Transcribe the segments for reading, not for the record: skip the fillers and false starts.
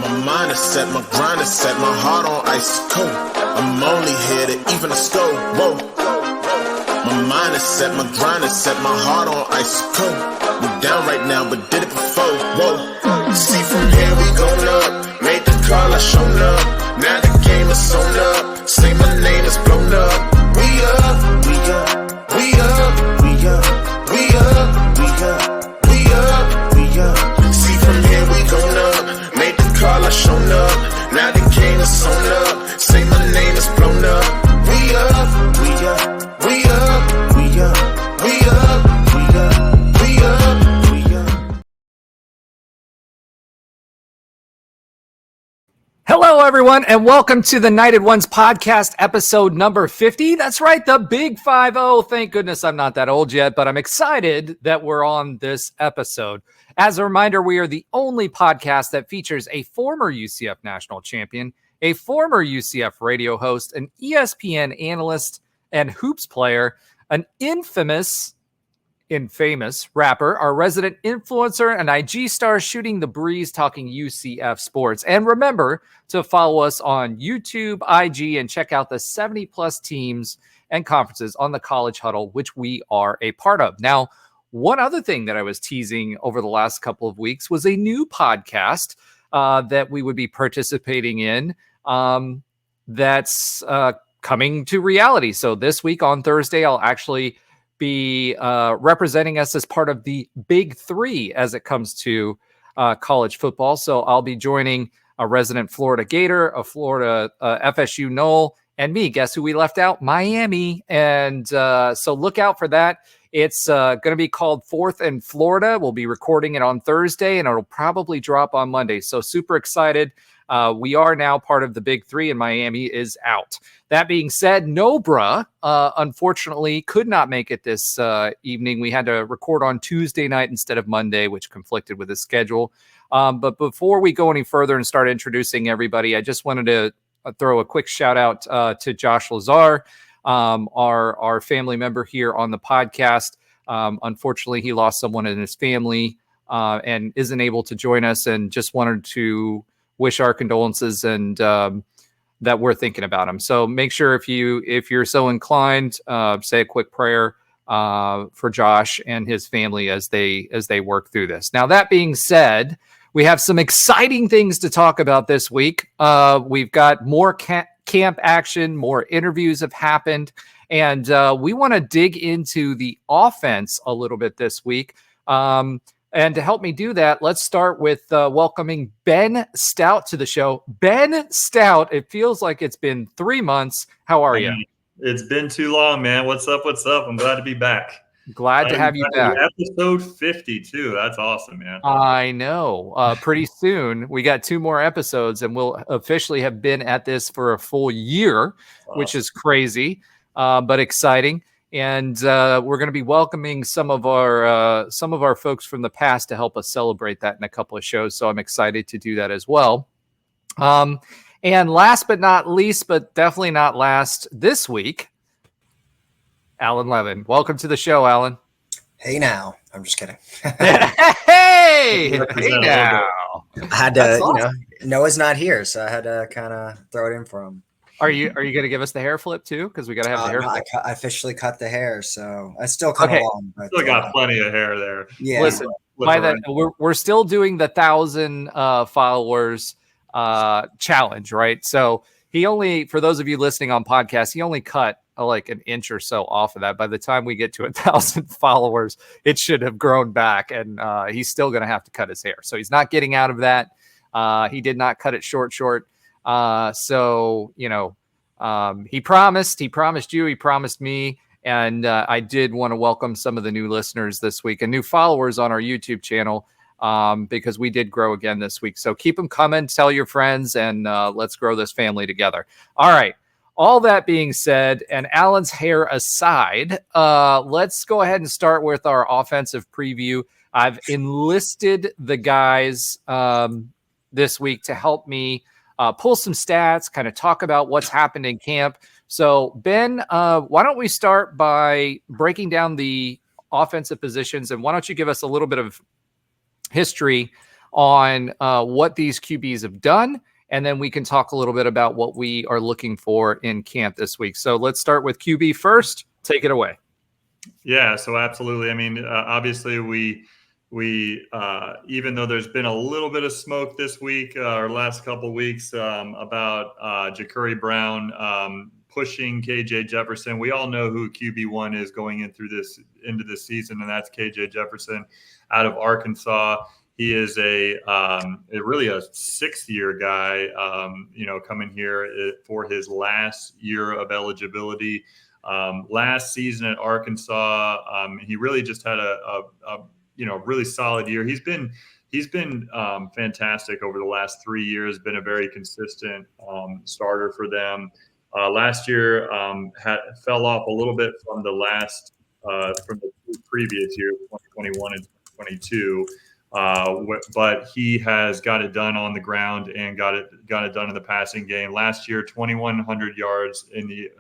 My mind is set, my grind is set, my heart on ice cold. I'm only here to even a score. Whoa. My mind is set, my grind is set, my heart on ice cold. We down right now, but did it before. Whoa. See from here we going up. Made the call, I shown up. Now the game is sewn up. Say my name is blown up. We up, we up, we up, we up, we up, we up, we up, we up. See from here we going up. Made the call, I shown up. Now the game is sewn up. Say my name is blown up. We up, we up, we up, we up, we up, we up, we up, we up. Hello, everyone, and welcome to the Knighted Ones podcast, episode number 50. That's right, the big 50. Thank goodness I'm not that old yet, but I'm excited that we're on this episode. As a reminder, we are the only podcast that features a former UCF national champion, a former UCF radio host, an ESPN analyst and hoops player, an infamous rapper, our resident influencer, an IG star shooting the breeze talking UCF sports. And remember to follow us on YouTube, IG, and check out the 70-plus teams and conferences on the College Huddle, which we are a part of. Now, one other thing that I was teasing over the last couple of weeks was a new podcast that we would be participating in that's coming to reality. So this week on Thursday, I'll actually be representing us as part of the Big Three as it comes to college football. So I'll be joining a resident Florida Gator, a Florida FSU Knoll, and me. Guess who we left out? Miami. And so look out for that. It's going to be called Fourth in Florida. We'll be recording it on Thursday, and it'll probably drop on Monday. So super excited. We are now part of the Big Three, and Miami is out. That being said, Nobra, unfortunately, could not make it this evening. We had to record on Tuesday night instead of Monday, which conflicted with his schedule. But before we go any further and start introducing everybody, I just wanted to throw a quick shout out to Josh Lazar, our family member here on the podcast. Unfortunately, he lost someone in his family and isn't able to join us, and just wanted to wish our condolences and that we're thinking about him. So make sure if you're so inclined, say a quick prayer for Josh and his family as they work through this. Now, that being said, we have some exciting things to talk about this week. We've got more camp action, more interviews have happened, and we want to dig into the offense a little bit this week. And to help me do that, let's start with welcoming Ben Stout to the show. Ben Stout, it feels like it's been 3 months. How are you? It's been too long, man. What's up? I'm glad to be back. Glad to have you back. Episode 50, too. That's awesome, man. I know. Pretty soon, we got 2 more episodes, and we'll officially have been at this for a full year, which is crazy, but exciting. And we're going to be welcoming some of our folks from the past to help us celebrate that in a couple of shows. So I'm excited to do that as well. And last but not least, but definitely not last, this week, Alan Levin. Welcome to the show, Alan. Hey now. I'm just kidding. hey now. I had to, Noah's not here, so I had to kind of throw it in for him. Are you going to give us the hair flip too? Because we got to have the hair flip. I officially cut the hair, so I still cut along. But, still got plenty of hair there. Yeah. Listen, by that, we're still doing the 1,000 followers challenge, right? So he only, for those of you listening on podcasts, he only cut like an inch or so off of that. By the time we get to 1,000 followers, it should have grown back, and he's still going to have to cut his hair. So he's not getting out of that. He did not cut it short. So, he promised you, he promised me. And I did want to welcome some of the new listeners this week and new followers on our YouTube channel because we did grow again this week. So keep them coming, tell your friends, and let's grow this family together. All right. All that being said, and Alan's hair aside, let's go ahead and start with our offensive preview. I've enlisted the guys this week to help me pull some stats, kind of talk about what's happened in camp. So, Ben, why don't we start by breaking down the offensive positions, and why don't you give us a little bit of history on what these QBs have done, and then we can talk a little bit about what we are looking for in camp this week. So let's start with QB first. Take it away. Yeah, so absolutely. I mean, obviously we even though there's been a little bit of smoke this week or last couple weeks about Ja'Cory Brown pushing KJ Jefferson, we all know who QB1 is going into this season, and that's KJ Jefferson out of Arkansas. He is a really a sixth-year guy, coming here for his last year of eligibility. Last season at Arkansas, he really just had a really solid year. He's been fantastic over the last 3 years. Been a very consistent starter for them. Last year fell off a little bit from the previous year, 2021 and 2022. But he has got it done on the ground and got it done in the passing game. Last year, 2,100 yards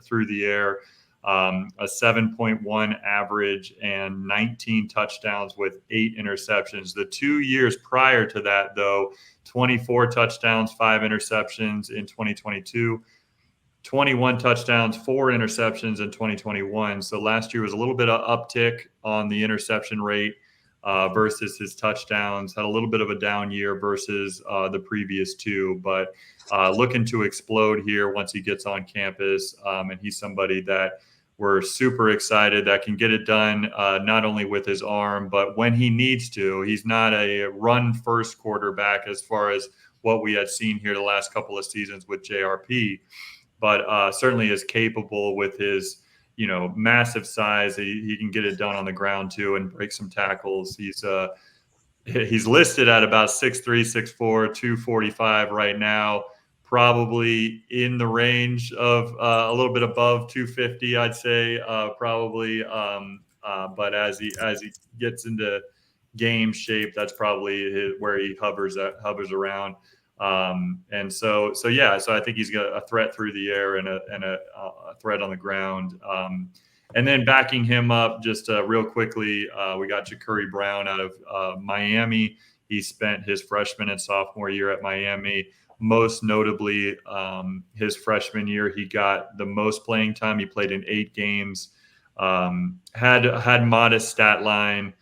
through the air, a 7.1 average, and 19 touchdowns with 8 interceptions. The 2 years prior to that, though, 24 touchdowns, 5 interceptions in 2022. 21 touchdowns, 4 interceptions in 2021. So last year was a little bit of uptick on the interception rate versus his touchdowns. Had a little bit of a down year versus the previous 2, but looking to explode here once he gets on campus. And he's somebody that we're super excited that can get it done not only with his arm, but when he needs to. He's not a run-first quarterback as far as what we had seen here the last couple of seasons with JRP, but certainly is capable with his massive size. He can get it done on the ground too and break some tackles. He's listed at about 6'3", 6'4", 245 right now, probably in the range of a little bit above 250, I'd say, probably. But as he gets into game shape, that's probably where he hovers around. And so I think he's got a threat through the air and a threat on the ground. And then backing him up just real quickly, we got Ja'Cory Brown out of Miami. He spent his freshman and sophomore year at Miami. Most notably, his freshman year, he got the most playing time. He played in 8 games, had modest stat line,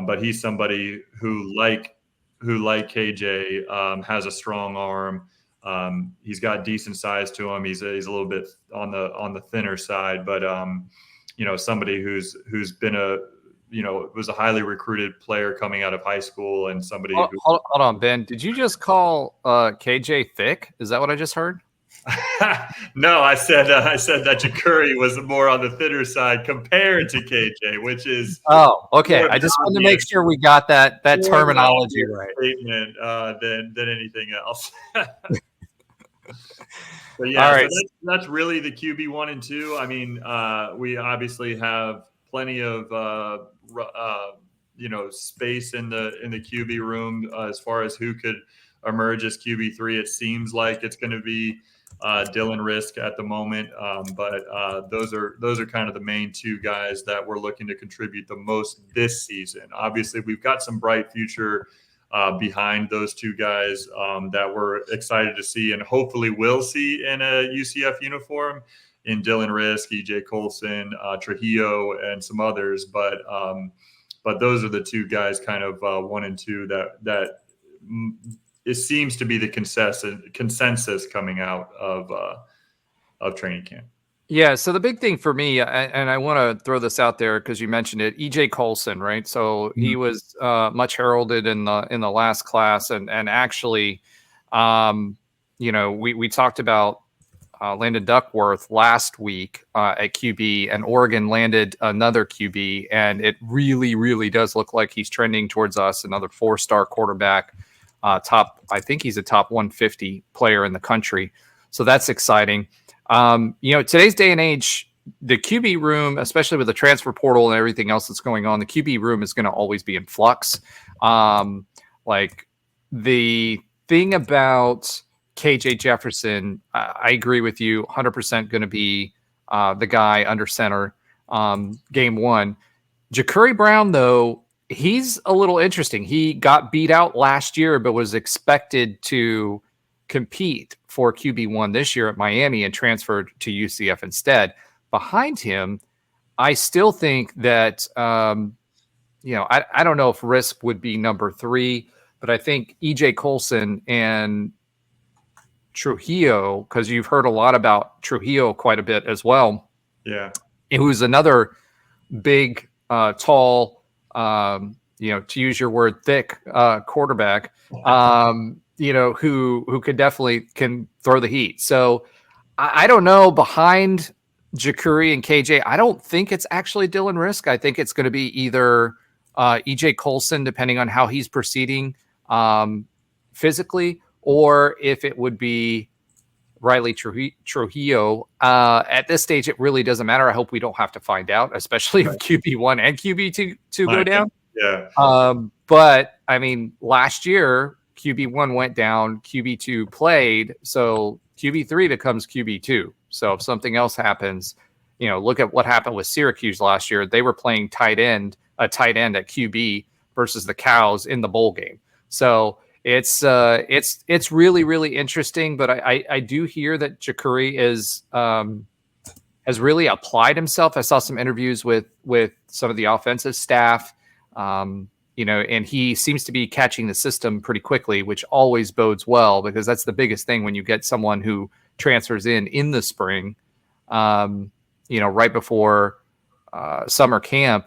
but he's somebody who like KJ, has a strong arm. He's got decent size to him. He's a little bit on the thinner side, but somebody who's been was a highly recruited player coming out of high school, and somebody hold on, Ben. Did you just call KJ thick? Is that what I just heard? No, I said that Ja'Cory was more on the thinner side compared to KJ, which is okay. I just wanted to make sure we got that terminology right. Statement than anything else. But all right. So that's really the QB1 and 2. I mean, we obviously have plenty of space in the QB room as far as who could emerge as QB3. It seems like it's going to be Dylan Risk at the moment, but those are kind of the main 2 guys that we're looking to contribute the most this season. Obviously, we've got some bright future behind those 2 guys that we're excited to see and hopefully will see in a UCF uniform in Dylan Risk, EJ Colson, Trujillo, and some others. But those are the 2 guys kind of 1 and 2 that it seems to be the consensus coming out of training camp. Yeah. So the big thing for me, and I want to throw this out there because you mentioned it, EJ Colson, right? So he was much heralded in the last class, and actually, we talked about Landon Duckworth last week at QB, and Oregon landed another QB, and it really, really does look like he's trending towards us, another 4-star quarterback. I think he's a top 150 player in the country. So that's exciting. Today's day and age, the QB room, especially with the transfer portal and everything else that's going on, the QB room is going to always be in flux. Like the thing about KJ Jefferson, I agree with you, 100% going to be the guy under center game 1. Ja'Cory Brown, though, he's a little interesting. He got beat out last year, but was expected to compete for QB1 this year at Miami and transferred to UCF instead. Behind him, I still think that, I don't know if Risk would be number 3, but I think EJ Colson and Trujillo, because you've heard a lot about Trujillo quite a bit as well. Yeah. Who's another big, tall, to use your word, thick quarterback, who could definitely can throw the heat. So I don't know, behind Jakuri and KJ, I don't think it's actually Dylan Risk. I think it's going to be either EJ Colson, depending on how he's proceeding physically, or if it would be Riley Trujillo. At this stage, it really doesn't matter. I hope we don't have to find out, especially if QB1 and QB2 go down. Yeah. But I mean, last year QB1 went down, QB2 played, so QB3 becomes QB2. So if something else happens, look at what happened with Syracuse last year. They were playing a tight end at QB versus the Cows in the bowl game. So it's really, really interesting. But I do hear that Jakuri has really applied himself. I saw some interviews with some of the offensive staff, and he seems to be catching the system pretty quickly, which always bodes well, because that's the biggest thing when you get someone who transfers in the spring, right before summer camp,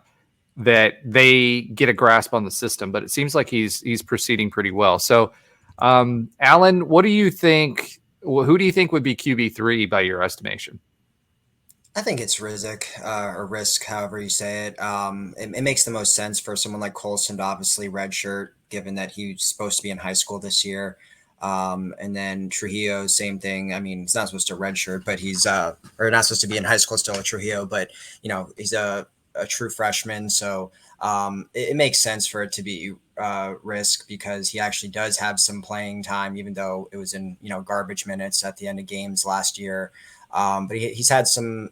that they get a grasp on the system. But it seems like he's proceeding pretty well. So, Alan, what do you think? Who do you think would be QB3 by your estimation? I think it's Rizik or Risk, however you say it. It makes the most sense for someone like Colson to obviously redshirt, given that he's supposed to be in high school this year. And then Trujillo, same thing. I mean, he's not supposed to redshirt, but he's or not supposed to be in high school still with Trujillo, but he's a true freshman. So it makes sense for it to be Risk, because he actually does have some playing time, even though it was in garbage minutes at the end of games last year. But he's had some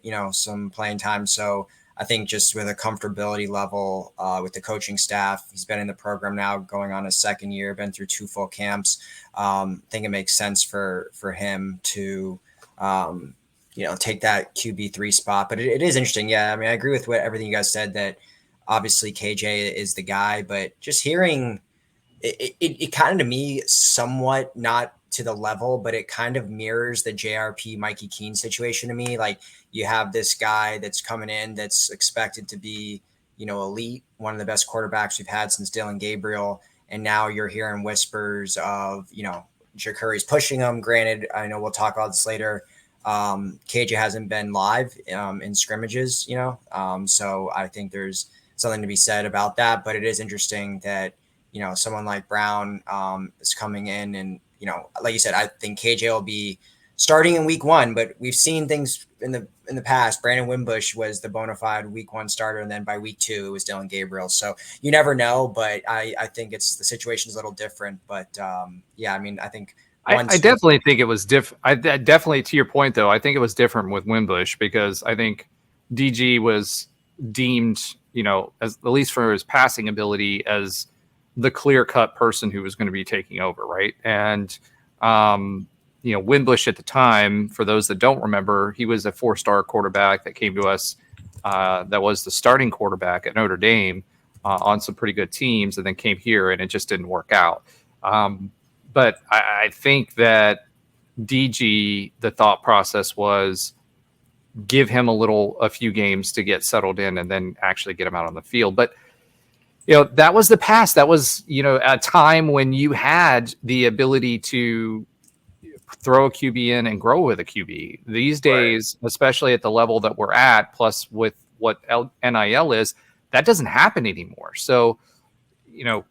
playing time. So I think just with a comfortability level with the coaching staff, he's been in the program now going on his second year, been through 2 full camps. I think it makes sense for him to, take that QB3 spot. But it is interesting. Yeah, I mean, I agree with everything you guys said, that obviously KJ is the guy, but just hearing it kind of, to me, somewhat not to the level, but it kind of mirrors the JRP Mikey Keene situation to me. Like, you have this guy that's coming in that's expected to be, elite, one of the best quarterbacks we've had since Dylan Gabriel. And now you're hearing whispers of, Jakuri's pushing him. Granted, I know we'll talk about this later. KJ hasn't been live in scrimmages, so I think there's something to be said about that. But it is interesting that, someone like Brown is coming in, and, like you said, I think KJ will be starting in week 1, but we've seen things in the past. Brandon Wimbush was the bona fide week 1 starter, and then by week 2 it was Dylan Gabriel. So you never know, but I think the situation's a little different. But yeah, I mean, I think I definitely think it was different. I definitely, to your point though, I think it was different with Wimbush, because I think DG was deemed, as, at least for his passing ability, as the clear-cut person who was going to be taking over, right? And Wimbush at the time, for those that don't remember, he was a 4-star quarterback that came to us, that was the starting quarterback at Notre Dame on some pretty good teams, and then came here, and it just didn't work out. But I think that DG, the thought process was give him a few games to get settled in, and then actually get him out on the field. But that was the past. That was, a time when you had the ability to throw a QB in and grow with a QB. These days, right, especially at the level that we're at, plus with what NIL is, that doesn't happen anymore. So,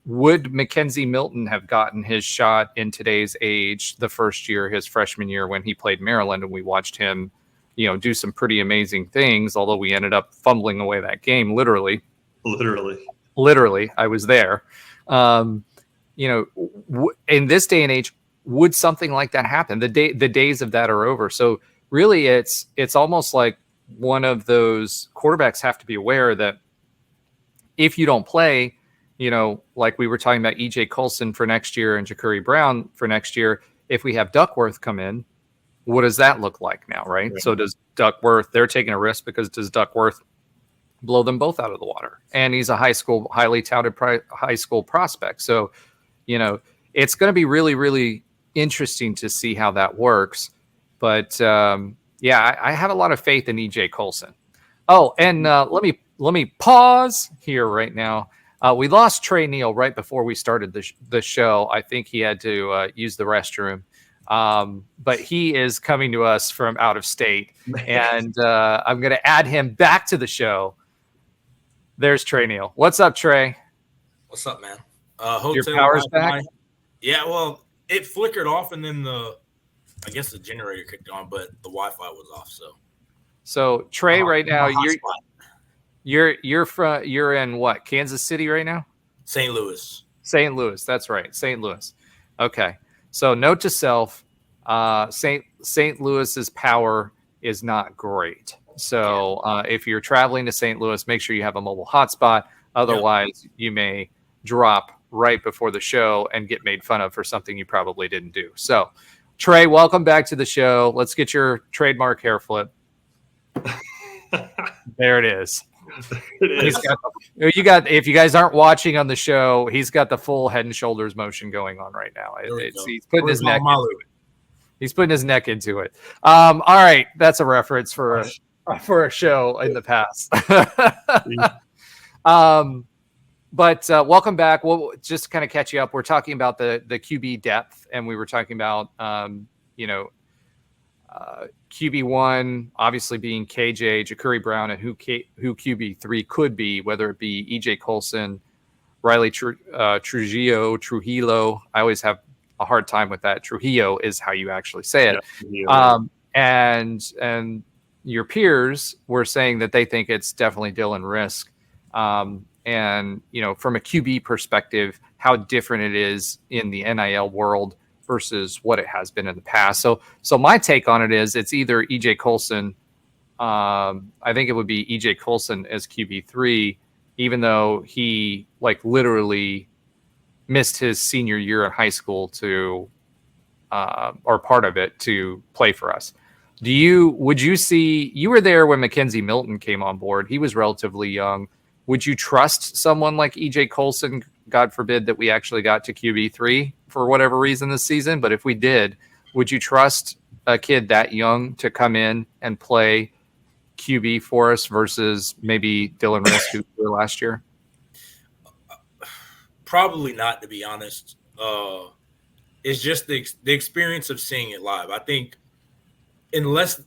would Mackenzie Milton have gotten his shot in today's age the first year, his freshman year, when he played Maryland, and we watched him, do some pretty amazing things, although we ended up fumbling away that game, literally. I was there. In this day and age, would something like that happen? The days of that are over. So really, it's almost like one of those quarterbacks have to be aware that if you don't play, like we were talking about EJ Colson for next year and Ja'Cory Brown for next year, if we have Duckworth come in, what does that look like now, right? Right. So does Duckworth, they're taking a risk because does Duckworth blow them both out of the water? And he's a highly touted high school prospect. So, it's going to be really, really interesting to see how that works. But I have a lot of faith in EJ Colson. Oh, and let me pause here right now. We lost Trey Neal right before we started the show. I think he had to use the restroom. But he is coming to us from out of state, and I'm going to add him back to the show. There's Trey Neal. What's up, Trey? What's up, man? Your power's back? Yeah, well, it flickered off, and then I guess the generator kicked on, but the Wi-Fi was off. So Trey, right now you're in what? Kansas City right now? St. Louis. St. Louis. That's right, St. Louis. Okay. So note to self: St. Louis's power is not great. So if you're traveling to St. Louis, make sure you have a mobile hotspot. Otherwise, you may drop right before the show and get made fun of for something you probably didn't do. So, Trey, welcome back to the show. Let's get your trademark hair flip. There it is. If you guys aren't watching on the show, he's got the full head and shoulders motion going on right now. He's putting his neck into it. He's putting his neck into it. All right, that's a reference for a show in the past. But welcome back. We'll just kind of catch you up. We're talking about the QB depth, and we were talking about QB1 obviously being KJ, Ja'Cory Brown, and who QB3 could be, whether it be EJ Colson, Riley Trujillo. I always have a hard time with that. Trujillo is how you actually say it. Yeah, and your peers were saying that they think it's definitely Dylan Risk. And, from a QB perspective, how different it is in the NIL world versus what it has been in the past. So my take on it is it's either EJ Colson. I think it would be EJ Colson as QB3, even though he literally missed his senior year in high school or part of it to play for us. Would you see, you were there when Mackenzie Milton came on board. He was relatively young. Would you trust someone like EJ Colson? God forbid that we actually got to QB3 for whatever reason this season. But if we did, would you trust a kid that young to come in and play QB for us versus maybe Dylan Risk, who was last year? Probably not, to be honest. It's just the experience of seeing it live. I think unless,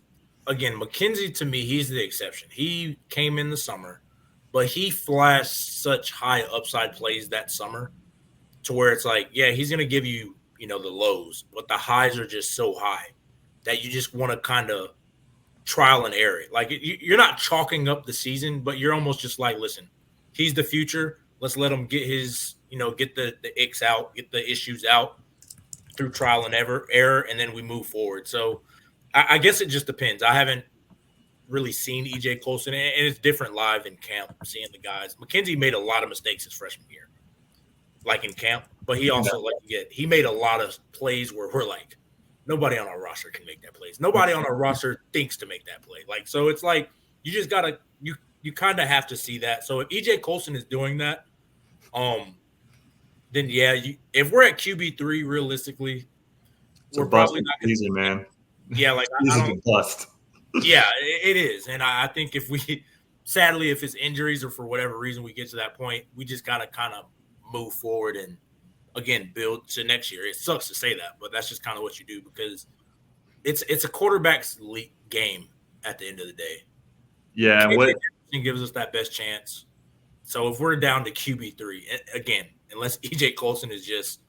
again, Mackenzie, to me, he's the exception. He came in the summer, but he flashed such high upside plays that summer to where it's like, yeah, he's going to give you, the lows, but the highs are just so high that you just want to kind of trial and error it. Like you're not chalking up the season, but you're almost just like, listen, he's the future. Let's let him get his, get the icks out, get the issues out through trial and error, and then we move forward. So I guess it just depends. I haven't really seen EJ Colson, and it's different live in camp, seeing the guys. Mackenzie made a lot of mistakes his freshman year, like in camp, but he also he made a lot of plays where we're like, nobody on our roster can make that plays. Nobody on our roster thinks to make that play. So it's like you just gotta you kind of have to see that. So if EJ Colson is doing that, then if we're at QB3 realistically, we're probably not easy, man. Yeah, I don't bust. Yeah, it is. And I think if it's injuries or for whatever reason we get to that point, we just got to kind of move forward and, again, build to next year. It sucks to say that, but that's just kind of what you do because it's a quarterback's game at the end of the day. Yeah. And what gives us that best chance. So if we're down to QB3, again, unless EJ Colson is just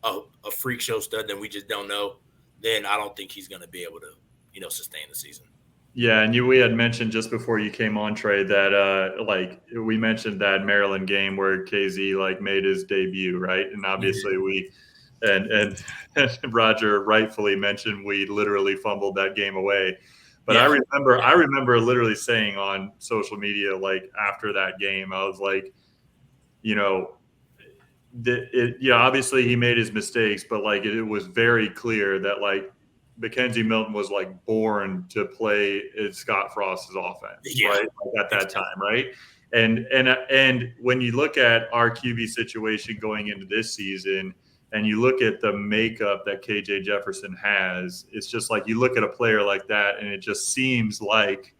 a freak show stud that we just don't know, then I don't think he's going to be able to, sustain the season. Yeah, and we had mentioned just before you came on, Trey, that we mentioned that Maryland game where KZ made his debut, right? And obviously we and Roger rightfully mentioned we literally fumbled that game away. But yeah. I remember literally saying on social media after that game, I was like, obviously he made his mistakes, but like it was very clear that like Mackenzie Milton was like born to play in Scott Frost's offense, right? Like at that time, right? And when you look at our QB situation going into this season, and you look at the makeup that KJ Jefferson has, it's just like you look at a player like that, and it just seems like,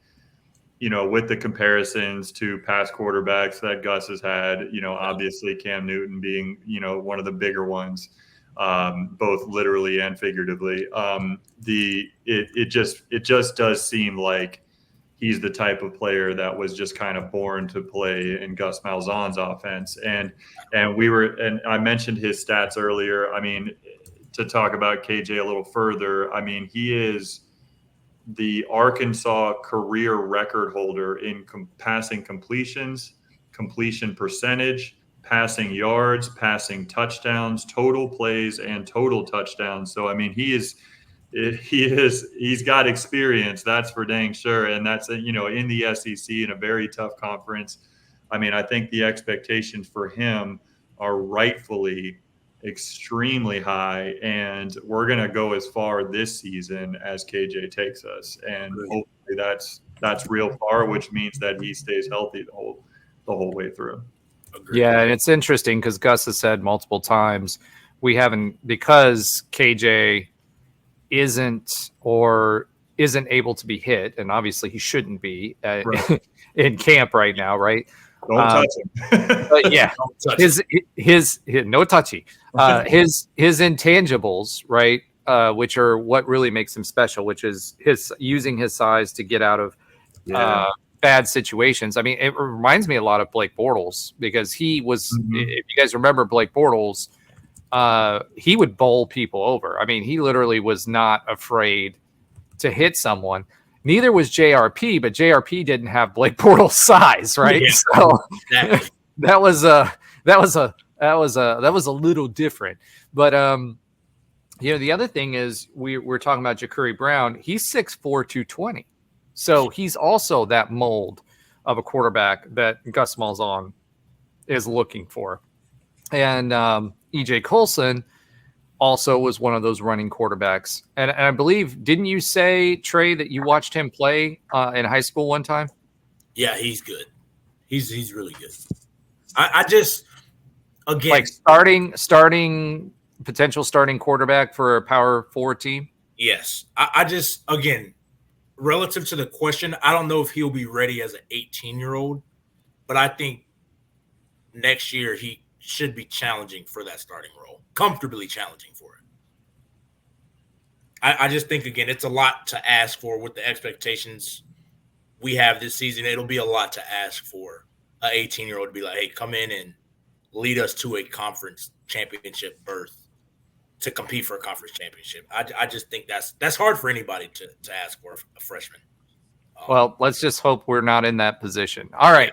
with the comparisons to past quarterbacks that Gus has had, obviously Cam Newton being, one of the bigger ones, both literally and figuratively. It just does seem like he's the type of player that was just kind of born to play in Gus Malzahn's offense. And I mentioned his stats earlier. I mean, to talk about KJ a little further, I mean, he is the Arkansas career record holder in passing completions, completion percentage, passing yards, passing touchdowns, total plays, and total touchdowns. So, I mean, he's got experience, that's for dang sure. And that's, in the SEC in a very tough conference. I mean, I think the expectations for him are rightfully extremely high, and we're going to go as far this season as KJ takes us. And hopefully that's real far, which means that he stays healthy the whole way through. Agreed. Yeah, and it's interesting because Gus has said multiple times because KJ isn't able to be hit, and obviously he shouldn't be in camp right now, right? Don't touch him. But yeah, his no touchy. His intangibles, right? Which are what really makes him special, which is using his size to get out of bad situations. I mean, it reminds me a lot of Blake Bortles, because he was, if you guys remember Blake Bortles, he would bowl people over. I mean, he literally was not afraid to hit someone. Neither was JRP, but JRP didn't have Blake Bortles' size, right? Yeah, so exactly. that was a little different. But the other thing is we're talking about Ja'Cory Brown. He's 6'4", 220. So he's also that mold of a quarterback that Gus Malzahn is looking for. And EJ Colson also was one of those running quarterbacks. And I believe, didn't you say, Trey, that you watched him play in high school one time? Yeah, he's good. He's really good. I just, again, like potential starting quarterback for a Power 4 team. Yes. I just, again, relative to the question, I don't know if he'll be ready as an 18-year-old, but I think next year he should be challenging for that starting role, comfortably challenging for it. I just think, again, it's a lot to ask for with the expectations we have this season. It'll be a lot to ask for an 18-year-old to be like, hey, come in and lead us to a conference championship berth to compete for a conference championship. I just think that's hard for anybody to ask for a freshman. Well, let's just hope we're not in that position. All right,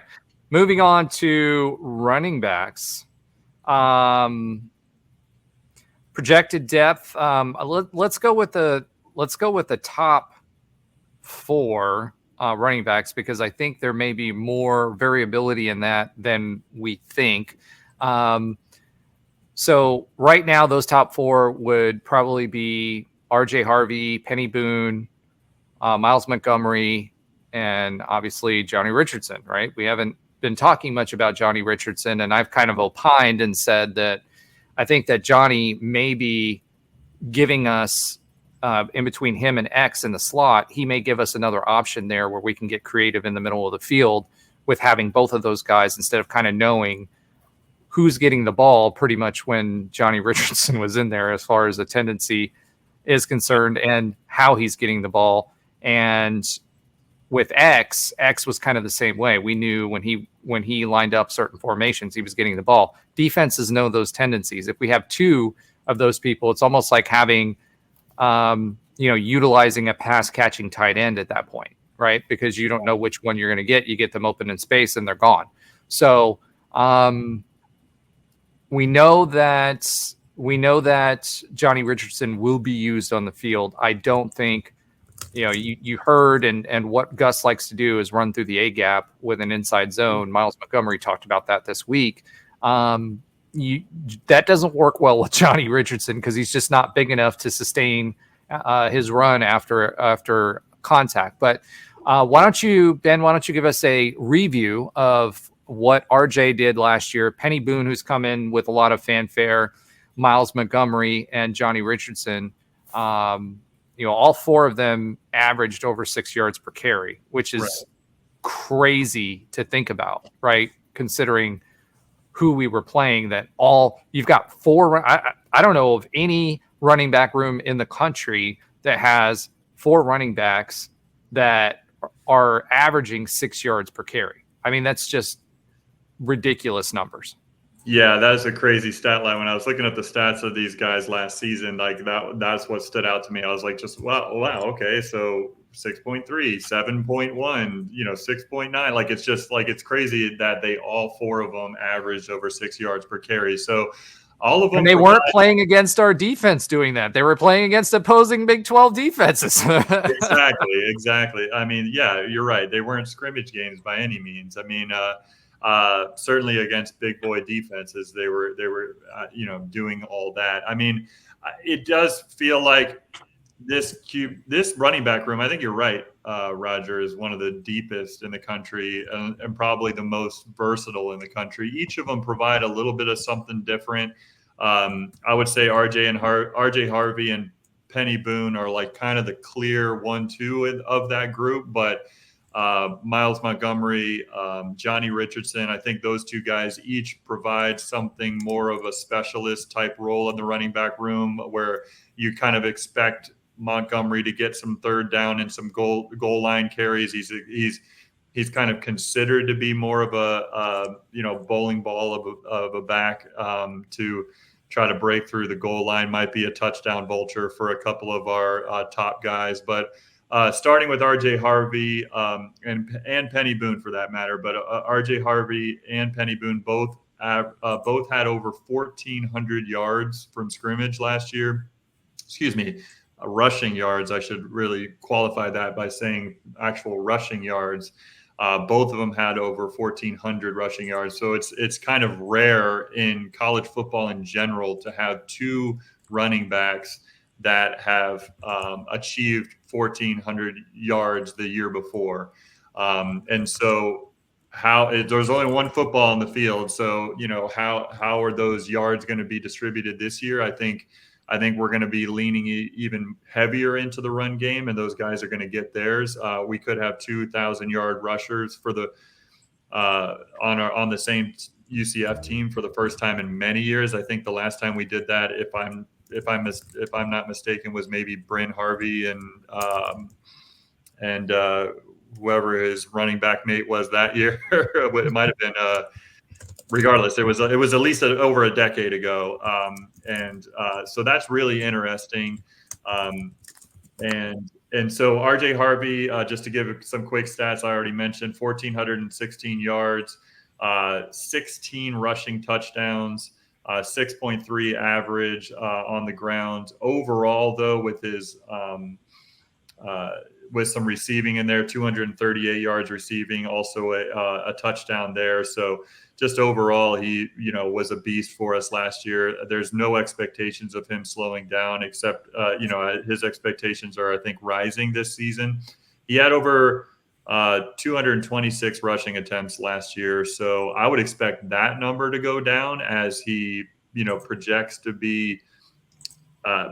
moving on to running backs. Projected depth. Let's go with the top 4 running backs, because I think there may be more variability in that than we think. So right now, those top 4 would probably be RJ Harvey, Penny Boone, Miles Montgomery, and obviously Johnny Richardson, right? We haven't been talking much about Johnny Richardson, and I've kind of opined and said that I think that Johnny may be giving us, in between him and X in the slot, he may give us another option there where we can get creative in the middle of the field with having both of those guys, instead of kind of knowing who's getting the ball pretty much when Johnny Richardson was in there, as far as the tendency is concerned, and how he's getting the ball. And with X was kind of the same way. We knew when he lined up certain formations, he was getting the ball. Defenses know those tendencies. If we have 2 of those people, it's almost like having, utilizing a pass catching tight end at that point, right? Because you don't know which one you're going to get. You get them open in space and they're gone. So we know that Johnny Richardson will be used on the field. I don't think, you heard, and what Gus likes to do is run through the A gap with an inside zone. Miles Montgomery talked about that this week. that doesn't work well with Johnny Richardson because he's just not big enough to sustain his run after contact. But why don't you give us a review of what RJ did last year? Penny Boone, who's come in with a lot of fanfare, Miles Montgomery, and Johnny Richardson. All four of them averaged over 6 yards per carry, which is crazy to think about, right? Considering who we were playing, you've got four. I don't know of any running back room in the country that has four running backs that are averaging 6 yards per carry. I mean, that's just ridiculous numbers. Yeah, that's a crazy stat line. When I was looking at the stats of these guys last season, like that's what stood out to me. I was like, just wow, okay, so 6.3, 7.1, 6.9. Like it's just like it's crazy that they all four of them averaged over 6 yards per carry. So all of them, and they weren't playing against our defense doing that. They were playing against opposing Big 12 defenses. Exactly. I mean, yeah, you're right. They weren't scrimmage games by any means. I mean, certainly against big boy defenses, they were doing all that. I mean, it does feel like this running back room, I think you're right, Roger, is one of the deepest in the country and probably the most versatile in the country. Each of them provide a little bit of something different. I would say RJ Harvey and Penny Boone are like kind of the clear 1-2 of that group, but Miles Montgomery, Johnny Richardson, I think those two guys each provide something more of a specialist type role in the running back room where you kind of expect Montgomery to get some third down and some goal line carries. He's kind of considered to be more of a bowling ball of a back to try to break through the goal line. Might be a touchdown vulture for a couple of our top guys, but starting with RJ Harvey and Penny Boone for that matter, but RJ Harvey and Penny Boone both had over 1,400 yards from scrimmage last year. Excuse me. Rushing yards. I should really qualify that by saying actual rushing yards. Both of them had over 1,400 rushing yards. So it's kind of rare in college football in general to have two running backs that have achieved 1,400 yards the year before. And so there's only one football on the field. So, how are those yards going to be distributed this year? I think we're going to be leaning even heavier into the run game, and those guys are going to get theirs. We could have 2,000-yard rushers for the on the same UCF team for the first time in many years. I think the last time we did that, if I'm not mistaken, was maybe Bryn Harvey and whoever his running back mate was that year. It might have been. Regardless, it was at least over a decade ago, so that's really interesting. And so RJ Harvey, just to give some quick stats, I already mentioned 1,416 yards, 16 rushing touchdowns, 6.3 average on the ground. Overall, though, with his with some receiving in there, 238 yards receiving, also a touchdown there. So just overall, he, was a beast for us last year. There's no expectations of him slowing down, except, his expectations are, I think, rising this season. He had over 226 rushing attempts last year. So I would expect that number to go down as he, projects to be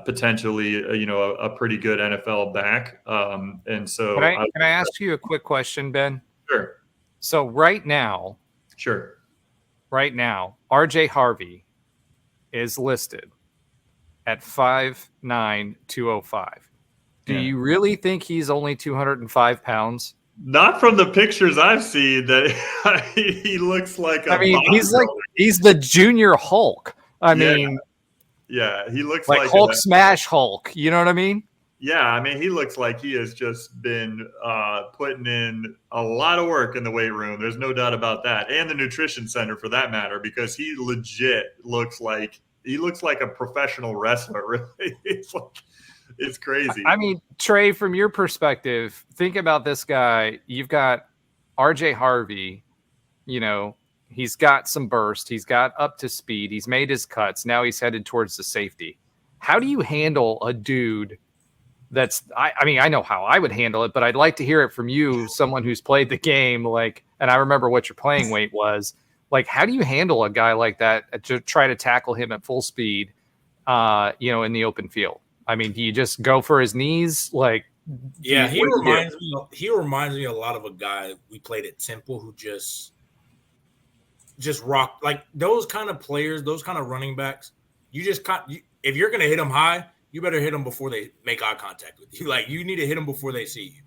potentially, a pretty good NFL back. And so can I ask you a quick question, Ben? Sure. So right now, RJ Harvey is listed at 5'9", 205. Do you really think he's only 205 pounds? Not from the pictures I've seen that he looks like he's the junior Hulk. Yeah, he looks like Hulk smash Hulk. You know what I mean? Yeah, I mean, he looks like he has just been putting in a lot of work in the weight room. There's no doubt about that. And the nutrition center for that matter, because he legit looks like a professional wrestler, really. It's crazy. I mean, Trey, from your perspective, think about this guy. You've got RJ Harvey, He's got some burst. He's got up to speed. He's made his cuts. Now he's headed towards the safety. How do you handle a dude that's I mean, I know how I would handle it, but I'd like to hear it from you, someone who's played the game, like, and I remember what your playing weight was. Like, how do you handle a guy like that to try to tackle him at full speed, in the open field? I mean, do you just go for his knees? Like, yeah, he reminds me a lot of a guy we played at Temple who just rock, like those kind of players, those kind of running backs. You just if you're gonna hit them high, you better hit them before they make eye contact with you. Like, you need to hit them before they see you.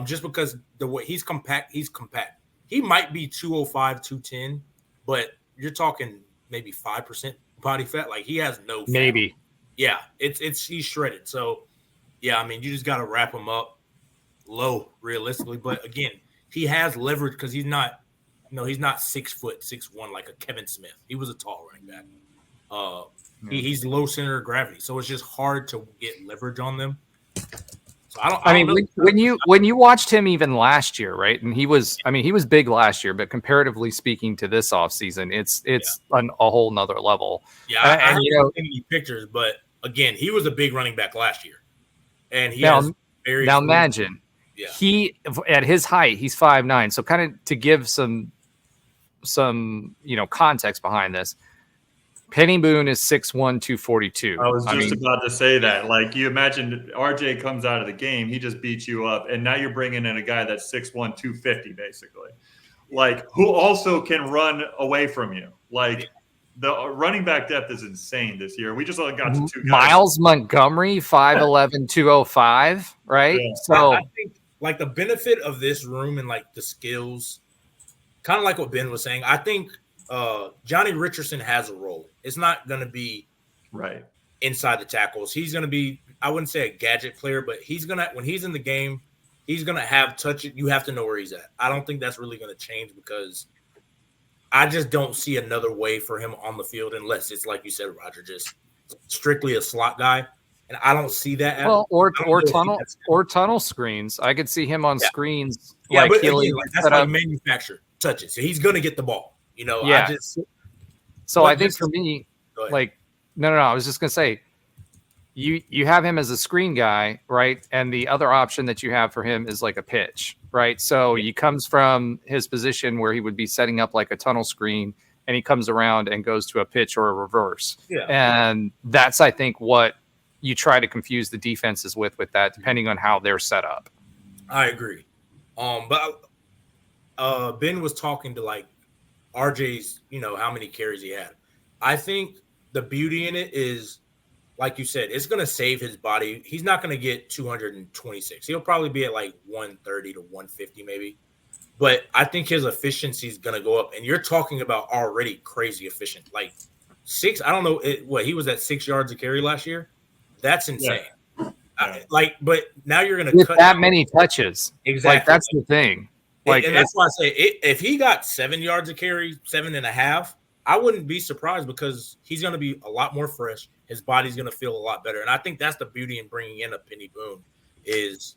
Just because the way he's compact. He might be 205, 210, but you're talking maybe 5% body fat. Like, he has no fat. Maybe. Yeah, he's shredded. So, yeah, I mean, you just got to wrap him up low, realistically. But again, he has leverage because he's not 6 foot, 6'1" like a Kevin Smith. He was a tall running back. He's low center of gravity, so it's just hard to get leverage on them. So I don't know. When you watched him even last year, right? And he was big last year, but comparatively speaking to this offseason, it's a whole nother level. Yeah, I haven't seen any pictures, but again, he was a big running back last year, and imagine he at his height, he's 5'9". So kind of to give some context behind this. Penny Boone is 6'1", 242. I was about to say that. Like, you imagine RJ comes out of the game, he just beats you up, and now you're bringing in a guy that's 6'1", 250, basically. Like, who also can run away from you. Like, the running back depth is insane this year. We just only got to 2 guys. Miles Montgomery, 5'11", 205, right? Yeah. So I think, like, the benefit of this room and, like, the skills, kind of like what Ben was saying, I think Johnny Richardson has a role. It's not going to be right inside the tackles. He's going to be, I wouldn't say a gadget player, but when he's in the game, he's going to have touch it. You have to know where he's at. I don't think that's really going to change because I just don't see another way for him on the field unless it's like you said, Roger, just strictly a slot guy. And I don't see that. Or tunnel screens. I could see him on screens. Yeah, but again, that's how manufacturer touches. So he's going to get the ball. Yeah. I think for me, like, no. I was just gonna say, you have him as a screen guy, right? And the other option that you have for him is like a pitch, right? So he comes from his position where he would be setting up like a tunnel screen, and he comes around and goes to a pitch or a reverse. Yeah. And that's, I think, what you try to confuse the defenses with that, depending on how they're set up. I agree. But Ben was talking to like RJ's, how many carries he had. I think the beauty in it is, like you said, it's going to save his body. He's not going to get 226. He'll probably be at like 130 to 150 maybe. But I think his efficiency is going to go up. And you're talking about already crazy efficient. Like 6, I don't know, he was at 6 yards a carry last year? That's insane. Yeah. But now you're going to cut that many touches. Exactly. Like, that's the thing. Like, and that's why I say if he got 7 yards a carry, 7.5, I wouldn't be surprised because he's going to be a lot more fresh. His body's going to feel a lot better. And I think that's the beauty in bringing in a Penny Boone is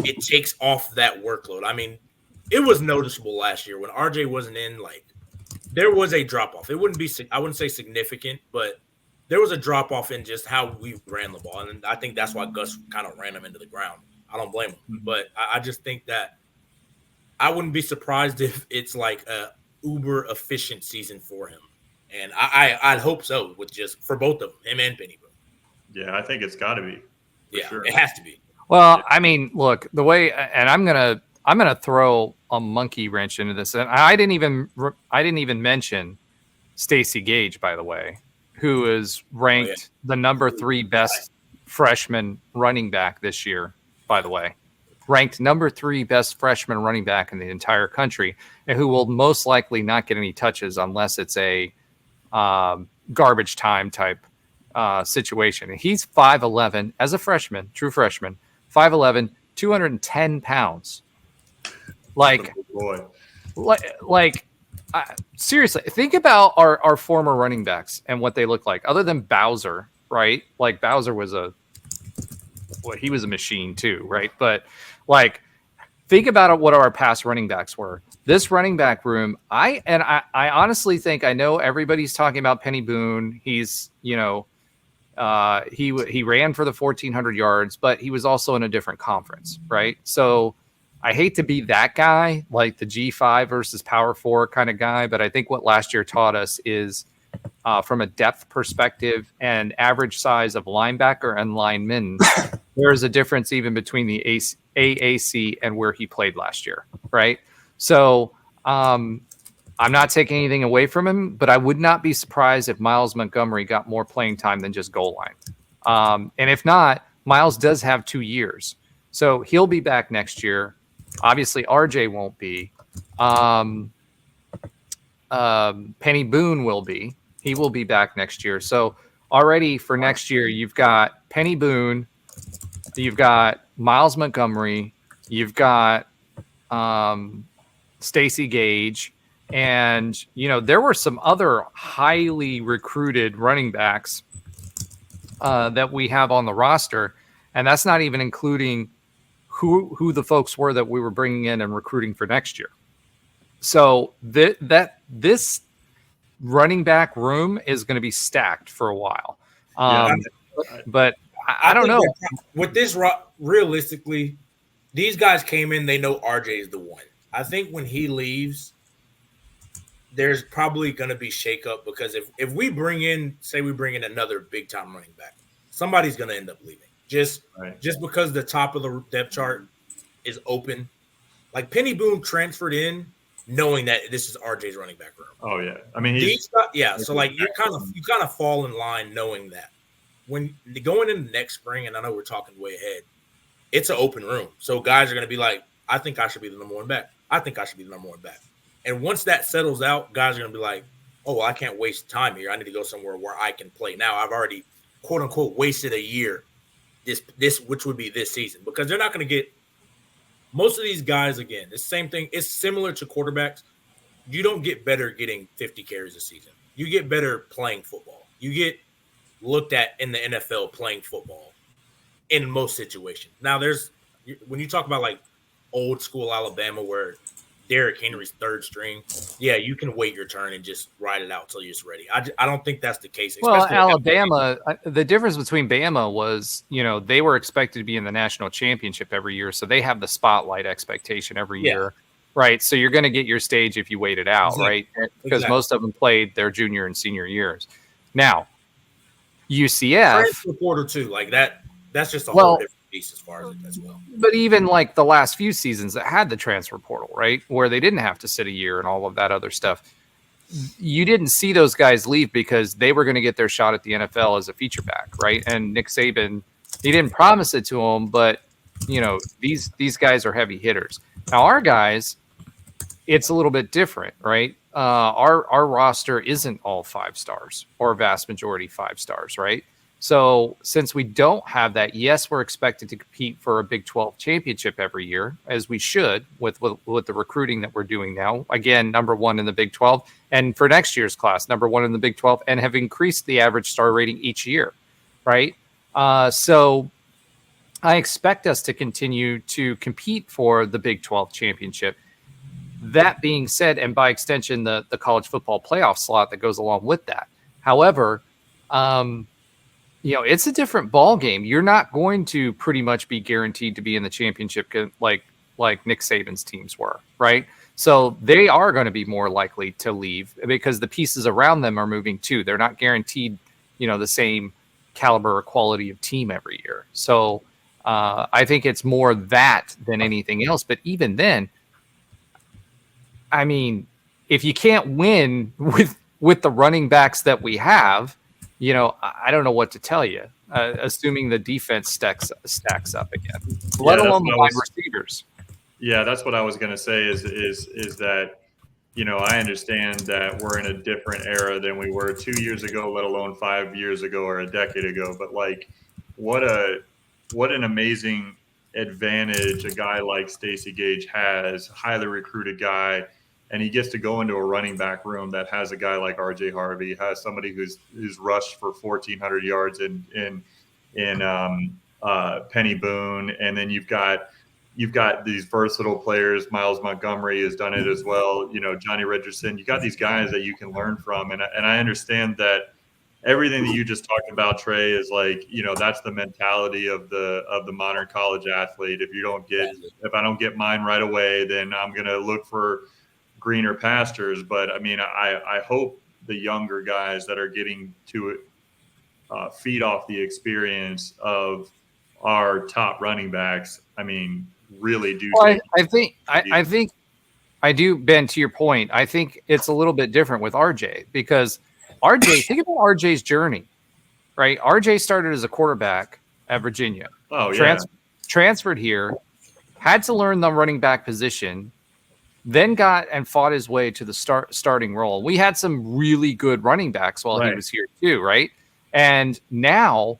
it takes off that workload. I mean, it was noticeable last year when RJ wasn't in, like, there was a drop-off. It wouldn't be – I wouldn't say significant, but there was a drop-off in just how we ran the ball. And I think that's why Gus kind of ran him into the ground. I don't blame him. But I just think that I wouldn't be surprised if it's like a uber efficient season for him. And I'd hope so for both of them, him and Penny Boone. Yeah, I think it's got to be. Yeah, sure. It has to be. Well, I mean, look, the way, and I'm gonna throw a monkey wrench into this, and I didn't even mention Stacey Gage, by the way, who is ranked the number 3 best freshman running back this year. By the way, ranked number 3 best freshman running back in the entire country, and who will most likely not get any touches unless it's a garbage time type situation. And he's 5'11" as a freshman, true freshman, 5'11", 210 pounds. Seriously, think about our former running backs and what they look like, other than Bowser, right? Like, Bowser was he was a machine too, right? But like, think about what our past running backs were. this running back room, I honestly think, I know everybody's talking about Penny Boone. He's, he ran for the 1,400 yards, but he was also in a different conference, right? So I hate to be that guy, like the G5 versus Power 4 kind of guy, but I think what last year taught us is from a depth perspective and average size of linebacker and lineman, there is a difference even between the AAC and where he played last year, right? So I'm not taking anything away from him, but I would not be surprised if Miles Montgomery got more playing time than just goal line. And if not, Miles does have 2 years. So he'll be back next year. Obviously, RJ won't be. Penny Boone will be. He will be back next year. So already for next year, you've got Penny Boone, you've got Miles Montgomery, you've got Stacey Gage, and there were some other highly recruited running backs that we have on the roster, and that's not even including who the folks were that we were bringing in and recruiting for next year. So this running back room is going to be stacked for a while. But I don't know. With this, realistically, these guys came in, they know RJ is the one. I think when he leaves, there's probably going to be shakeup, because if we bring in another big time running back, somebody's going to end up leaving. Just because the top of the depth chart is open. Like Penny Boone transferred in knowing that this is RJ's running back room. Oh yeah. I mean, so like you kind of fall in line knowing that. When going into next spring, and I know we're talking way ahead, it's an open room. So guys are going to be like, I think I should be the number one back. I think I should be the number one back. And once that settles out, guys are going to be like, oh, well, I can't waste time here. I need to go somewhere where I can play. Now I've already, quote unquote, wasted a year, this which would be this season, because they're not going to get most of these guys. Again, it's the same thing. It's similar to quarterbacks. You don't get better getting 50 carries a season. You get better playing football. You get looked at in the NFL playing football in most situations. Now, when you talk about like old school Alabama where Derrick Henry's third string, yeah, you can wait your turn and just ride it out till you're just ready. I don't think that's the case. Well, Alabama, the difference between Bama was, they were expected to be in the national championship every year, so they have the spotlight expectation every year, right? So you're going to get your stage if you wait it out, right? Because most of them played their junior and senior years. Now, UCF transfer portal too, like that's just a whole different piece as far as it as well. But even like the last few seasons that had the transfer portal, right, where they didn't have to sit a year and all of that other stuff, you didn't see those guys leave because they were going to get their shot at the NFL as a feature back, right? And Nick Saban, he didn't promise it to them, but these guys are heavy hitters. Now our guys, it's a little bit different, right? Our roster isn't all 5 stars or a vast majority 5 stars, right? So since we don't have that, yes, we're expected to compete for a Big 12 championship every year, as we should with the recruiting that we're doing now. Again, number 1 in the Big 12, and for next year's class, number 1 in the Big 12, and have increased the average star rating each year, right? So I expect us to continue to compete for the Big 12 championship. That being said, and by extension, the college football playoff slot that goes along with that. However, it's a different ball game. You're not going to pretty much be guaranteed to be in the championship like Nick Saban's teams were, right? So they are going to be more likely to leave because the pieces around them are moving too. They're not guaranteed, the same caliber or quality of team every year. So I think it's more that than anything else. But even then, I mean, if you can't win with the running backs that we have, I don't know what to tell you, assuming the defense stacks up again, let alone the wide receivers. Yeah, that's what I was going to say is that, I understand that we're in a different era than we were 2 years ago, let alone 5 years ago or a decade ago. But like, what an amazing advantage a guy like Stacey Gage has, highly recruited guy. And he gets to go into a running back room that has a guy like RJ Harvey, has somebody who's rushed for 1,400 yards in Penny Boone, and then you've got you've got these versatile players. Miles Montgomery has done it as well. Johnny Richardson. You got these guys that you can learn from, and I understand that everything that you just talked about, Trey, is like that's the mentality of the modern college athlete. If I don't get mine right away, then I'm gonna look for greener pastures. But I mean, I hope the younger guys that are getting to feed off the experience of our top running backs, I mean, really do. Well, I think I do, Ben, to your point. I think it's a little bit different with RJ because think about RJ's journey, right? RJ started as a quarterback at Virginia. Oh, yeah. Transferred here, had to learn the running back position, then got and fought his way to the starting role. We had some really good running backs while he was here too, right? And now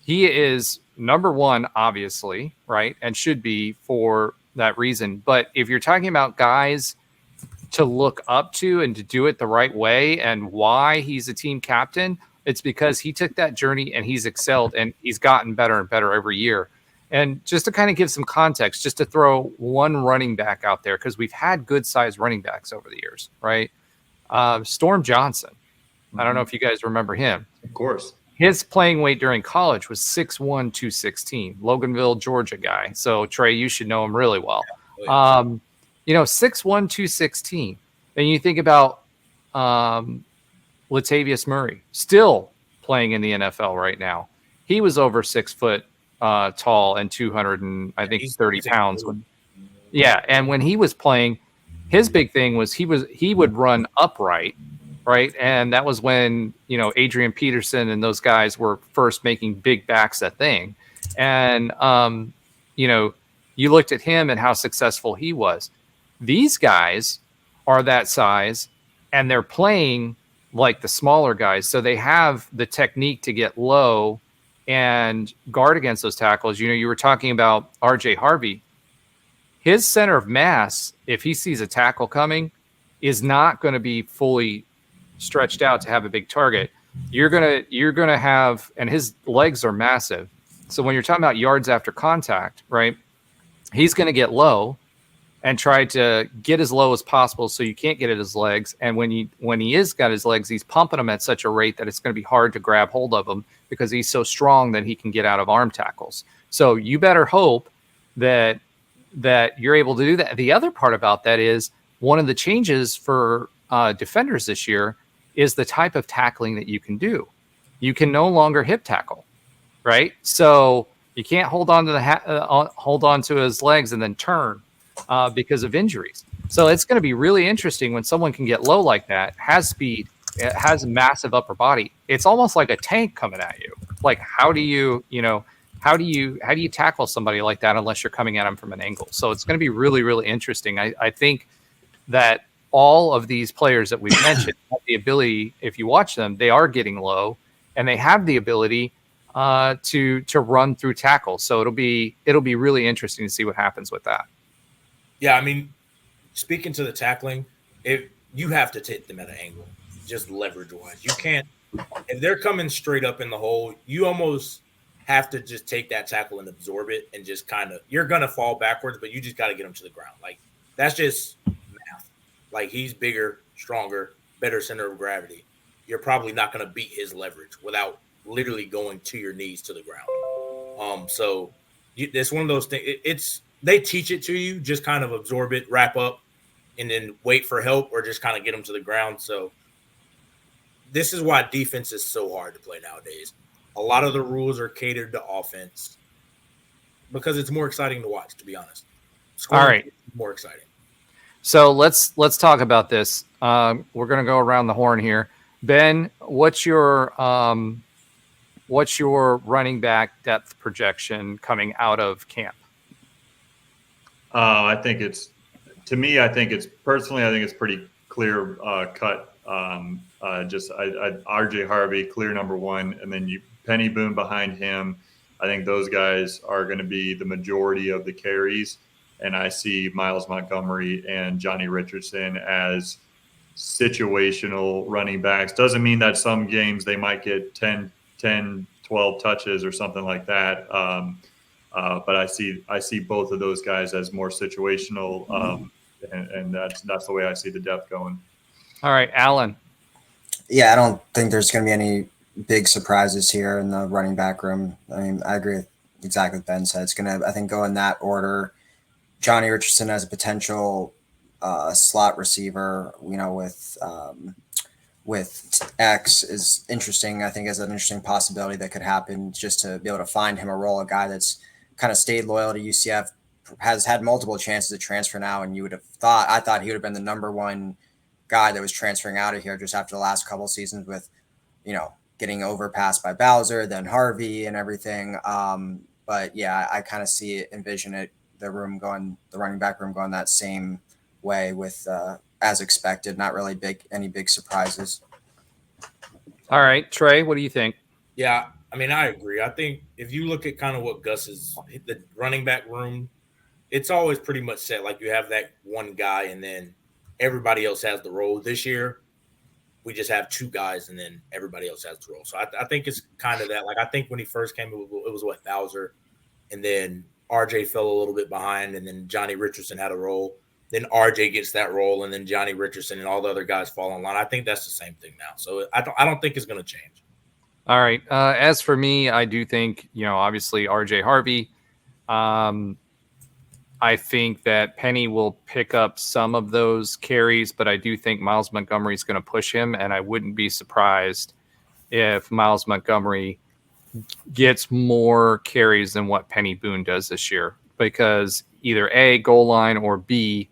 he is number one, obviously, right? And should be for that reason. But if you're talking about guys to look up to and to do it the right way and why he's a team captain, it's because he took that journey and he's excelled and he's gotten better and better every year. And just to kind of give some context, just to throw one running back out there, because we've had good sized running backs over the years, right? Storm Johnson. I don't know if you guys remember him. Of course. His playing weight during college was 6'1", 216, Loganville, Georgia guy. So, Trey, you should know him really well. 6'1", 216. Then you think about Latavius Murray, still playing in the NFL right now. He was over 6 foot tall and 230 pounds. And when he was playing, his big thing was he would run upright, right? And that was when Adrian Peterson and those guys were first making big backs a thing. And you looked at him and how successful he was. These guys are that size, and they're playing like the smaller guys, so they have the technique to get low and guard against those tackles. You were talking about RJ Harvey. His center of mass, if he sees a tackle coming, is not going to be fully stretched out to have a big target. You're gonna have, and his legs are massive. So when you're talking about yards after contact, right, he's going to get low and try to get as low as possible so you can't get at his legs. And when he is got his legs, he's pumping them at such a rate that it's going to be hard to grab hold of him because he's so strong that he can get out of arm tackles. So you better hope that you're able to do that. The other part about that is one of the changes for defenders this year is the type of tackling that you can do. You can no longer hip tackle, right? So you can't hold on to his legs and then turn because of injuries. So it's going to be really interesting when someone can get low like that, has speed, has a massive upper body. It's almost like a tank coming at you. Like how do you tackle somebody like that unless you're coming at them from an angle? So it's going to be really, really interesting. I think that all of these players that we've mentioned have the ability, if you watch them, they are getting low and they have the ability to run through tackles. So it'll be really interesting to see what happens with that. Yeah, I mean, speaking to the tackling, you have to take them at an angle, just leverage wise. You can't, if they're coming straight up in the hole, you almost have to just take that tackle and absorb it and just kind of, you're going to fall backwards, but you just got to get them to the ground. Like that's just math. Like he's bigger, stronger, better center of gravity. You're probably not going to beat his leverage without literally going to your knees to the ground. So it's one of those things. They teach it to you, just kind of absorb it, wrap up, and then wait for help or just kind of get them to the ground. So this is why defense is so hard to play nowadays. A lot of the rules are catered to offense because it's more exciting to watch, to be honest. Scoring all right. is more exciting. So let's talk about this. We're going to go around the horn here. Ben, what's your running back depth projection coming out of camp? I think it's pretty clear cut. RJ Harvey, clear number one, and then Penny Boone behind him. I think those guys are going to be the majority of the carries, and I see Miles Montgomery and Johnny Richardson as situational running backs. Doesn't mean that some games they might get 10, 12 touches or something like that. But I see both of those guys as more situational, and that's the way I see the depth going. All right, Alan. Yeah, I don't think there's going to be any big surprises here in the running back room. I mean, I agree with exactly what Ben said. It's going to, I think, go in that order. Johnny Richardson as a potential slot receiver, with X is interesting. I think is an interesting possibility that could happen, just to be able to find him a role, a guy that's kind of stayed loyal to UCF, has had multiple chances to transfer now, and I thought he would have been the number one guy that was transferring out of here just after the last couple of seasons with, getting overpassed by Bowser, then Harvey and everything. But yeah, I kind of envision it, the running back room going that same way with, as expected, not really any big surprises. All right, Trey, what do you think? Yeah, I mean, I agree. I think if you look at kind of what Gus's the running back room, it's always pretty much set. Like, you have that one guy, and then everybody else has the role. This year, we just have two guys, and then everybody else has the role. So I think it's kind of that. Like, I think when he first came, it was what, Bowser, and then RJ fell a little bit behind, and then Johnny Richardson had a role. Then RJ gets that role, and then Johnny Richardson and all the other guys fall in line. I think that's the same thing now. So I don't think it's going to change. All right. As for me, I do think, obviously RJ Harvey. I think that Penny will pick up some of those carries, but I do think Miles Montgomery is going to push him, and I wouldn't be surprised if Miles Montgomery gets more carries than what Penny Boone does this year, because either A, goal line, or B,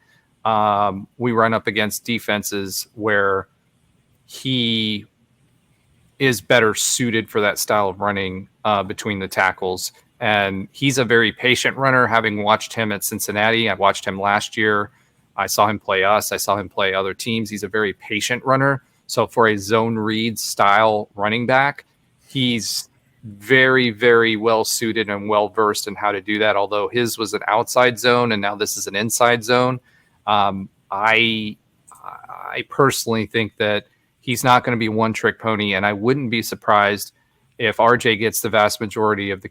we run up against defenses where he is better suited for that style of running between the tackles. And he's a very patient runner, having watched him at Cincinnati. I watched him last year. I saw him play us. I saw him play other teams. He's a very patient runner. So for a zone read style running back, he's very, very well suited and well versed in how to do that. Although his was an outside zone and now this is an inside zone. I personally think that he's not going to be one trick pony, and I wouldn't be surprised if RJ gets the vast majority of the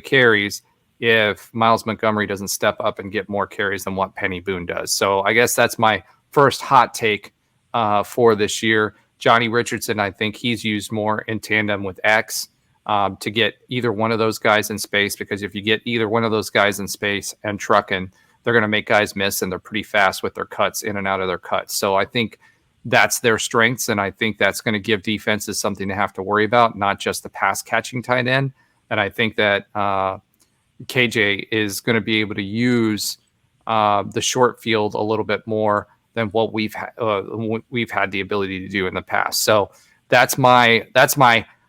carries, if Miles Montgomery doesn't step up and get more carries than what Penny Boone does. So I guess that's my first hot take for this year. Johnny Richardson, I think he's used more in tandem with X to get either one of those guys in space, because if you get either one of those guys in space and trucking, they're going to make guys miss, and they're pretty fast with their cuts, in and out of their cuts. So I think that's their strengths, and I think that's going to give defenses something to have to worry about, not just the pass catching tight end. And I think that KJ is going to be able to use the short field a little bit more than what we've had the ability to do in the past. So that's my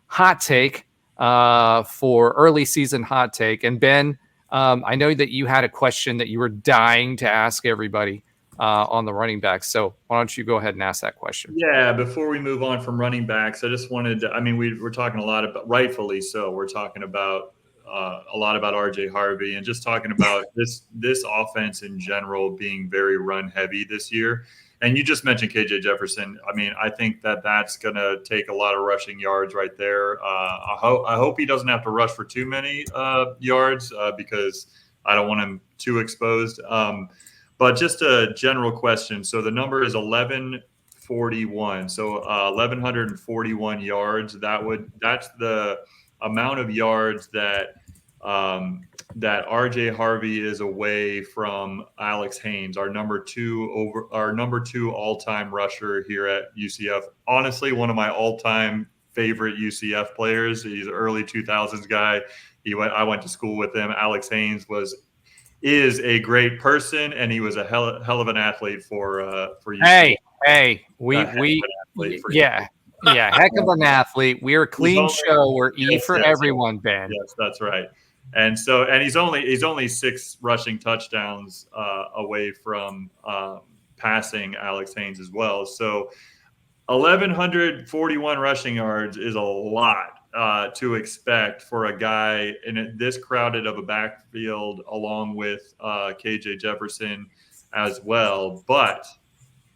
hot take for early season hot take. And Ben, I know that you had a question that you were dying to ask everybody on the running backs. So why don't you go ahead and ask that question? Yeah, before we move on from running backs, I just wanted to, we're talking a lot about, rightfully so, we're talking about a lot about RJ Harvey, and just talking about this offense in general being very run heavy this year. And you just mentioned KJ Jefferson. I think that's going to take a lot of rushing yards right there. I hope he doesn't have to rush for too many yards because I don't want him too exposed. But just a general question. So the number is 1141. So 1,141 yards. That's the amount of yards that RJ Harvey is away from Alex Haynes, our number two all-time rusher here at UCF. Honestly, one of my all-time favorite UCF players. He's an early 2000s guy. I went to school with him. Alex Haynes is a great person, and he was a hell of an athlete for UCF. Heck of an athlete. We're a clean show. We're E for everyone, Ben. Yes, that's right. And he's only 6 rushing touchdowns away from passing Alex Haynes as well. So 1,141 rushing yards is a lot to expect for a guy in this crowded of a backfield, along with KJ Jefferson as well. But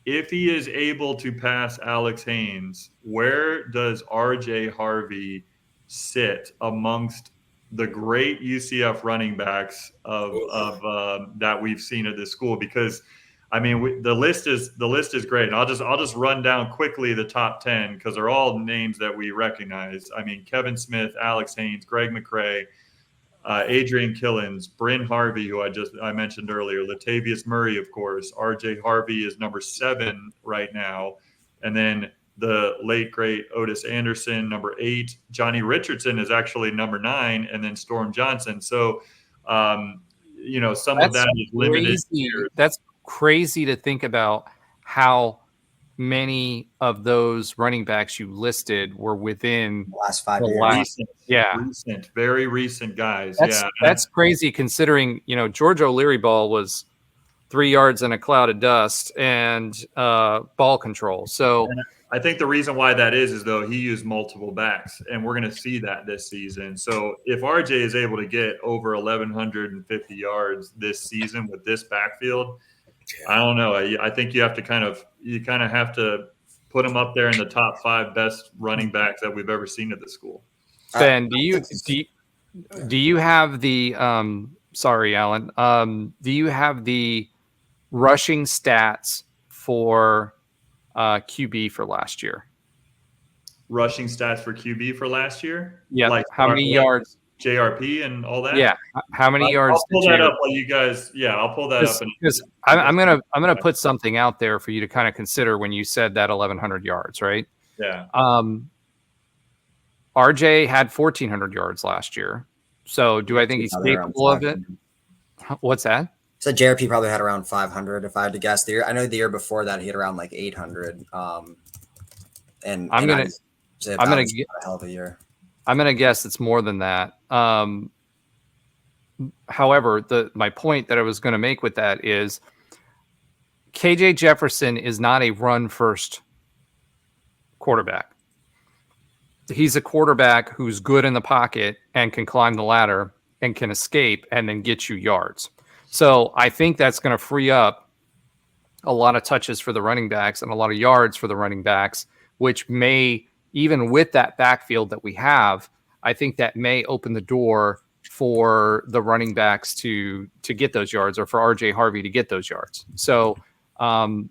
if he is able to pass Alex Haynes, where does RJ Harvey sit amongst the great UCF running backs of that we've seen at this school, because I mean the list is great. And I'll just run down quickly the top 10 because they're all names that we recognize. I mean, Kevin Smith, Alex Haynes, Greg McCrae, Adrian Killens, Bryn Harvey, who I mentioned earlier, Latavius Murray, of course. RJ Harvey is number 7 right now, and then the late great Otis Anderson, number 8. Johnny Richardson is actually number 9, and then Storm Johnson. So, some of that is limited. That's crazy to think about how many of those running backs you listed were within the last 5 years. Very recent guys. That's crazy considering, George O'Leary ball was 3 yards in a cloud of dust and ball control. So I think the reason why that is though he used multiple backs, and we're going to see that this season. So if RJ is able to get over 1,150 yards this season with this backfield, I don't know. I think you kind of have to put him up there in the top 5 best running backs that we've ever seen at the school. Ben, do you have the sorry, Alan. Do you have the rushing stats for QB for last year? Rushing stats for QB for last year? Yeah. Like how many yards? JRP and all that? Yeah. How many yards? I'll pull that up while you guys. Yeah, I'll pull that up. Because I'm gonna put something out there for you to kind of consider when you said that 1,100 yards, right? Yeah. RJ had 1,400 yards last year. So do I think he's capable of it? What's that? So JRP probably had around 500 if I had to guess. I know the year before that he had around like 800. And I'm gonna get a hell of a year. I'm gonna guess it's more than that. However, my point that I was going to make with that is KJ Jefferson is not a run first quarterback. He's a quarterback who's good in the pocket and can climb the ladder and can escape and then get you yards. So I think that's going to free up a lot of touches for the running backs and a lot of yards for the running backs, which may, even with that backfield that we have, I think that may open the door for the running backs to get those yards, or for RJ Harvey to get those yards. So, Ben,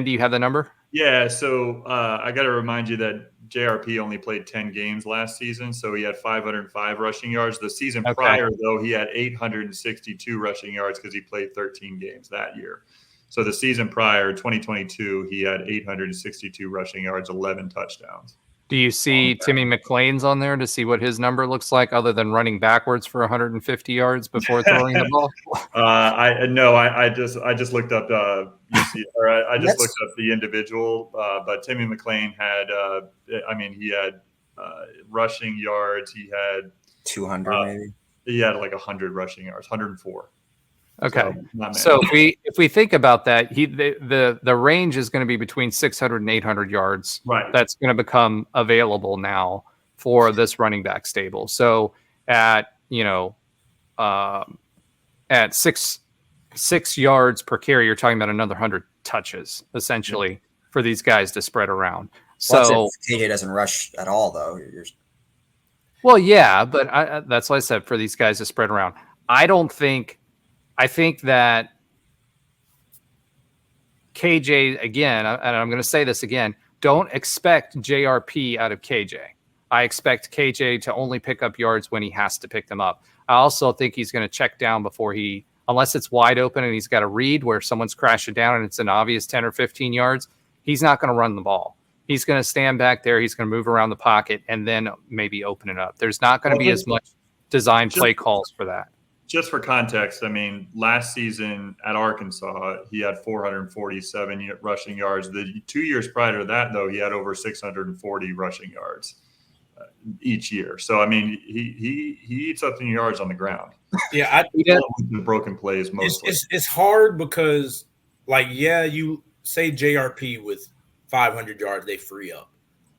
do you have the number? Yeah. So I got to remind you that JRP only played 10 games last season, so he had 505 rushing yards. The season prior, though, he had 862 rushing yards because he played 13 games that year. So the season prior, 2022, he had 862 rushing yards, 11 touchdowns. Do you see Timmy McClain's on there to see what his number looks like, other than running backwards for 150 yards before throwing the ball? I just looked up I just looked up the individual, but Timmy McClain had he had rushing yards. He had 200 maybe. He had like 100 rushing yards, 104. Okay, so if we think about that, the range is going to be between 600 and 800 yards. Right. That's going to become available now for this running back stable. So at 6 yards per carry, you're talking about another 100 touches essentially for these guys to spread around. So KJ doesn't rush at all, though. Well, yeah, but that's what I said, for these guys to spread around. I think that KJ, again, and I'm going to say this again, don't expect JRP out of KJ. I expect KJ to only pick up yards when he has to pick them up. I also think he's going to check down before unless it's wide open and he's got a read where someone's crashing down and it's an obvious 10 or 15 yards, he's not going to run the ball. He's going to stand back there. He's going to move around the pocket and then maybe open it up. There's not going to be as much design play calls for that. Just for context, I mean, last season at Arkansas, he had 447 rushing yards. The 2 years prior to that, though, he had over 640 rushing yards each year. So, I mean, he eats up the yards on the ground. Yeah, the broken plays mostly. It's hard because, you say JRP with 500 yards, they free up.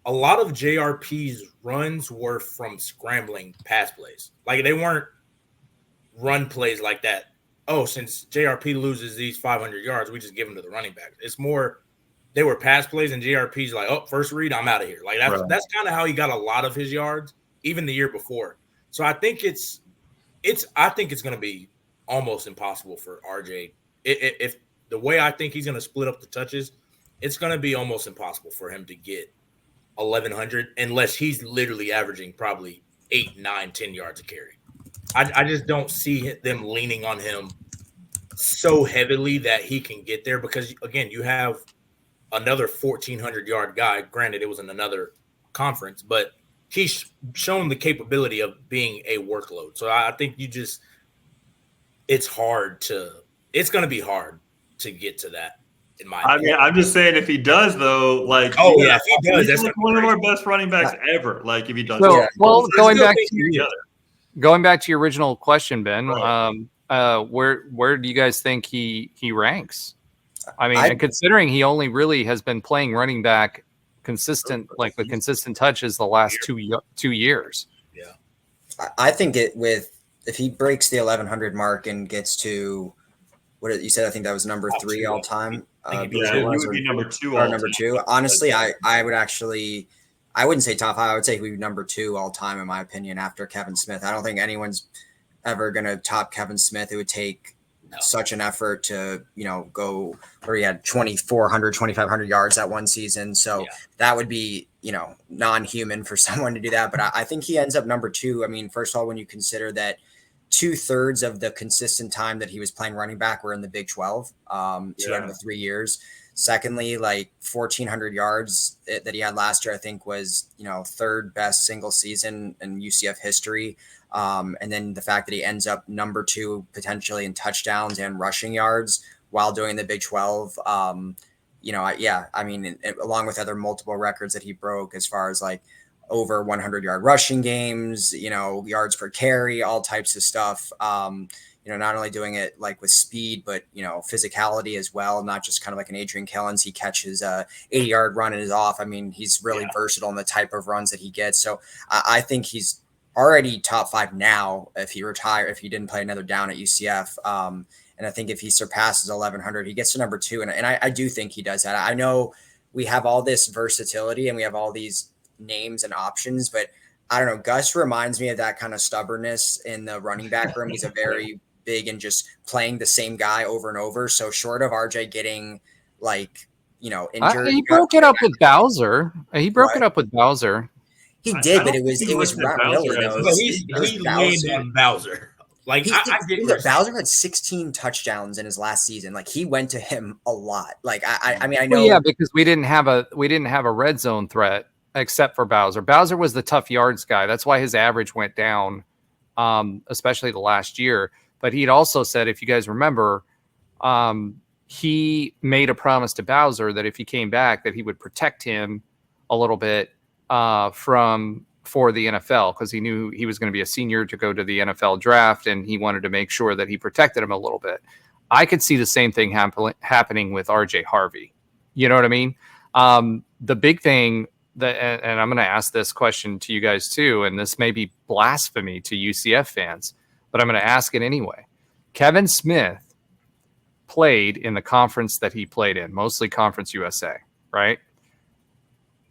A lot of JRP's runs were from scrambling pass plays. Like, they weren't run plays like that. Oh, since JRP loses these 500 yards, we just give them to the running back. It's more, they were pass plays, and JRP's like, oh, first read, I'm out of here. Like that's kind of how he got a lot of his yards, even the year before. So I think it's going to be almost impossible for RJ. If the way I think he's going to split up the touches, it's going to be almost impossible for him to get 1,100 unless he's literally averaging probably 8, 9, 10 yards a carry. I just don't see them leaning on him so heavily that he can get there because, again, you have another 1,400-yard guy. Granted, it was in another conference, but he's shown the capability of being a workload. So I think it's going to be hard to get to that. I mean, I'm just saying if he does though, like, if he does, that's one of our best running backs ever. Like if he does, so, well, going back to your original question, Ben, right. Where do you guys think he ranks? I mean, considering he only really has been playing running back consistent touches the last 2 years. Yeah, I think if he breaks the 1,100 mark and gets to what you said, I think that was number 3 all time. He would be number 2 all number time. 2. Honestly, I would actually, I wouldn't say top 5. I would say he would be number 2 all time in my opinion after Kevin Smith. I don't think anyone's ever going to top Kevin Smith. It would take such an effort to, go where he had 2,400, 2,500 yards that one season. So that would be, non-human for someone to do that. But I think he ends up number 2. I mean, first of all, when you consider that 2/3 of the consistent time that he was playing running back were in the Big 12, 2 out of the 3 years. Secondly, like 1,400 yards that he had last year, I think was, 3rd best single season in UCF history. And then the fact that he ends up number 2 potentially in touchdowns and rushing yards while doing the Big 12. I mean, along with other multiple records that he broke as far as like over 100-yard rushing games, yards per carry, all types of stuff. Not only doing it like with speed, but, physicality as well, not just kind of like an Adrian Kellens. He catches a 80-yard run and is off. I mean, he's really versatile in the type of runs that he gets. So I think he's already top 5 now if he didn't play another down at UCF. And I think if he surpasses 1,100, he gets to number 2. And I do think he does that. I know we have all this versatility and we have all these names and options, but I don't know. Gus reminds me of that kind of stubbornness in the running back room. He's a very big and just playing the same guy over and over. So short of RJ getting injured, he broke it up with Bowser. He broke it up with Bowser. He did, but it was not really though. He leaned on Bowser. Like Bowser had 16 touchdowns in his last season. Like he went to him a lot. Like I mean I know. Well, yeah, because we didn't have a red zone threat except for Bowser. Bowser was the tough yards guy. That's why his average went down, especially the last year. But he'd also said, if you guys remember, he made a promise to Bowser that if he came back, that he would protect him a little bit for the NFL, because he knew he was going to be a senior to go to the NFL draft, and he wanted to make sure that he protected him a little bit. I could see the same thing happening with RJ Harvey. You know what I mean? The big thing and I'm going to ask this question to you guys too, and this may be blasphemy to UCF fans, but I'm going to ask it anyway. Kevin Smith played in the conference that he played in, mostly Conference USA, right?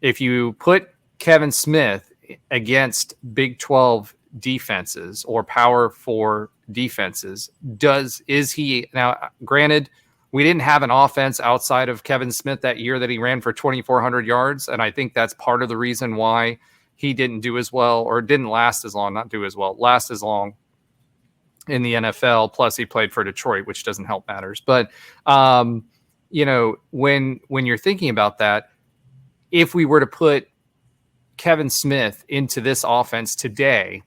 If you put Kevin Smith against Big 12 defenses or Power 4 defenses, is he now? Granted, we didn't have an offense outside of Kevin Smith that year that he ran for 2,400 yards, and I think that's part of the reason why he didn't do as well, or didn't last as long. Not do as well, last as long in the NFL. Plus, he played for Detroit, which doesn't help matters. But when you're thinking about that, if we were to put Kevin Smith into this offense today,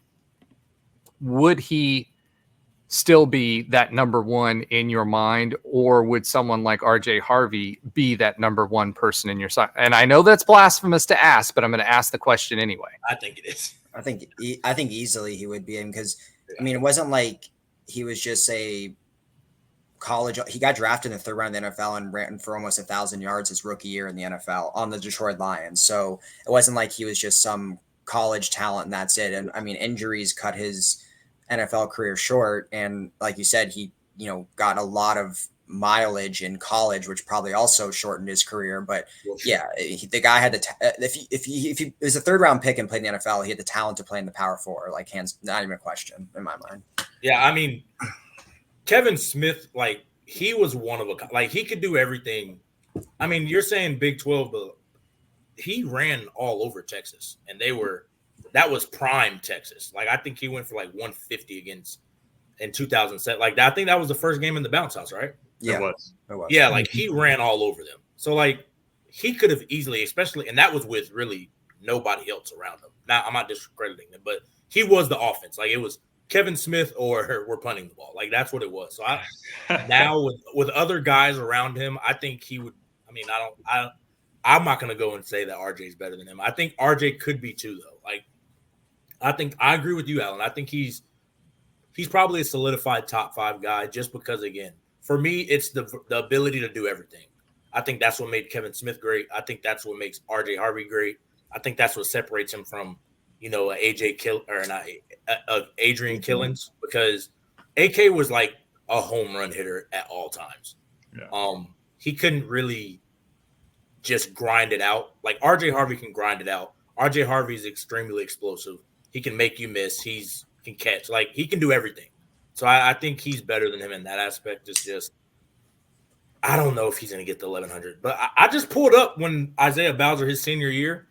would he still be that number 1 in your mind, or would someone like RJ Harvey be that number 1 person in your side? And I know that's blasphemous to ask, but I'm going to ask the question anyway. I think it is. I think easily he would be in, because I mean, it wasn't like he was just a college. He got drafted in the 3rd round of the NFL and ran for almost 1,000 yards his rookie year in the NFL on the Detroit Lions. So it wasn't like he was just some college talent and that's it. And I mean, injuries cut his NFL career short. And like you said, he, got a lot of mileage in college, which probably also shortened his career. But Well, sure. yeah, the guy had if he was a 3rd-round pick and played in the NFL, he had the talent to play in the Power 4. Like, hands, not even a question in my mind. Yeah, I mean, Kevin Smith, like, he was one of a like he could do everything. I mean, you're saying Big 12, but he ran all over Texas, and that was prime Texas. Like, I think he went for like 150 against in 2007. Like, I think that was the first game in the bounce house, right? Yeah, It was. Yeah, like he ran all over them. So like he could have easily, especially, and that was with really nobody else around him. Now I'm not discrediting them, but he was the offense. Like, it was Kevin Smith or we're punting the ball. Like, that's what it was. So now with other guys around him, I think he would. I mean, I'm not going to go and say that RJ is better than him. I think RJ could be too, though. Like, I agree with you, Alan. I think he's probably a solidified top 5 guy just because, again, for me, it's the ability to do everything. I think that's what made Kevin Smith great. I think that's what makes RJ Harvey great. I think that's what separates him from, Adrian Killins, because AK was like a home run hitter at all times. Yeah. He couldn't really just grind it out. Like, RJ Harvey can grind it out. RJ Harvey is extremely explosive. He can make you miss. Can catch. Like, he can do everything. So I think he's better than him in that aspect. It's just, I don't know if he's going to get the 1,100. But I just pulled up when Isaiah Bowser, his senior year,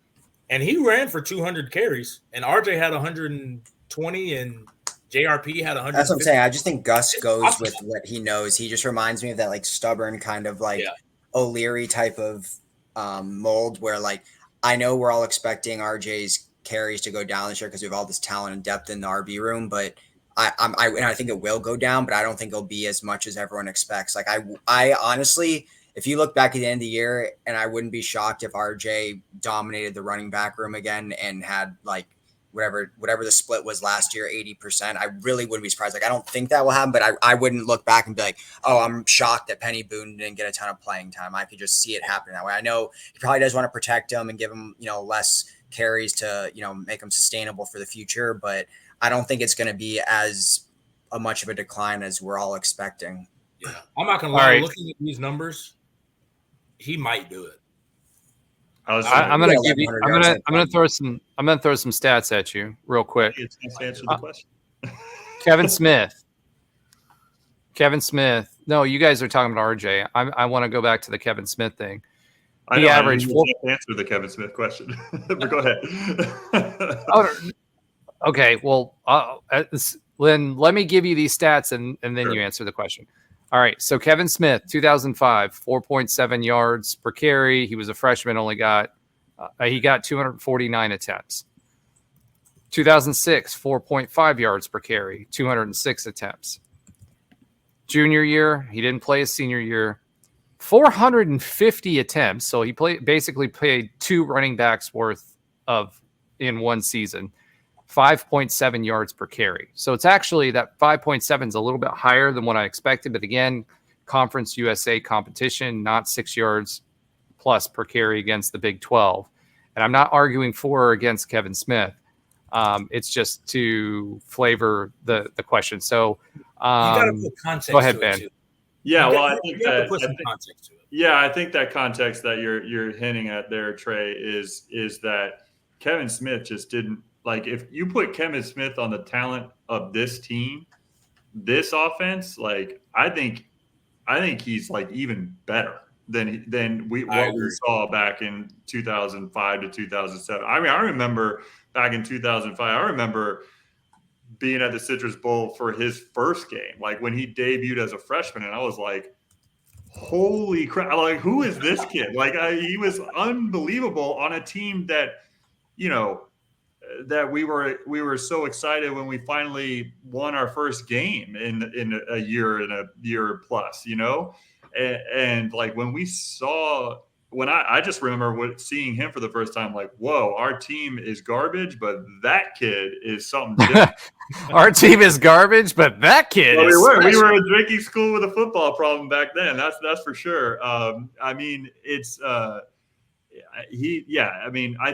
and he ran for 200 carries, and RJ had 120, and JRP had 100. That's what I'm saying. I just think Gus goes with what he knows. He just reminds me of that, like, stubborn kind of like O'Leary type of mold where, like, I know we're all expecting RJ's carries to go down this year because we have all this talent and depth in the RB room, but I think it will go down, but I don't think it'll be as much as everyone expects. Like, I honestly, if you look back at the end of the year, and I wouldn't be shocked if RJ dominated the running back room again and had, like, whatever the split was last year, 80%. I really wouldn't be surprised. Like, I don't think that will happen, but I wouldn't look back and be like, oh, I'm shocked that Penny Boone didn't get a ton of playing time. I could just see it happening that way. I know he probably does want to protect him and give him, less carries to, make him sustainable for the future, but I don't think it's going to be as much of a decline as we're all expecting. Yeah, I'm not going to lie. Right. Looking at these numbers, he might do it. I'm going to give you. I'm going to throw some stats at you real quick. It's nice to answer the question. Kevin Smith. No, you guys are talking about RJ. I want to go back to the Kevin Smith thing. He averaged. Answer the Kevin Smith question, but go ahead. Okay, well, Lynn, let me give you these stats and then you answer the question. All right, so Kevin Smith, 2005, 4.7 yards per carry. He was a freshman, he got 249 attempts. 2006, 4.5 yards per carry, 206 attempts. Junior year, he didn't play his senior year, 450 attempts. So he basically played 2 running backs worth in one season. 5.7 yards per carry. So it's actually that 5.7 is a little bit higher than what I expected. But again, Conference USA competition, not 6 yards plus per carry against the Big 12. And I'm not arguing for or against Kevin Smith. It's just to flavor the question. So you got to put context. Go ahead, Ben. Yeah, well, I think that put some context to it. Yeah, I think that context that you're hinting at there, Trey, is that Kevin Smith just didn't. Like, if you put Kevin Smith on the talent of this team, this offense, like, I think he's, like, even better than what we saw back in 2005 to 2007. I mean, I remember back in 2005, I remember being at the Citrus Bowl for his first game, like when he debuted as a freshman, and I was like, holy crap, like, who is this kid? Like, he was unbelievable on a team that, that we were so excited when we finally won our first game in a year plus, and like when I just remember seeing him for the first time, like, whoa, our team is garbage, but that kid is something different. Our team is garbage, but that kid is we were a drinking school with a football problem back then. That's for sure. I mean, it's I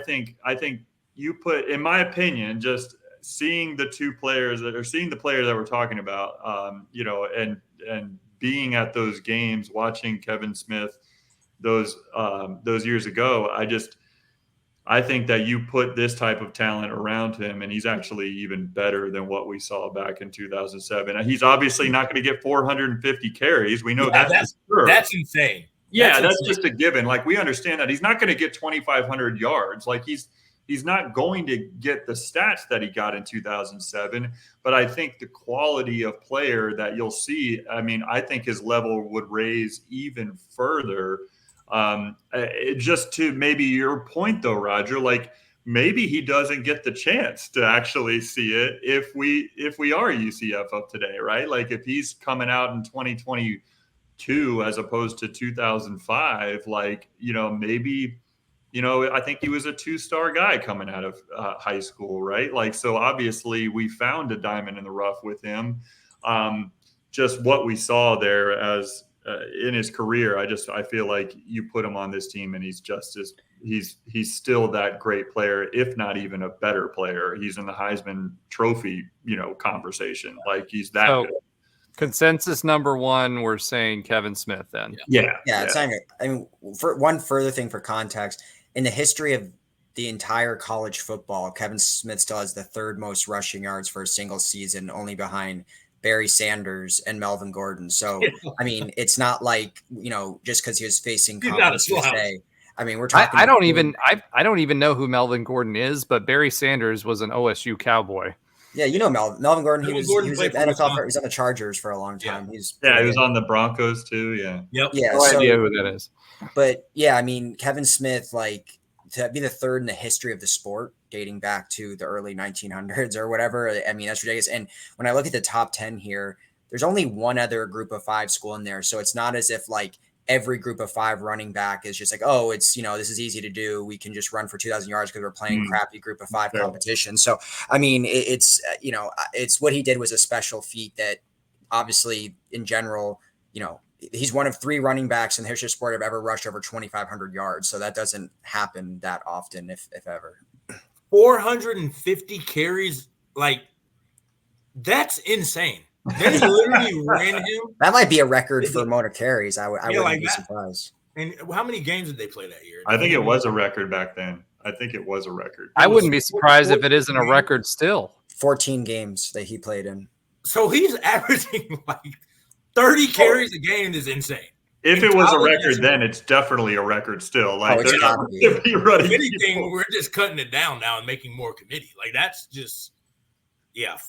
think you put, in my opinion, just seeing the 2 players seeing the player that we're talking about, and being at those games, watching Kevin Smith those years ago, I think that you put this type of talent around him, and he's actually even better than what we saw back in 2007. He's obviously not going to get 450 carries. We know that's insane. Yeah, that's just a given. Like, we understand that he's not going to get 2,500 yards. Like, he's not going to get the stats that he got in 2007. But I think the quality of player that you'll see, I mean, I think his level would raise even further. Just to maybe your point though, Roger, like maybe he doesn't get the chance to actually see it if we are UCF of today, right? Like if he's coming out in 2022 as opposed to 2005, like, maybe, I think he was a 2-star guy coming out of high school, right? Like, so obviously we found a diamond in the rough with him. Just what we saw there as in his career, I feel like you put him on this team and he's still that great player, if not even a better player. He's in the Heisman Trophy, conversation. Like he's that good. Consensus number one, we're saying Kevin Smith then. Yeah. It's not, I mean, for one further thing for context, in the history of the entire college football, Kevin Smith still has the third most rushing yards for a single season, only behind Barry Sanders and Melvin Gordon. So, I mean, it's not like, just because he was facing conference today. I mean, we're talking. I don't even know who Melvin Gordon is, but Barry Sanders was an OSU Cowboy. Yeah, Melvin Gordon. He was an NFL. He was on the Chargers for a long time. He was on the Broncos too. Yeah. Yep. Yeah. No idea who that is. But yeah, I mean, Kevin Smith, like to be the third in the history of the sport, dating back to the early 1900s or whatever. I mean, that's ridiculous. And when I look at the top 10 here, there's only one other group of 5 school in there. So it's not as if like every group of 5 running back is just like, oh, it's, this is easy to do. We can just run for 2,000 yards because we're playing crappy group of 5 competition. So, I mean, it's what he did was a special feat that obviously in general, he's one of 3 running backs in the history of sport have ever rushed over 2,500 yards. So that doesn't happen that often, if ever. 450 carries, like that's insane. They literally ran him. That might be a record for motor carries. I wouldn't be surprised. And how many games did they play that year? I think it was a record back then. I think it was a record. I wouldn't be surprised if it isn't a record still. 14 games that he played in. So he's averaging like 30 carries a game is insane. If it was a record then, it's definitely a record still. Like it's gotta be. If anything, we're just cutting it down now and making more committee. Like that's just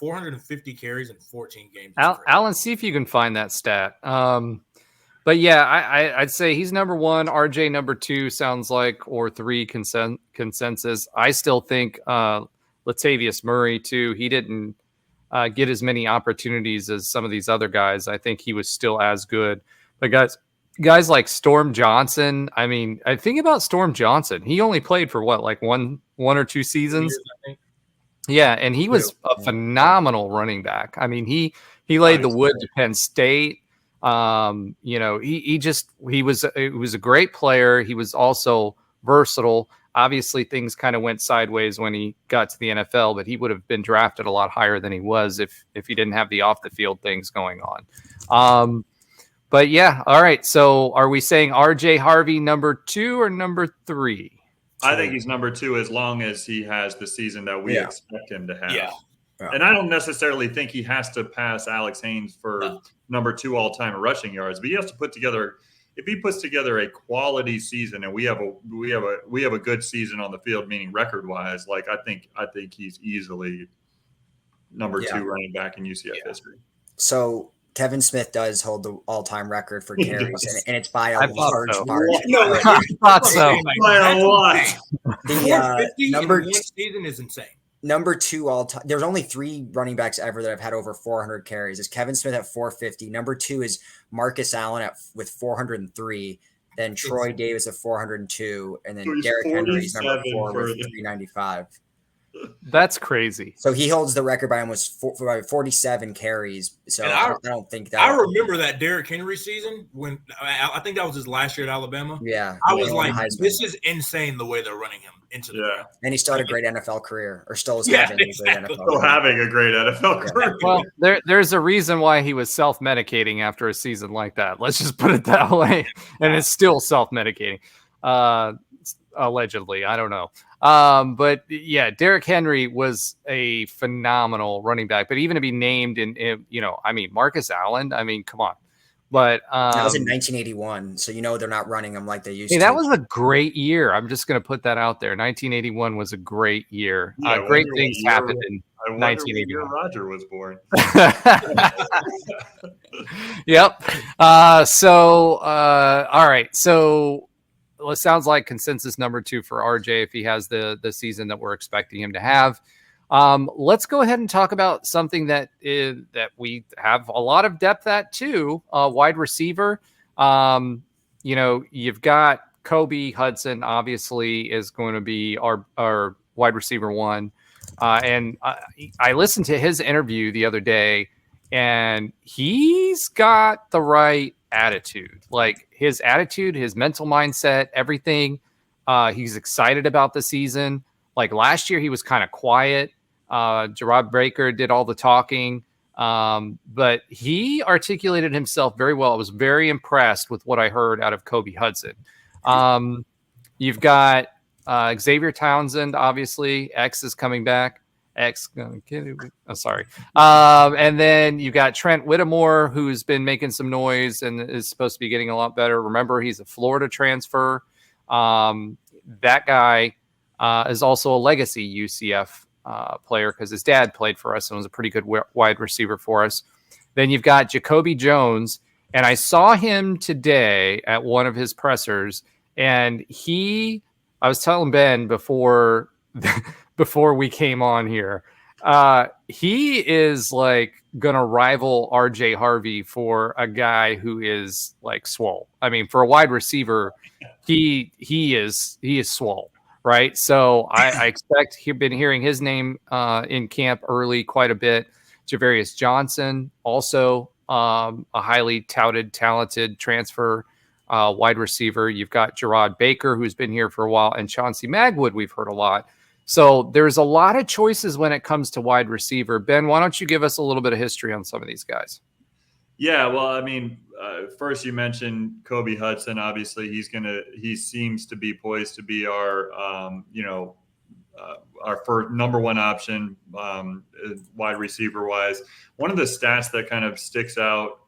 450 carries in 14 games. Alan, see if you can find that stat. But yeah, I'd say he's number 1. RJ number 2 sounds like, or 3 consensus. I still think Latavius Murray too. He didn't get as many opportunities as some of these other guys. I think he was still as good. But guys like Storm Johnson. I mean, I think about Storm Johnson. He only played for what, like one or 2 seasons. Years, I think. Yeah, and he was a phenomenal running back. I mean, he laid the wood to Penn State. He was a great player. He was also versatile. Obviously, things kind of went sideways when he got to the NFL, but he would have been drafted a lot higher than he was if he didn't have the off the field things going on. But yeah, all right. So are we saying RJ Harvey number 2 or number 3? I think he's number 2 as long as he has the season that we expect him to have. Yeah. And I don't necessarily think he has to pass Alex Haynes for number 2 all-time rushing yards, but he has to put together. If he puts together a quality season, and we have a good season on the field, meaning record-wise, like I think he's easily number 2 running back in UCF history. So Kevin Smith does hold the all-time record for carries, and it's by a large margin. No, I thought so. By a lot. The number in one season is insane. Number 2 all-time. There's only 3 running backs ever that have had over 400 carries. It's Kevin Smith at 450. Number 2 is Marcus Allen with 403. Then Troy Davis at 402, and then Derrick Henry's number 4 with 395. That's crazy. So he holds the record by almost 47 carries. So I don't think that. I remember that Derrick Henry season when I think that was his last year at Alabama. Yeah, I was like, this is insane the way they're running him. into the ground. And he still had a great NFL career, or still is having a great NFL Still career. having a great NFL career. Well, there's a reason why he was self-medicating after a season like that. Let's just put it that way. And it's still self-medicating. Allegedly. I don't know. But yeah, Derrick Henry was a phenomenal running back. But even to be named in Marcus Allen, I mean, come on. But that was in 1981, so they're not running them like they used to. That was a great year. I'm just going to put that out there. 1981 was a great year. Yeah, great things happened in I wonder 1981. when Roger was born. Yep. All right. So it sounds like consensus number 2 for RJ if he has the season that we're expecting him to have. Let's go ahead and talk about something that we have a lot of depth at too. Wide receiver. You've got Kobe Hudson, obviously, is going to be our wide receiver 1. And I listened to his interview the other day, and he's got the right attitude. Like his attitude, his mental mindset, everything. He's excited about the season. Like last year, he was kind of quiet. Gerard Baker did all the talking, but he articulated himself very well. I was very impressed with what I heard out of Kobe Hudson. You've got Xavier Townsend, obviously. X is coming back. Sorry. And then you got Trent Whittemore, who's been making some noise and is supposed to be getting a lot better. Remember, he's a Florida transfer. That guy is also a legacy UCF player because his dad played for us and was a pretty good wide receiver for us. Then you've got Jacoby Jones, and I saw him today at one of his pressers, and I was telling Ben before we came on here, he is like gonna rival RJ Harvey for a guy who is like swole. I mean, for a wide receiver, he is swole. Right. So I expect you've been hearing his name in camp early quite a bit. Javarius Johnson, also a highly touted, talented transfer wide receiver. You've got Gerard Baker, who's been here for a while, and Chauncey Magwood, we've heard a lot. So there's a lot of choices when it comes to wide receiver. Ben, why don't you give us a little bit of history on some of these guys? Yeah, well, I mean, first you mentioned Kobe Hudson. Obviously, he seems to be poised to be our first number 1 option wide receiver wise. One of the stats that kind of sticks out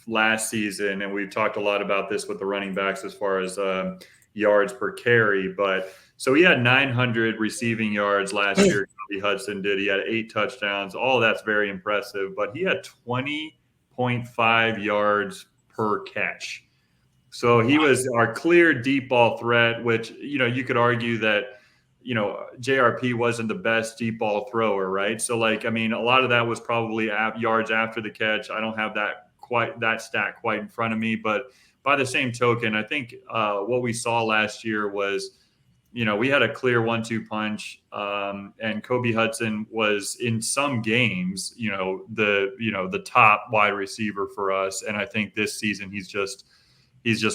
last season, and we've talked a lot about this with the running backs as far as yards per carry, but so he had 900 receiving yards last year. Kobe Hudson did. He had 8 touchdowns. All that's very impressive, but he had 20.5 yards per catch. So he was our clear deep ball threat, which, you could argue that, JRP wasn't the best deep ball thrower, right? So a lot of that was probably yards after the catch. I don't have that stat quite in front of me, but by the same token, I think what we saw last year was, we had a clear 1-2 punch, and Kobe Hudson was in some games, the top wide receiver for us. And I think this season he's just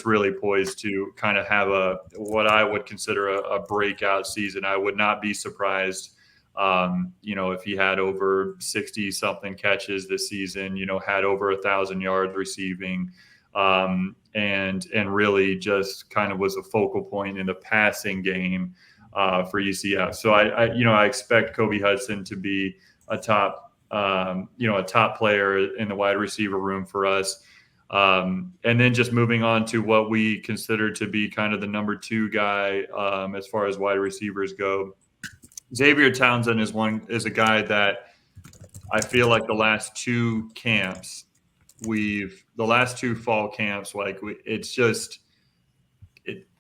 really poised to kind of have what I would consider a breakout season. I would not be surprised, if he had over 60 something catches this season, had over 1,000 yards receiving, and really just kind of was a focal point in the passing game for UCF. So I expect Kobe Hudson to be a top player in the wide receiver room for us. And then just moving on to what we consider to be kind of the number 2 guy as far as wide receivers go. Xavier Townsend is a guy that I feel like the last 2 camps, the last 2 fall camps,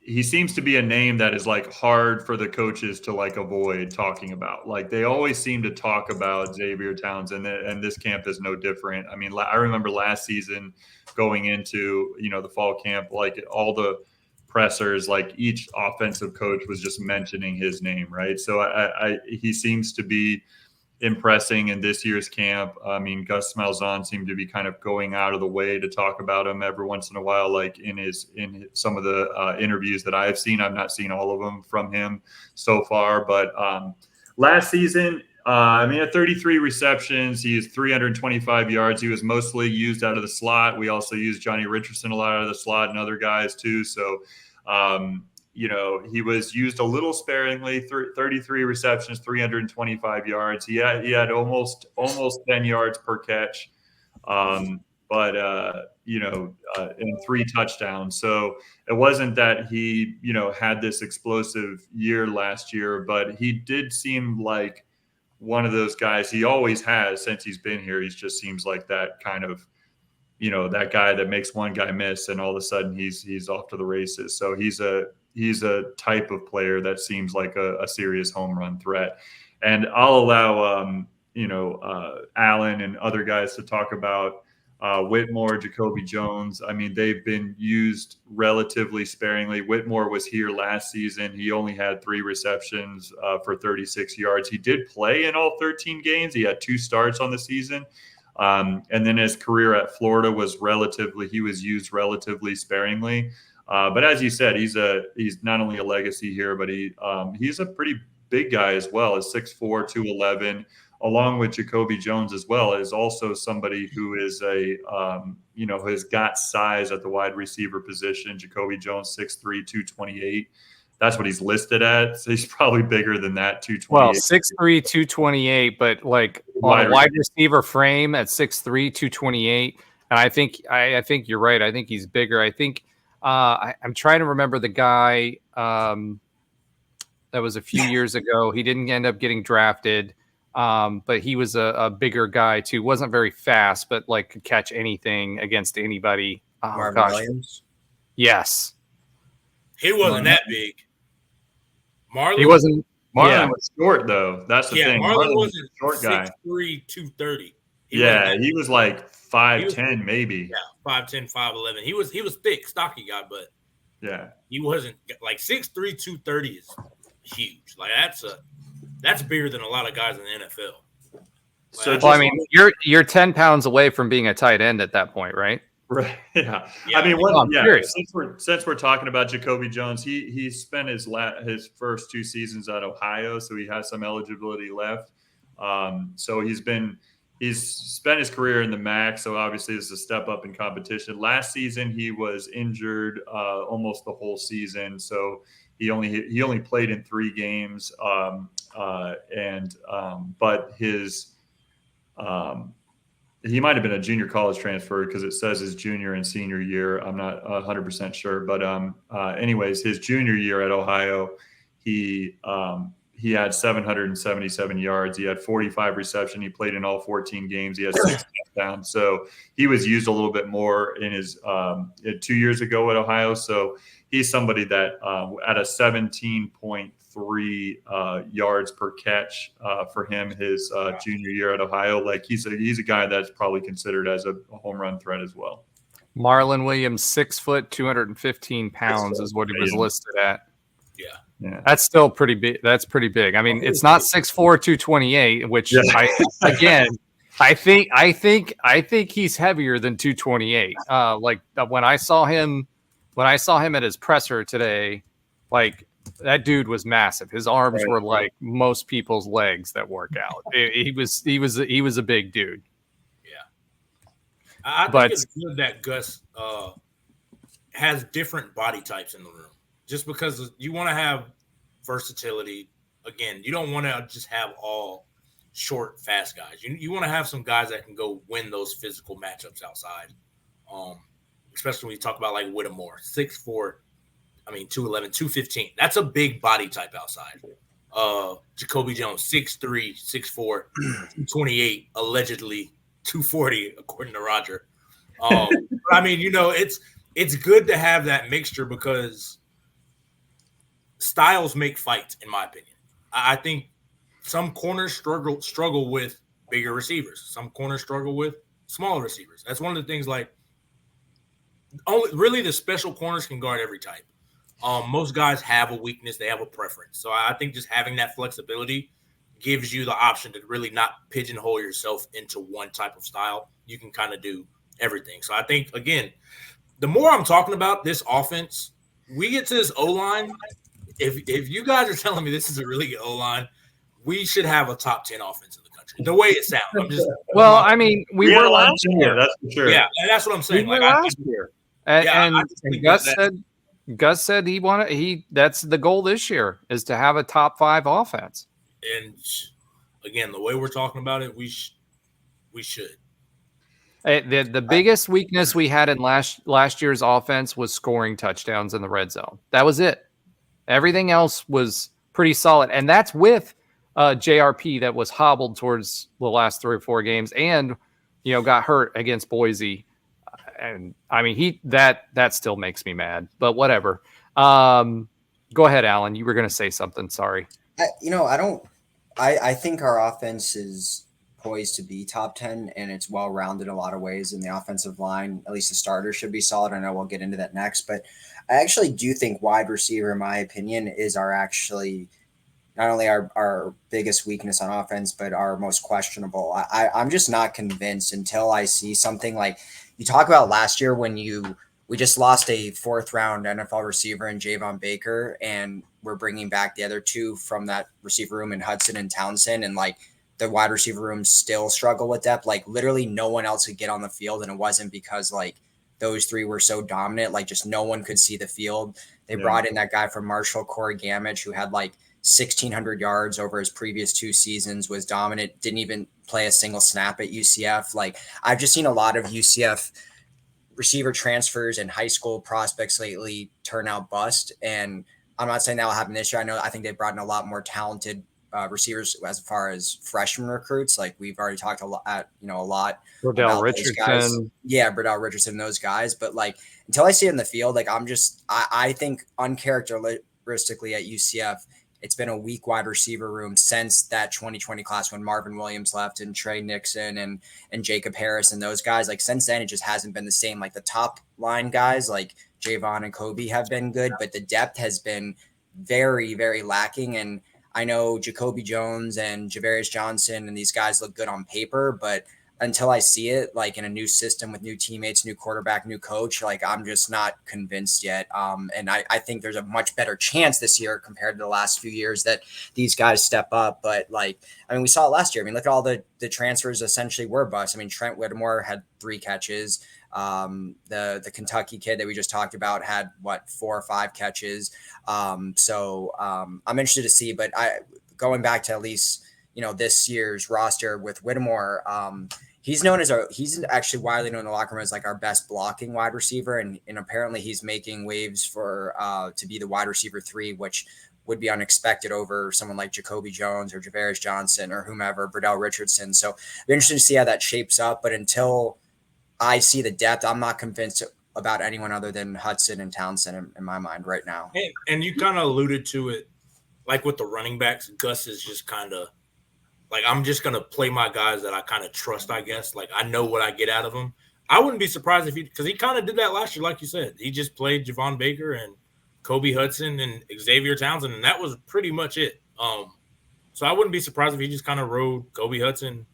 he seems to be a name that is hard for the coaches to avoid talking about. They always seem to talk about Xavier Townsend, and this camp is no different. I mean, I remember last season going into, the fall camp, all the pressers, each offensive coach was just mentioning his name. Right. So he seems to be impressing in this year's camp. I mean, Gus Malzahn seemed to be kind of going out of the way to talk about him every once in a while, like in some of the interviews that I've seen. I've not seen all of them from him so far, but last season, at 33 receptions, he has 325 yards. He was mostly used out of the slot. We also used Johnny Richardson a lot out of the slot and other guys too. So, he was used a little sparingly. 33 receptions, 325 yards. He had almost 10 yards per catch, and 3 touchdowns. So it wasn't that he, had this explosive year last year, but he did seem like one of those guys. He always has since he's been here. He just seems like that kind of, that guy that makes one guy miss and all of a sudden he's off to the races. So he's a type of player that seems like a serious home run threat. And I'll allow, Allen and other guys to talk about Whitmore, Jacoby Jones. I mean, they've been used relatively sparingly. Whitmore was here last season. He only had 3 receptions for 36 yards. He did play in all 13 games. He had 2 starts on the season. And then his career at Florida was used relatively sparingly. But as you said, he's not only a legacy here, but he's a pretty big guy as well. Is 6'4", 211, along with Jacoby Jones as well, is also somebody who is has got size at the wide receiver position. Jacoby Jones, 6'3", 228. That's what he's listed at. So he's probably bigger than that, 228. Well, 6'3", 228, but like on a wide receiver frame at 6'3", 228. And I think you're right. I think he's bigger. I think I'm trying to remember the guy that was a few years ago. He didn't end up getting drafted, but he was a bigger guy too. Wasn't very fast, but like could catch anything against anybody. Marvin Williams? Yes. He wasn't that big. Marlon, he wasn't. Marlon was short though. That's the thing. Marlon was a short guy. 6'3", 230. He was like 5'10", maybe. Yeah, 5'10", 5'11". He was thick, stocky guy, but he wasn't like 6'3", 230 is huge. Like that's bigger than a lot of guys in the NFL. So you're 10 pounds away from being a tight end at that point, right? Right. Yeah. Since we're talking about Jacoby Jones, he spent his first 2 seasons at Ohio, so he has some eligibility left. So he's spent his career in the MAC, so obviously it's a step up in competition. Last season he was injured almost the whole season, so he only played in 3 games. But his he might have been a junior college transfer because it says his junior and senior year. I'm not 100% sure, but anyways, his junior year at Ohio, he had 777 yards. He had 45 reception. He played in all 14 games. He had 6 touchdowns. So he was used a little bit more in his 2 years ago at Ohio. So he's somebody that at a 17.3 yards per catch for him his junior year at Ohio. Like he's a guy that's probably considered as a home run threat as well. Marlon Williams, 6 foot, 215 pounds is what he was listed at. Yeah. That's still pretty big. That's pretty big. I mean, it's not 6'4", 228, which I think he's heavier than 228. Like when I saw him at his presser today, like that dude was massive. His arms were like most people's legs that work out. He was a big dude. Yeah. I think it's good that Gus has different body types in the room. Just because you want to have versatility. Again, you don't want to just have all short, fast guys. You want to have some guys that can go win those physical matchups outside. Especially when you talk about like Whittemore, 6'4", 211, 215. That's a big body type outside. Jacoby Jones, 6'3", 6'4", 228, allegedly 240, according to Roger. It's good to have that mixture because styles make fights, in my opinion. I think some corners struggle with bigger receivers. Some corners struggle with smaller receivers. That's one of the things, like, really the special corners can guard every type. Most guys have a weakness. They have a preference. So I think just having that flexibility gives you the option to really not pigeonhole yourself into one type of style. You can kind of do everything. So I think, again, the more I'm talking about this offense, we get to this O-line. If you guys are telling me this is a really good O-line, we should have a top 10 offense in the country. The way it sounds. I'm just well, I mean, we were last year. That's for sure. Yeah, and that's what I'm saying. We were last year. And Gus said that's the goal this year is to have a top 5 offense. And again, the way we're talking about it, we should. The biggest weakness we had in last year's offense was scoring touchdowns in the red zone. That was it. Everything else was pretty solid, and that's with JRP that was hobbled towards the last 3 or 4 games, and got hurt against Boise. And I mean, that still makes me mad, but whatever. Go ahead, Alan. You were going to say something. Sorry. I think our offense is poised to be top 10, and it's well-rounded in a lot of ways. And the offensive line, at least the starters, should be solid. I know we'll get into that next, but I actually do think wide receiver, in my opinion, is not only our biggest weakness on offense, but our most questionable. I'm just not convinced until I see something like you talk about last year when we just lost a 4th-round NFL receiver in Javon Baker, and we're bringing back the other 2 from that receiver room in Hudson and Townsend, and like the wide receiver room still struggle with depth. Like literally no one else could get on the field, and it wasn't because like those 3 were so dominant, like just no one could see the field. They brought in that guy from Marshall, Corey Gamage, who had like 1,600 yards over his previous 2 seasons, was dominant, didn't even play a single snap at UCF. Like I've just seen a lot of UCF receiver transfers and high school prospects lately turn out bust. And I'm not saying that will happen this year. I think they've brought in a lot more talented receivers as far as freshman recruits. Like we've already talked a lot. Bradell Richardson. Bradell Richardson, those guys. But like until I see it in the field, like I think uncharacteristically at UCF, it's been a weak wide receiver room since that 2020 class when Marvin Williams left and Trey Nixon and Jacob Harris and those guys. Like since then, it just hasn't been the same. Like the top line guys like Javon and Kobe have been good, but the depth has been very, very lacking. And I know Jacoby Jones and Javarius Johnson and these guys look good on paper, but until I see it like in a new system with new teammates, new quarterback, new coach, like I'm just not convinced yet. And I think there's a much better chance this year compared to the last few years that these guys step up. But like, I mean, we saw it last year. I mean, look at all the transfers essentially were busts. I mean, Trent Whittemore had 3 catches. The Kentucky kid that we just talked about had 4 or 5 catches. So I'm interested to see, but going back to at least, this year's roster with Whittemore, he's actually widely known in the locker room as like our best blocking wide receiver. And apparently he's making waves for, to be the wide receiver 3, which would be unexpected over someone like Jacoby Jones or Javarius Johnson or whomever, Bradell Richardson. So I'm interested to see how that shapes up. But until I see the depth, I'm not convinced about anyone other than Hudson and Townsend in my mind right now. And you kind of alluded to it, like with the running backs, Gus is just kind of like, I'm just going to play my guys that I kind of trust, I guess. Like, I know what I get out of them. I wouldn't be surprised if because he kind of did that last year, like you said. He just played Javon Baker and Kobe Hudson and Xavier Townsend, and that was pretty much it. So I wouldn't be surprised if he just kind of rode Kobe Hudson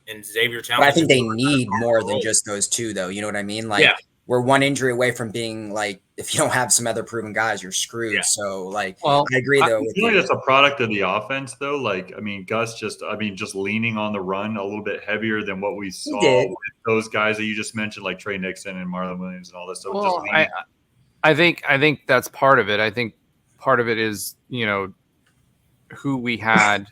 and Xavier Townsend. But I think they need more than just those 2, though. You know what I mean? Like, we're one injury away from being like, if you don't have some other proven guys, you're screwed. Yeah. So, like, I agree, though. I feel like it's a product of the offense, though. Like, I mean, Gus just leaning on the run a little bit heavier than what we saw with those guys that you just mentioned, like Trey Nixon and Marlon Williams and all this. So well, I think that's part of it. I think part of it is, who we had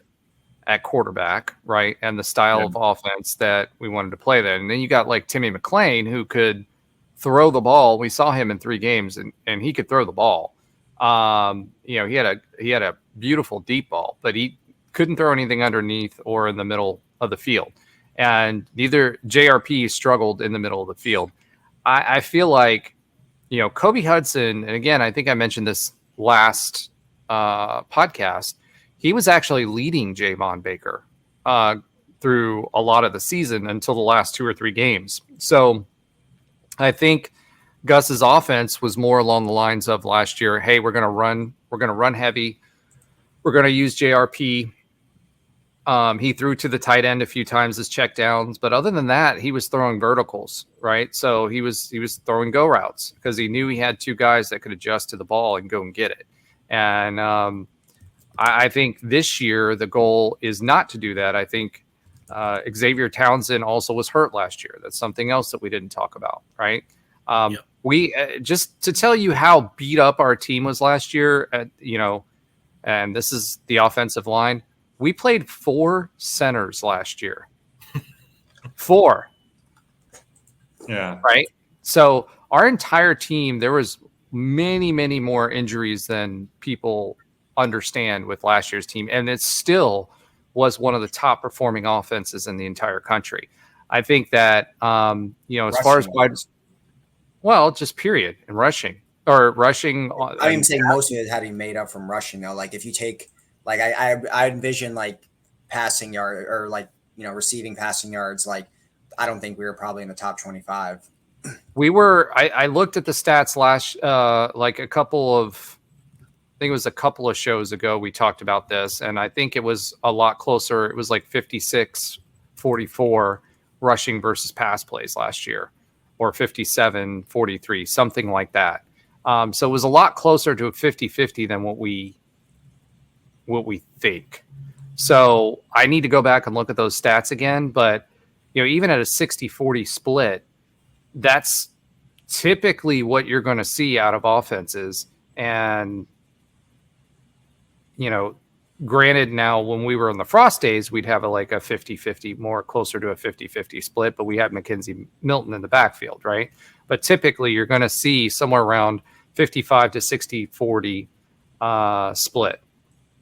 at quarterback, right? And the style of offense that we wanted to play there. And then you got like Timmy McClain, who could throw the ball. We saw him in 3 games and he could throw the ball. He had a beautiful deep ball, but he couldn't throw anything underneath or in the middle of the field. And neither JRP struggled in the middle of the field. I feel like, Kobe Hudson, and again, I think I mentioned this last podcast, he was actually leading Javon Baker through a lot of the season until the last 2 or 3 games. So I think Gus's offense was more along the lines of last year. Hey, we're going to run heavy. We're going to use JRP He threw to the tight end a few times as check downs, but other than that, he was throwing verticals, right? So he was throwing go routes because he knew he had two guys that could adjust to the ball and go and get it. And I think this year the goal is not to do that. I think Xavier Townsend also was hurt last year. That's something else that we didn't talk about, right? We just to tell you how beat up our team was last year, and this is the offensive line. We played 4 centers last year. 4. Yeah. Right. So our entire team, there was many, many more injuries than people understand with last year's team. And it still was one of the top performing offenses in the entire country. I think that, as far as just period and rushing. I am saying most of it had to be made up from rushing though. Like if you take, like I envision like passing yard or like receiving passing yards. Like I don't think we were probably in the top 25. We were. I looked at the stats last I think it was a couple of shows ago we talked about this, and I think it was a lot closer. It was like 56-44 rushing versus pass plays last year, or 57-43, something like that. So it was a lot closer to a 50-50 than what we think. So I need to go back and look at those stats again. But, even at a 60-40 split, that's typically what you're going to see out of offenses. And, granted now when we were in the Frost days, we'd have a 50-50, more closer to a 50-50 split, but we had Mackenzie Milton in the backfield, right? But typically you're going to see somewhere around 55 to 60-40 split,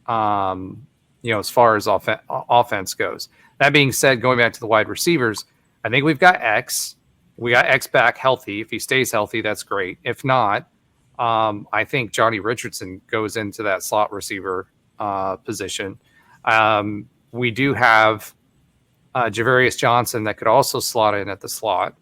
as far as offense goes. That being said, going back to the wide receivers, I think we've got X. We got X back healthy. If he stays healthy, that's great. If not, I think Johnny Richardson goes into that slot receiver position. We do have Javarius Johnson that could also slot in at the slot.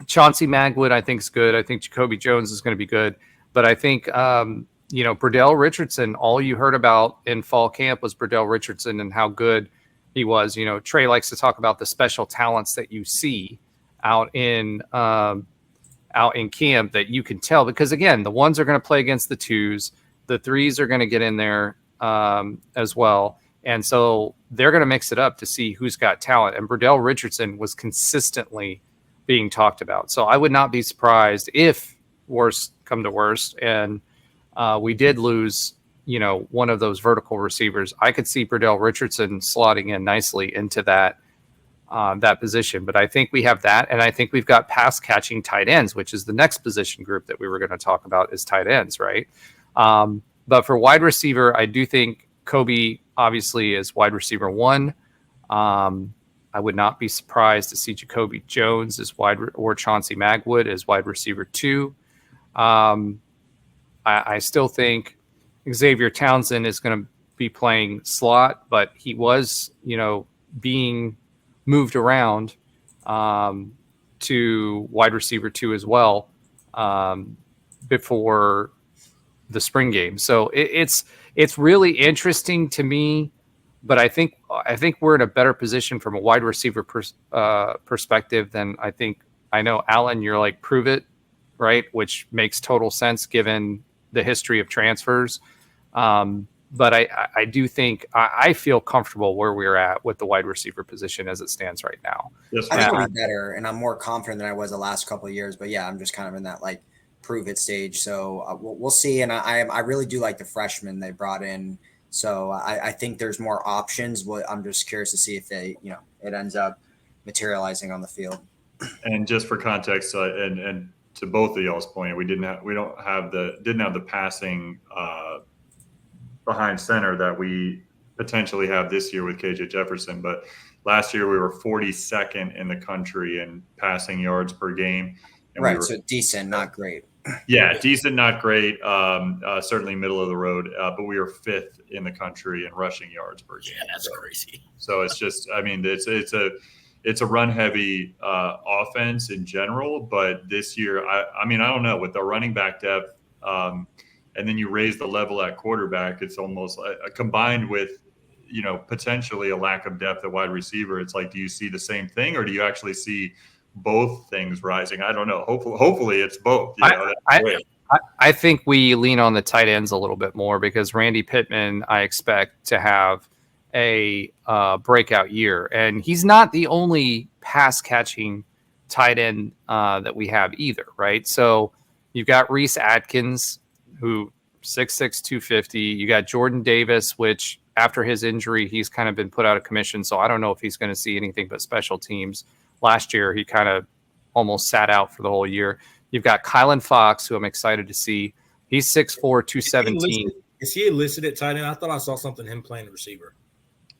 Chauncey Magwood, I think, is good. I think Jacoby Jones is going to be good. But I think, Burdell Richardson, all you heard about in fall camp was Burdell Richardson and how good he was. Trey likes to talk about the special talents that you see out in camp that you can tell. Because, again, the ones are going to play against the twos. The threes are going to get in there as well. And so they're going to mix it up to see who's got talent. And Burdell Richardson was consistently being talked about. So I would not be surprised if worst come to worst and we did lose, one of those vertical receivers. I could see Burdell Richardson slotting in nicely into that position. But I think we have that, and I think we've got pass catching tight ends, which is the next position group that we were going to talk about is tight ends, right? But for wide receiver, I do think Kobe obviously is wide receiver 1. I would not be surprised to see Jacoby Jones as or Chauncey Magwood as wide receiver 2. I still think Xavier Townsend is going to be playing slot, but he was, being moved around to wide receiver 2 as well before the spring game. So it's really interesting to me. But I think we're in a better position from a wide receiver perspective than I know, Alan, you're like, prove it, right? Which makes total sense given the history of transfers. But I do think I feel comfortable where we're at with the wide receiver position as it stands right now. Yes, I think it'll be better, and I'm more confident than I was the last couple of years. But yeah, I'm just kind of in that prove it stage. So we'll see. And I really do like the freshmen they brought in. So I think there's more options. I'm just curious to see if it ends up materializing on the field. And just for context, and to both of y'all's point, we didn't have the passing behind center that we potentially have this year with KJ Jefferson. But last year we were 42nd in the country in passing yards per game. And right, so decent, not great. Yeah, decent, not great. Certainly middle of the road, but we are 5th in the country in rushing yards per game. Yeah, that's crazy. So it's just, it's a run heavy offense in general, but this year, I don't know, with the running back depth, and then you raise the level at quarterback, it's almost combined with, potentially a lack of depth at wide receiver. It's like, do you see the same thing, or do you actually see both things rising? I don't know. Hopefully it's both. I think we lean on the tight ends a little bit more because Randy Pittman, I expect to have a breakout year, and he's not the only pass catching tight end that we have either, right? So you've got Reese Atkins, who 6'6", 250. You got Jordan Davis, which after his injury, he's kind of been put out of commission. So I don't know if he's going to see anything but special teams. Last year, he kind of almost sat out for the whole year. You've got Kylan Fox, who I'm excited to see. He's 6'4", 217. Is he listed at tight end? I thought I saw something him playing receiver.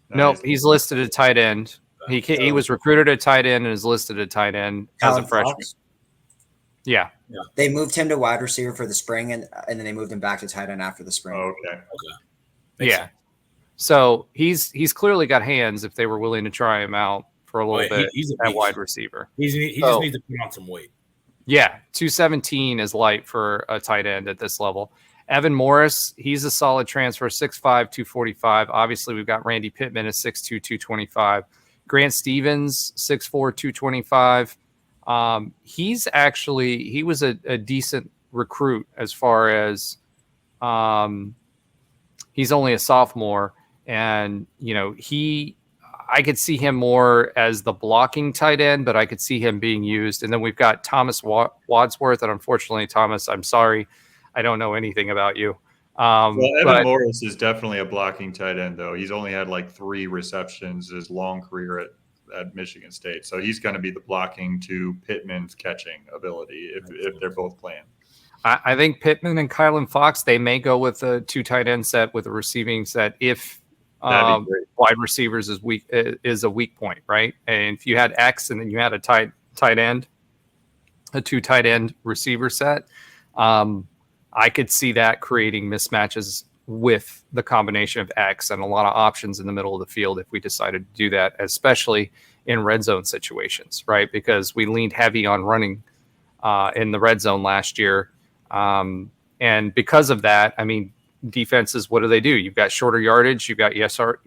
Nope, he's listed at tight end. He was recruited at tight end and is listed at tight end as a freshman. Fox? Yeah. They moved him to wide receiver for the spring, and then they moved him back to tight end after the spring. Oh, okay. Yeah. So he's clearly got hands if they were willing to try him out for a little bit at wide receiver. He just needs to put on some weight. Yeah, 217 is light for a tight end at this level. Evan Morris, he's a solid transfer, 6'5", 245. Obviously, we've got Randy Pittman at 6'2", 225. Grant Stevens, 6'4", 225. He was a decent recruit as far as he's only a sophomore, and I could see him more as the blocking tight end, but I could see him being used. And then we've got Thomas Wadsworth, and unfortunately, Thomas, I'm sorry, I don't know anything about you. Evan Morris is definitely a blocking tight end, though. He's only had like 3 receptions his long career at Michigan State. So he's going to be the blocking to Pittman's catching ability if they're both playing. I think Pittman and Kylan Fox, they may go with a 2 tight end set with a receiving set if wide receivers is a weak point, right? And if you had X and then you had a tight end, a 2 tight end receiver set, I could see that creating mismatches with the combination of X and a lot of options in the middle of the field if we decided to do that, especially in red zone situations, right? Because we leaned heavy on running in the red zone last year. And because of that, I mean, defenses, what do? You've got shorter yardage, you've got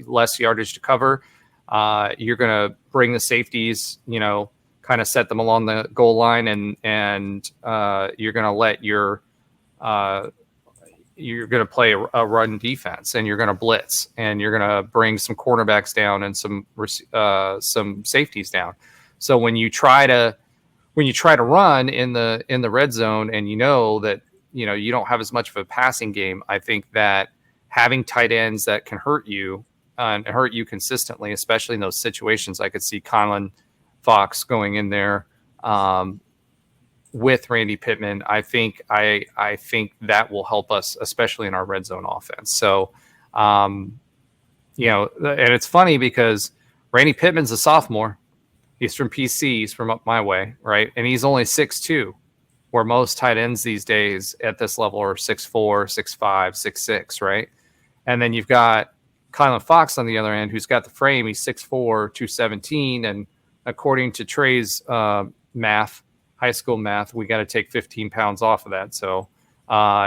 less yardage to cover. You're going to bring the safeties, kind of set them along the goal line, and you're going to let you're going to play a run defense, and you're going to blitz, and you're going to bring some cornerbacks down and some safeties down. So when you try to run in the red zone, and that you don't have as much of a passing game, I think that having tight ends that can hurt you and hurt you consistently, especially in those situations, I could see Kylan Fox going in there with Randy Pittman. I think that will help us, especially in our red zone offense. So, and it's funny because Randy Pittman's a sophomore. He's from PC. He's from up my way, right? And he's only 6'2", where most tight ends these days at this level are 6'4", 6'5", 6'6", right? And then you've got Kylan Fox on the other end, who's got the frame. He's 6'4", 217, and according to Tre's high school math, we got to take 15 pounds off of that. So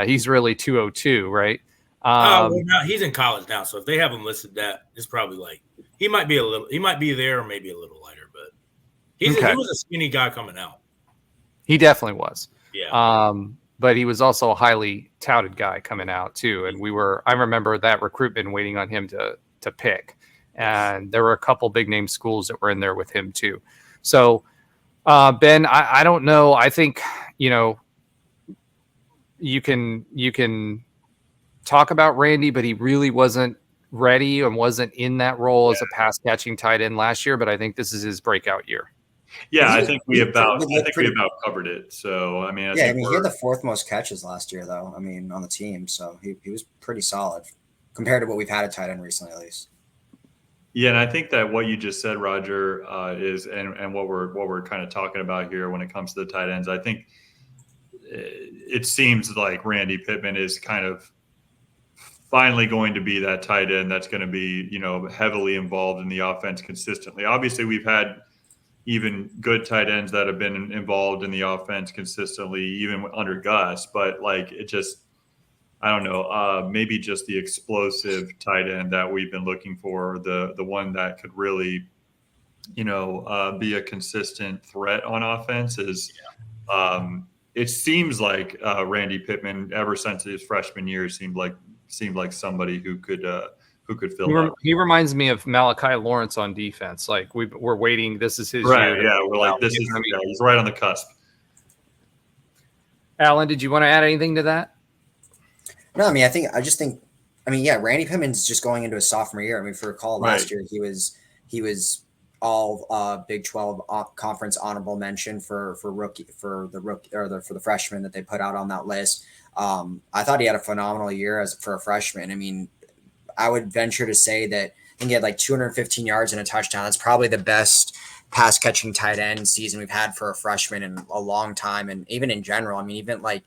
he's really 202, right? Well, he's in college now, so if they have him listed, that it's probably like he might be there or maybe a little lighter, but he was a skinny guy coming out. He definitely was. Yeah. But he was also a highly touted guy coming out too, and I remember that recruitment waiting on him to pick, and there were a couple big name schools that were in there with him too. So. Ben, I don't know. I think, you can talk about Randy, but he really wasn't ready and wasn't in that role as a pass catching tight end last year. But I think this is his breakout year. Yeah, I think we about covered it. So, I mean, he had the 4th most catches last year, though. I mean, on the team. So he was pretty solid compared to what we've had at tight end recently, at least. Yeah, and I think that what you just said, Roger, is and what we're kind of talking about here when it comes to the tight ends. I think it seems like Randy Pittman is kind of finally going to be that tight end that's going to be, heavily involved in the offense consistently. Obviously, we've had even good tight ends that have been involved in the offense consistently, even under Gus. But I don't know, maybe just the explosive tight end that we've been looking for, the one that could really, be a consistent threat on offense is. It seems like Randy Pittman, ever since his freshman year, seemed like somebody who could fill that. He reminds me of Malachi Lawrence on defense. Like we're waiting. This is his Right? year. Yeah, we're like this is. Yeah, he's right on the cusp. Alan, did you want to add anything to that? No, I mean, Randy Pittman's just going into his sophomore year. I mean, if you recall last year, he was all Big 12 conference honorable mention for the freshman that they put out on that list. I thought he had a phenomenal year for a freshman. I mean, I would venture to say that I think he had like 215 yards and a touchdown. That's probably the best pass catching tight end season we've had for a freshman in a long time. And even in general, I mean, even like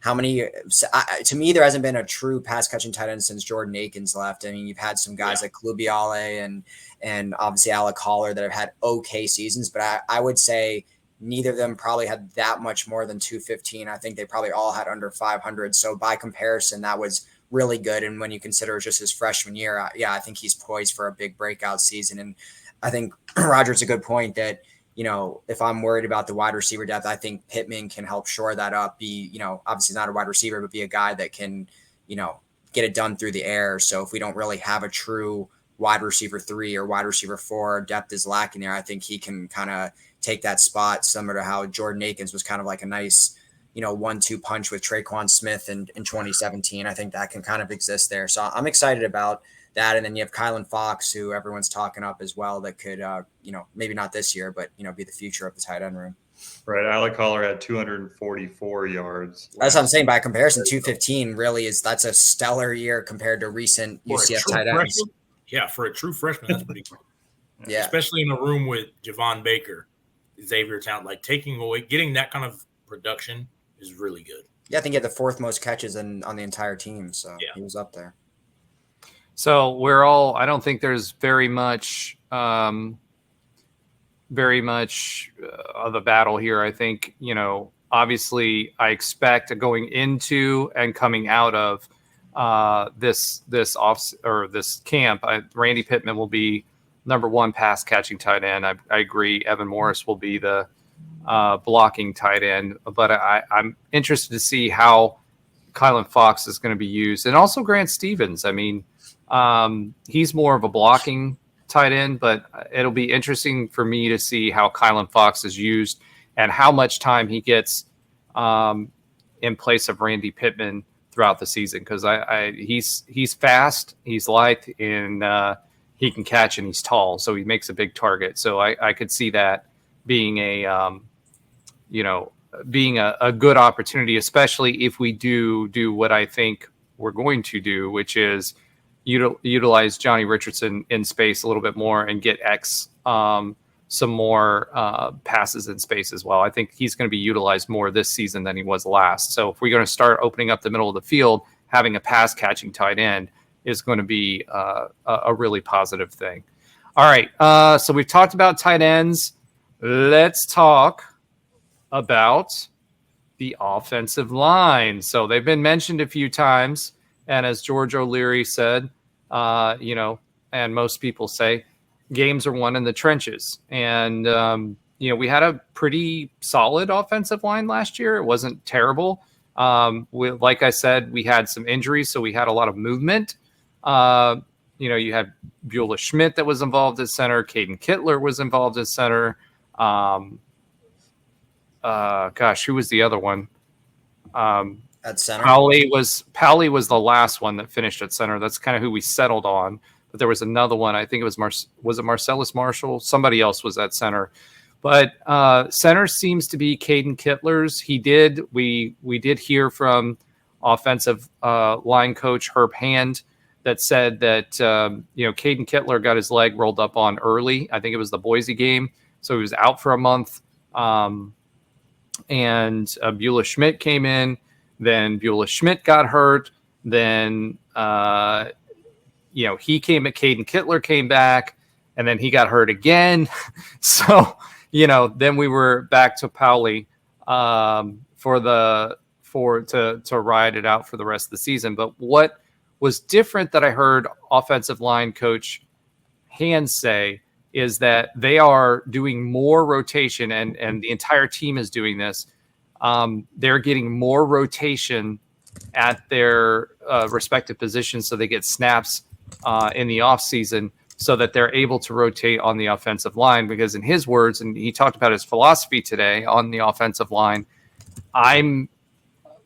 to me, there hasn't been a true pass catching tight end since Jordan Akins left. I mean, you've had some guys like Klubiale and obviously Alec Holler that have had okay seasons, but I would say neither of them probably had that much more than 215. I think they probably all had under 500. So by comparison, that was really good. And when you consider just his freshman year, I think he's poised for a big breakout season. And I think Roger's a good point that, if I'm worried about the wide receiver depth, I think Pittman can help shore that up, be, obviously not a wide receiver, but be a guy that can, get it done through the air. So if we don't really have a true wide receiver 3 or wide receiver 4, depth is lacking there, I think he can kind of take that spot, similar to how Jordan Akins was kind of like a nice, 1-2 punch with Traquan Smith in 2017. I think that can kind of exist there. So I'm excited about that. And then you have Kylan Fox, who everyone's talking up as well, that could, maybe not this year, but, be the future of the tight end room. Right. Alec Holler had 244 yards. That's what I'm saying. By comparison, 215 really that's a stellar year compared to recent UCF tight ends. Freshman? Yeah, for a true freshman, that's pretty cool. Yeah. Especially in a room with Javon Baker, Xavier Talent, like getting that kind of production is really good. Yeah, I think he had the 4th most catches on the entire team. So he was up there. So I don't think there's very much of a battle here. I think, obviously I expect going into and coming out of this camp, Randy Pittman will be number 1 pass catching tight end. I agree. Evan Morris will be the blocking tight end, but I'm interested to see how Kylan Fox is going to be used, and also Grant Stevens. I mean, he's more of a blocking tight end, but it'll be interesting for me to see how Kylan Fox is used and how much time he gets in place of Randy Pittman throughout the season. Because he's fast, he's light, and he can catch, and he's tall, so he makes a big target. So I could see that being a good opportunity, especially if we do what I think we're going to do, which is utilize Johnny Richardson in space a little bit more and get some more passes in space as well. I think he's going to be utilized more this season than he was last. So if we're going to start opening up the middle of the field, having a pass catching tight end is going to be a really positive thing. All right. So we've talked about tight ends. Let's talk about the offensive line. So they've been mentioned a few times. And as George O'Leary said, and most people say, games are won in the trenches. And, we had a pretty solid offensive line last year. It wasn't terrible. Like I said, we had some injuries, so we had a lot of movement. You had Beulah Schmidt that was involved at center. Caden Kittler was involved at center. Who was the other one? At center, Powley was the last one that finished at center. That's kind of who we settled on. But there was another one. I think it was it Marcellus Marshall? Somebody else was at center. But center seems to be Caden Kittler's. We did hear from offensive line coach Herb Hand that said that Caden Kittler got his leg rolled up on early. I think it was the Boise game, so he was out for a month. And Beulah Schmidt came in. Then Beulah Schmidt got hurt. Then, Caden Kittler came back, and then he got hurt again. So, then we were back to Powley for to ride it out for the rest of the season. But what was different that I heard offensive line coach Hands say is that they are doing more rotation, and the entire team is doing this. They're getting more rotation at their respective positions, so they get snaps in the off season, so that they're able to rotate on the offensive line. Because in his words, and he talked about his philosophy today on the offensive line,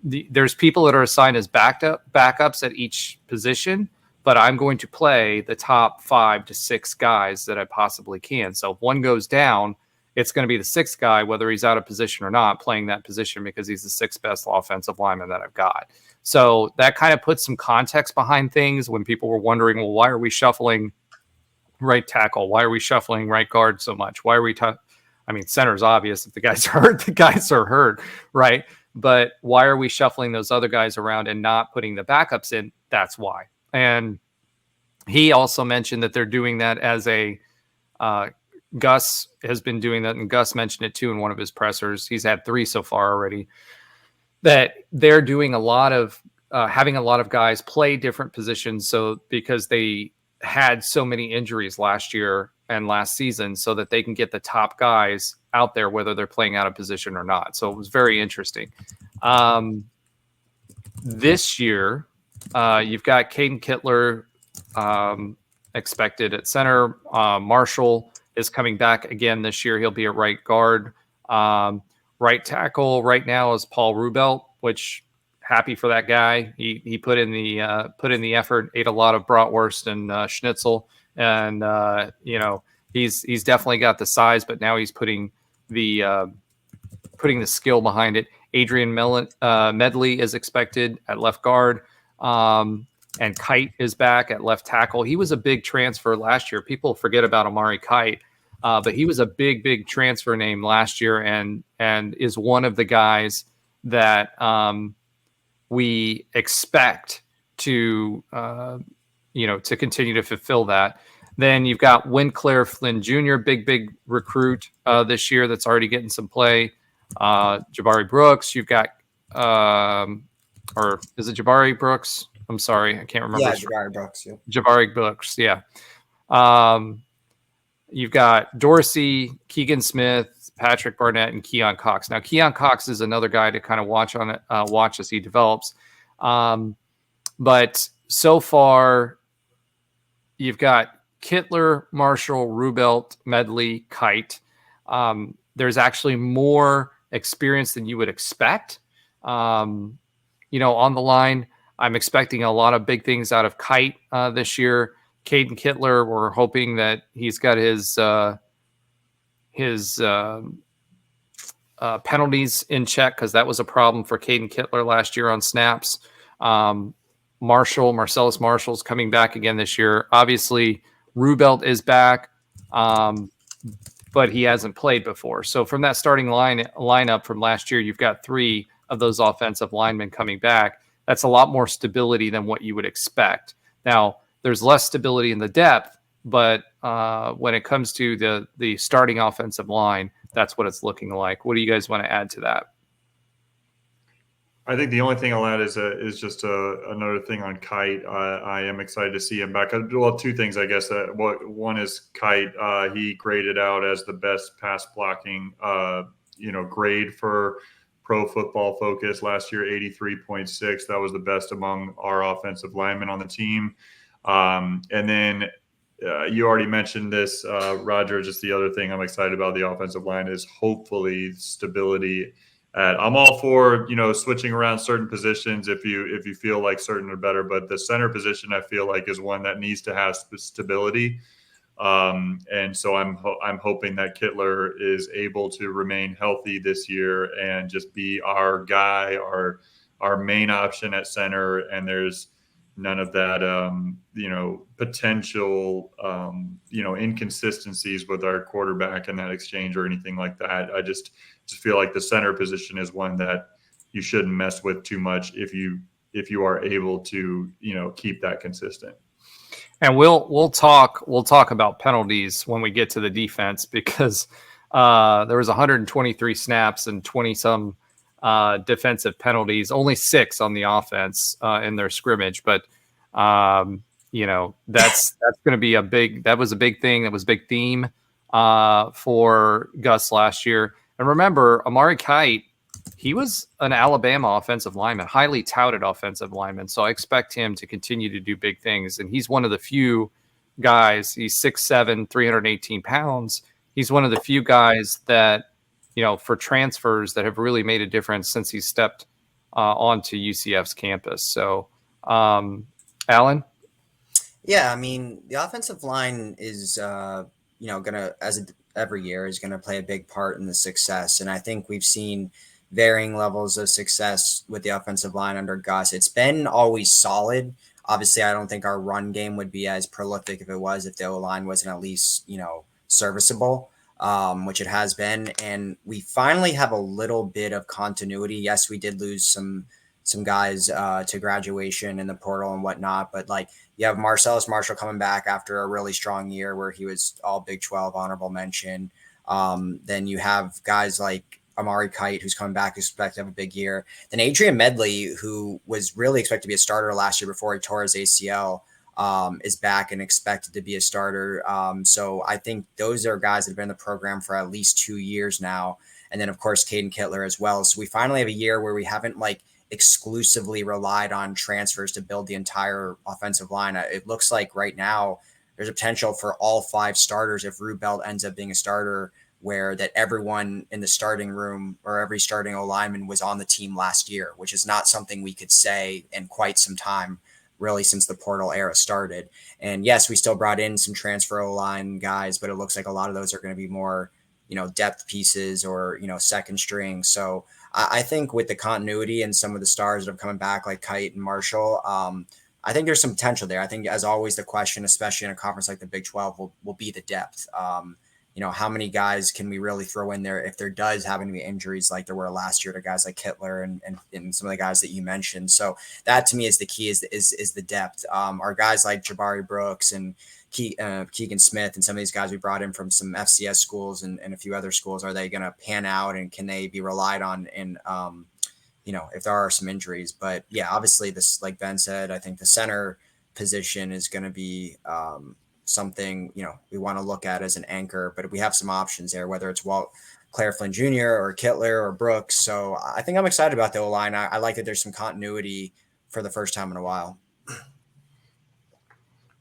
there's people that are assigned as backups at each position, but I'm going to play the top 5 to 6 guys that I possibly can. So if one goes down, it's going to be the 6th guy, whether he's out of position or not, playing that position because he's the 6th best offensive lineman that I've got. So that kind of puts some context behind things when people were wondering, well, why are we shuffling right tackle? Why are we shuffling right guard so much? Why are we center's obvious. If the guys are hurt, the guys are hurt, right? But why are we shuffling those other guys around and not putting the backups in? That's why. And he also mentioned that they're doing that as a Gus has been doing that, and Gus mentioned it too in one of his pressers. He's had 3 so far already. That they're doing a lot of having a lot of guys play different positions, so because they had so many injuries last year and last season, so that they can get the top guys out there, whether they're playing out of position or not. So it was very interesting. This year, you've got Caden Kittler expected at center. Marshall is coming back again this year. He'll be at right guard. Right tackle right now is Paul Rubelt, which happy for that guy. He put in the effort, ate a lot of bratwurst and schnitzel, and he's definitely got the size, but now he's putting the skill behind it. Adrian Medley is expected at left guard. And Kite is back at left tackle. He was a big transfer last year. People forget about Amari Kite, but he was a big transfer name last year, and is one of the guys that we expect to to continue to fulfill that. Then you've got Winclair Flynn Jr., big recruit this year that's already getting some play. Jabari Brooks. You've got or is it Jabari Brooks? I'm sorry, I can't remember. Yeah, Jabari Brooks. Yeah. Jabari Brooks, yeah. You've got Dorsey, Keegan Smith, Patrick Barnett, and Keon Cox. Now, Keon Cox is another guy to kind of watch as he develops. But so far, you've got Kittler, Marshall, Rubelt, Medley, Kite. There's actually more experience than you would expect. On the line. I'm expecting a lot of big things out of Kite this year. Caden Kittler, we're hoping that he's got his penalties in check, because that was a problem for Caden Kittler last year on snaps. Marcellus Marshall's coming back again this year. Obviously, Rubelt is back, but he hasn't played before. So from that starting lineup from last year, you've got 3 of those offensive linemen coming back. That's a lot more stability than what you would expect. Now, there's less stability in the depth, but when it comes to the starting offensive line, that's what it's looking like. What do you guys want to add to that? I think the only thing I'll add is just another thing on Kite. I am excited to see him back. Well, 2 things, I guess. One is Kite. He graded out as the best pass blocking, grade for Pro Football Focus last year, 83.6. That was the best among our offensive linemen on the team. And then you already mentioned this, Roger. Just the other thing I'm excited about the offensive line is hopefully stability. I'm all for switching around certain positions if you feel like certain are better, but the center position I feel like is one that needs to have stability. And so I'm hoping that Kittler is able to remain healthy this year and just be our guy, our main option at center. And there's none of that, potential, inconsistencies with our quarterback in that exchange or anything like that. I just feel like the center position is one that you shouldn't mess with too much if you are able to, keep that consistent. And we'll talk about penalties when we get to the defense, because there was 123 snaps and 20 some defensive penalties, only 6 on the offense in their scrimmage. But, that's going to be that was a big thing. That was a big theme for Gus last year. And remember, Amari Kite, he was an Alabama offensive lineman, highly touted offensive lineman. So I expect him to continue to do big things. And he's one of the few guys, he's 6'7", 318 pounds. He's one of the few guys that, for transfers that have really made a difference since he stepped onto UCF's campus. So, Alan? Yeah, I mean, the offensive line is, gonna, every year, is gonna play a big part in the success. And I think we've seen varying levels of success with the offensive line under Gus. It's been always solid. Obviously, I don't think our run game would be as prolific if the O-line wasn't at least, serviceable, which it has been. And we finally have a little bit of continuity. Yes, we did lose some guys to graduation in the portal and whatnot, but you have Marcellus Marshall coming back after a really strong year where he was all Big 12 honorable mention. Then you have guys like Amari Kite, who's coming back, who's expected to have a big year. Then Adrian Medley, who was really expected to be a starter last year before he tore his ACL, is back and expected to be a starter. So I think those are guys that have been in the program for at least 2 years now. And then, of course, Caden Kittler as well. So we finally have a year where we haven't exclusively relied on transfers to build the entire offensive line. It looks like right now there's a potential for all 5 starters if Rubelt ends up being a starter, where that everyone in the starting room or every starting O-lineman was on the team last year, which is not something we could say in quite some time, really, since the portal era started. And yes, we still brought in some transfer O-line guys, but it looks like a lot of those are going to be more, depth pieces or, second string. So I think with the continuity and some of the stars that have coming back, like Kite and Marshall, I think there's some potential there. I think, as always, the question, especially in a conference like the Big 12, will be the depth. How many guys can we really throw in there if there does happen to be injuries like there were last year to guys like Kittler and some of the guys that you mentioned. So that, to me, is the key, is the depth. Our guys like Jabari Brooks and Keegan Smith and some of these guys we brought in from some FCS schools and a few other schools, are they going to pan out, and can they be relied on in, if there are some injuries? But yeah, obviously this, like Ben said, I think the center position is going to be something, we want to look at as an anchor, but we have some options there, whether it's Claire Flynn Jr. or Kittler or Brooks. So I think I'm excited about the O-line. I like that there's some continuity for the first time in a while.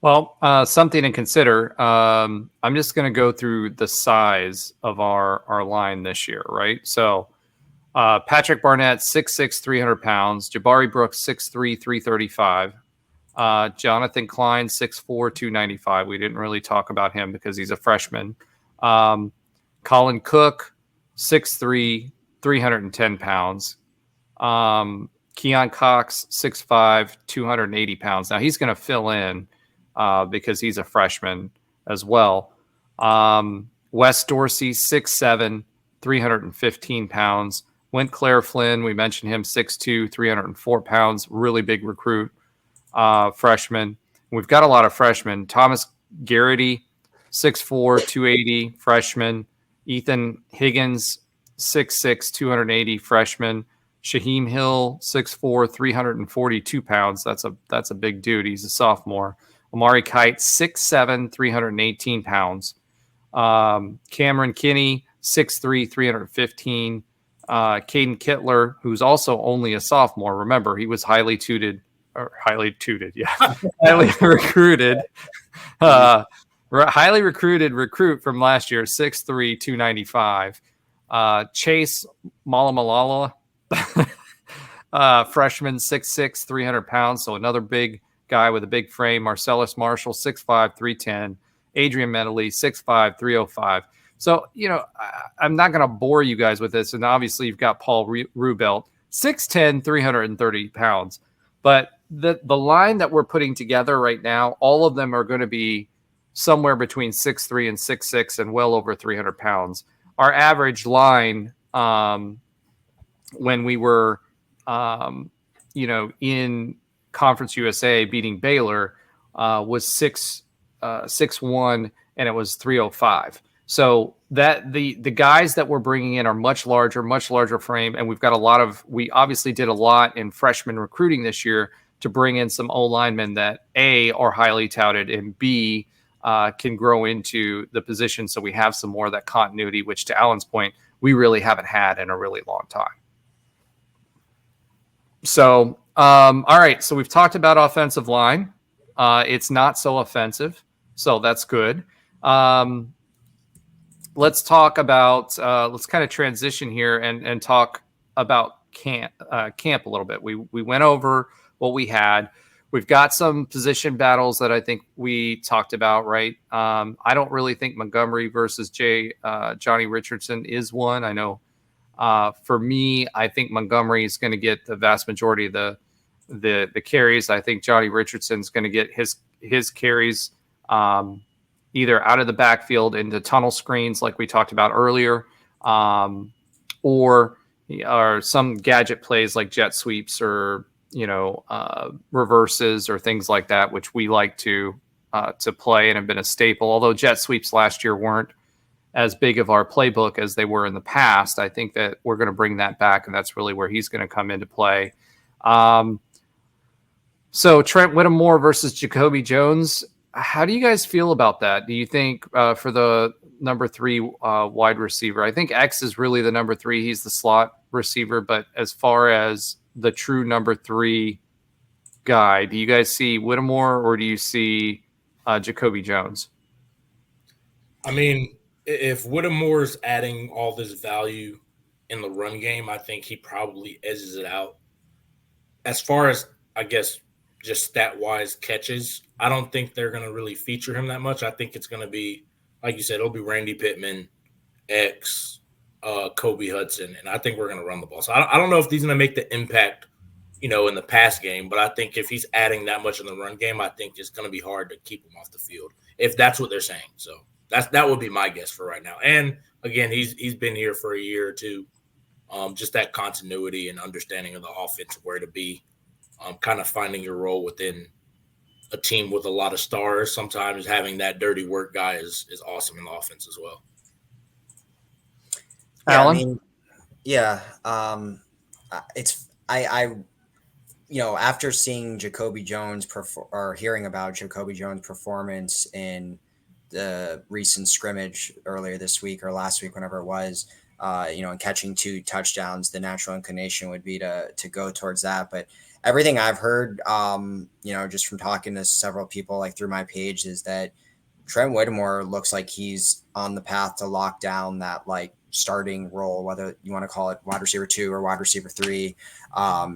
Well, something to consider. I'm just going to go through the size of our line this year, right? So Patrick Barnett, 6'6", 300 pounds. Jabari Brooks, 6'3", 335. Jonathan Klein, 6'4", 295. We didn't really talk about him because he's a freshman. Colin Cook, 6'3", 310 pounds. Keon Cox, 6'5", 280 pounds. Now he's going to fill in because he's a freshman as well. Wes Dorsey, 6'7", 315 pounds. Claire Flynn, we mentioned him, 6'2", 304 pounds. Really big recruit. Freshman. We've got a lot of freshmen. Thomas Garrity, 6'4", 280, freshman. Ethan Higgins, 6'6", 280, freshman. Shaheem Hill, 6'4", 342 pounds. That's a big dude. He's a sophomore. Amari Kite, 6'7", 318 pounds. Cameron Kinney, 6'3", 315. Caden Kittler, who's also only a sophomore. Remember, he was highly recruited. Highly recruited recruit from last year, 6'3", 295. Chase Malamalala, freshman, 6'6", 300 pounds. So another big guy with a big frame. Marcellus Marshall, 6'5", 310. Adrian Medley, 6'5", 305. So, I'm not going to bore you guys with this. And obviously you've got Paul Rubelt, 6'10", 330 pounds. But the line that we're putting together right now, all of them are going to be somewhere between 6'3" and 6'6" and well over 300 pounds. Our average line, when we were, in Conference USA beating Baylor, was 6'1", and it was 305. So that the guys that we're bringing in are much larger frame, and we've got we obviously did a lot in freshman recruiting this year to bring in some O-linemen that A, are highly touted, and B, can grow into the position. So we have some more of that continuity, which to Alan's point, we really haven't had in a really long time. So, all right. So we've talked about offensive line. It's not so offensive, so that's good. Let's talk about let's kind of transition here and talk about camp a little bit. We went over what we had. We've got some position battles that I think we talked about, right? I don't really think Montgomery versus Johnny Richardson is one. I know for me, I think Montgomery is going to get the vast majority of the carries. I think Johnny Richardson's going to get his carries either out of the backfield into tunnel screens like we talked about earlier, or some gadget plays like jet sweeps or reverses or things like that, which we like to play and have been a staple. Although jet sweeps last year weren't as big of our playbook as they were in the past, I think that we're going to bring that back, and that's really where he's going to come into play. So Trent Whittemore versus Jacoby Jones. How do you guys feel about that? Do you think for the number 3 wide receiver, I think X is really the number 3. He's the slot receiver. But as far as the true number 3 guy, do you guys see Whittemore or do you see Jacoby Jones? I mean, if Whittemore's adding all this value in the run game, I think he probably edges it out. As far as, I guess, just stat-wise catches, I don't think they're going to really feature him that much. I think it's going to be, like you said, it'll be Randy Pittman, X, Kobe Hudson, and I think we're going to run the ball. So I don't know if he's going to make the impact, in the pass game, but I think if he's adding that much in the run game, I think it's going to be hard to keep him off the field, if that's what they're saying. So that would be my guess for right now. And, again, he's been here for a year or two. Just that continuity and understanding of the offense, where to be. Kind of finding your role within a team with a lot of stars. Sometimes having that dirty work guy is awesome in the offense as well. Alan? After seeing Jacoby Jones or hearing about Jacoby Jones' performance in the recent scrimmage earlier this week or last week, whenever it was, and catching 2 touchdowns, the natural inclination would be to go towards that. But everything I've heard, just from talking to several people like through my page, is that Trent Whittemore looks like he's on the path to lock down that like starting role, whether you want to call it wide receiver 2 or wide receiver 3,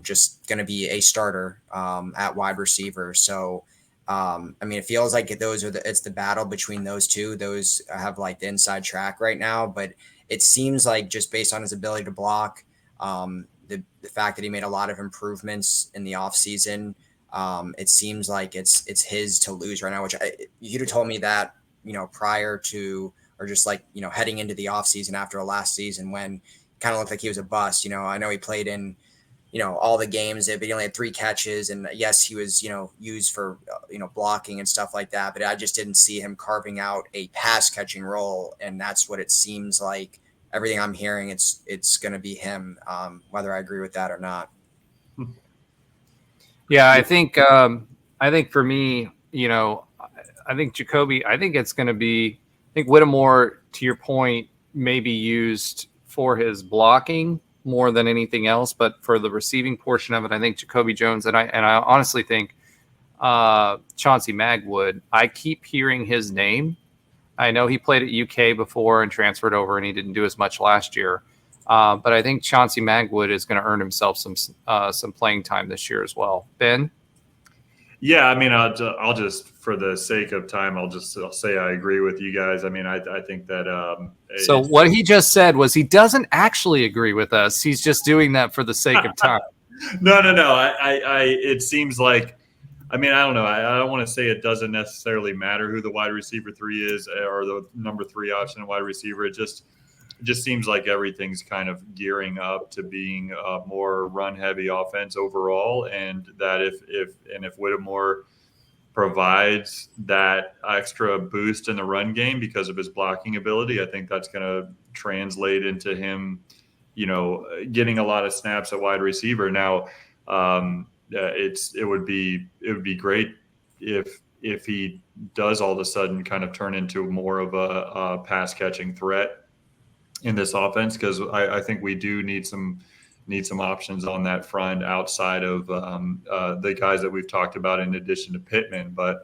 just going to be a starter at wide receiver. So, it feels like it's the battle between those two. Those have like the inside track right now, but it seems like just based on his ability to block, the fact that he made a lot of improvements in the offseason, it seems like it's his to lose right now, which you'd have told me that, prior to, or just like, heading into the offseason after a last season when it kind of looked like he was a bust. I know he played in, all the games, but he only had 3 catches. And yes, he was, used for, blocking and stuff like that. But I just didn't see him carving out a pass catching role. And that's what it seems like. Everything I'm hearing, it's going to be him, whether I agree with that or not. Yeah, I think for me, I think Jacoby, I think it's going to be, I think Whittemore, to your point, may be used for his blocking more than anything else, but for the receiving portion of it, I think Jacoby Jones, and I honestly think Chauncey Magwood, I keep hearing his name. I know he played at UK before and transferred over, and he didn't do as much last year. But I think Chauncey Magwood is going to earn himself some playing time this year as well. Ben? Yeah, I'll just, for the sake of time, I'll say I agree with you guys. I think that. So what he just said was he doesn't actually agree with us. He's just doing that for the sake of time. No. It seems like, I don't know. I don't want to say it doesn't necessarily matter who the wide receiver 3 is or the number 3 option wide receiver. It just seems like everything's kind of gearing up to being a more run heavy offense overall. And that if Whittemore provides that extra boost in the run game because of his blocking ability. I think that's going to translate into him, getting a lot of snaps at wide receiver. Now, it would be great if he does all of a sudden kind of turn into more of a pass catching threat in this offense, because I think we do need some options on that front outside of the guys that we've talked about in addition to Pittman. But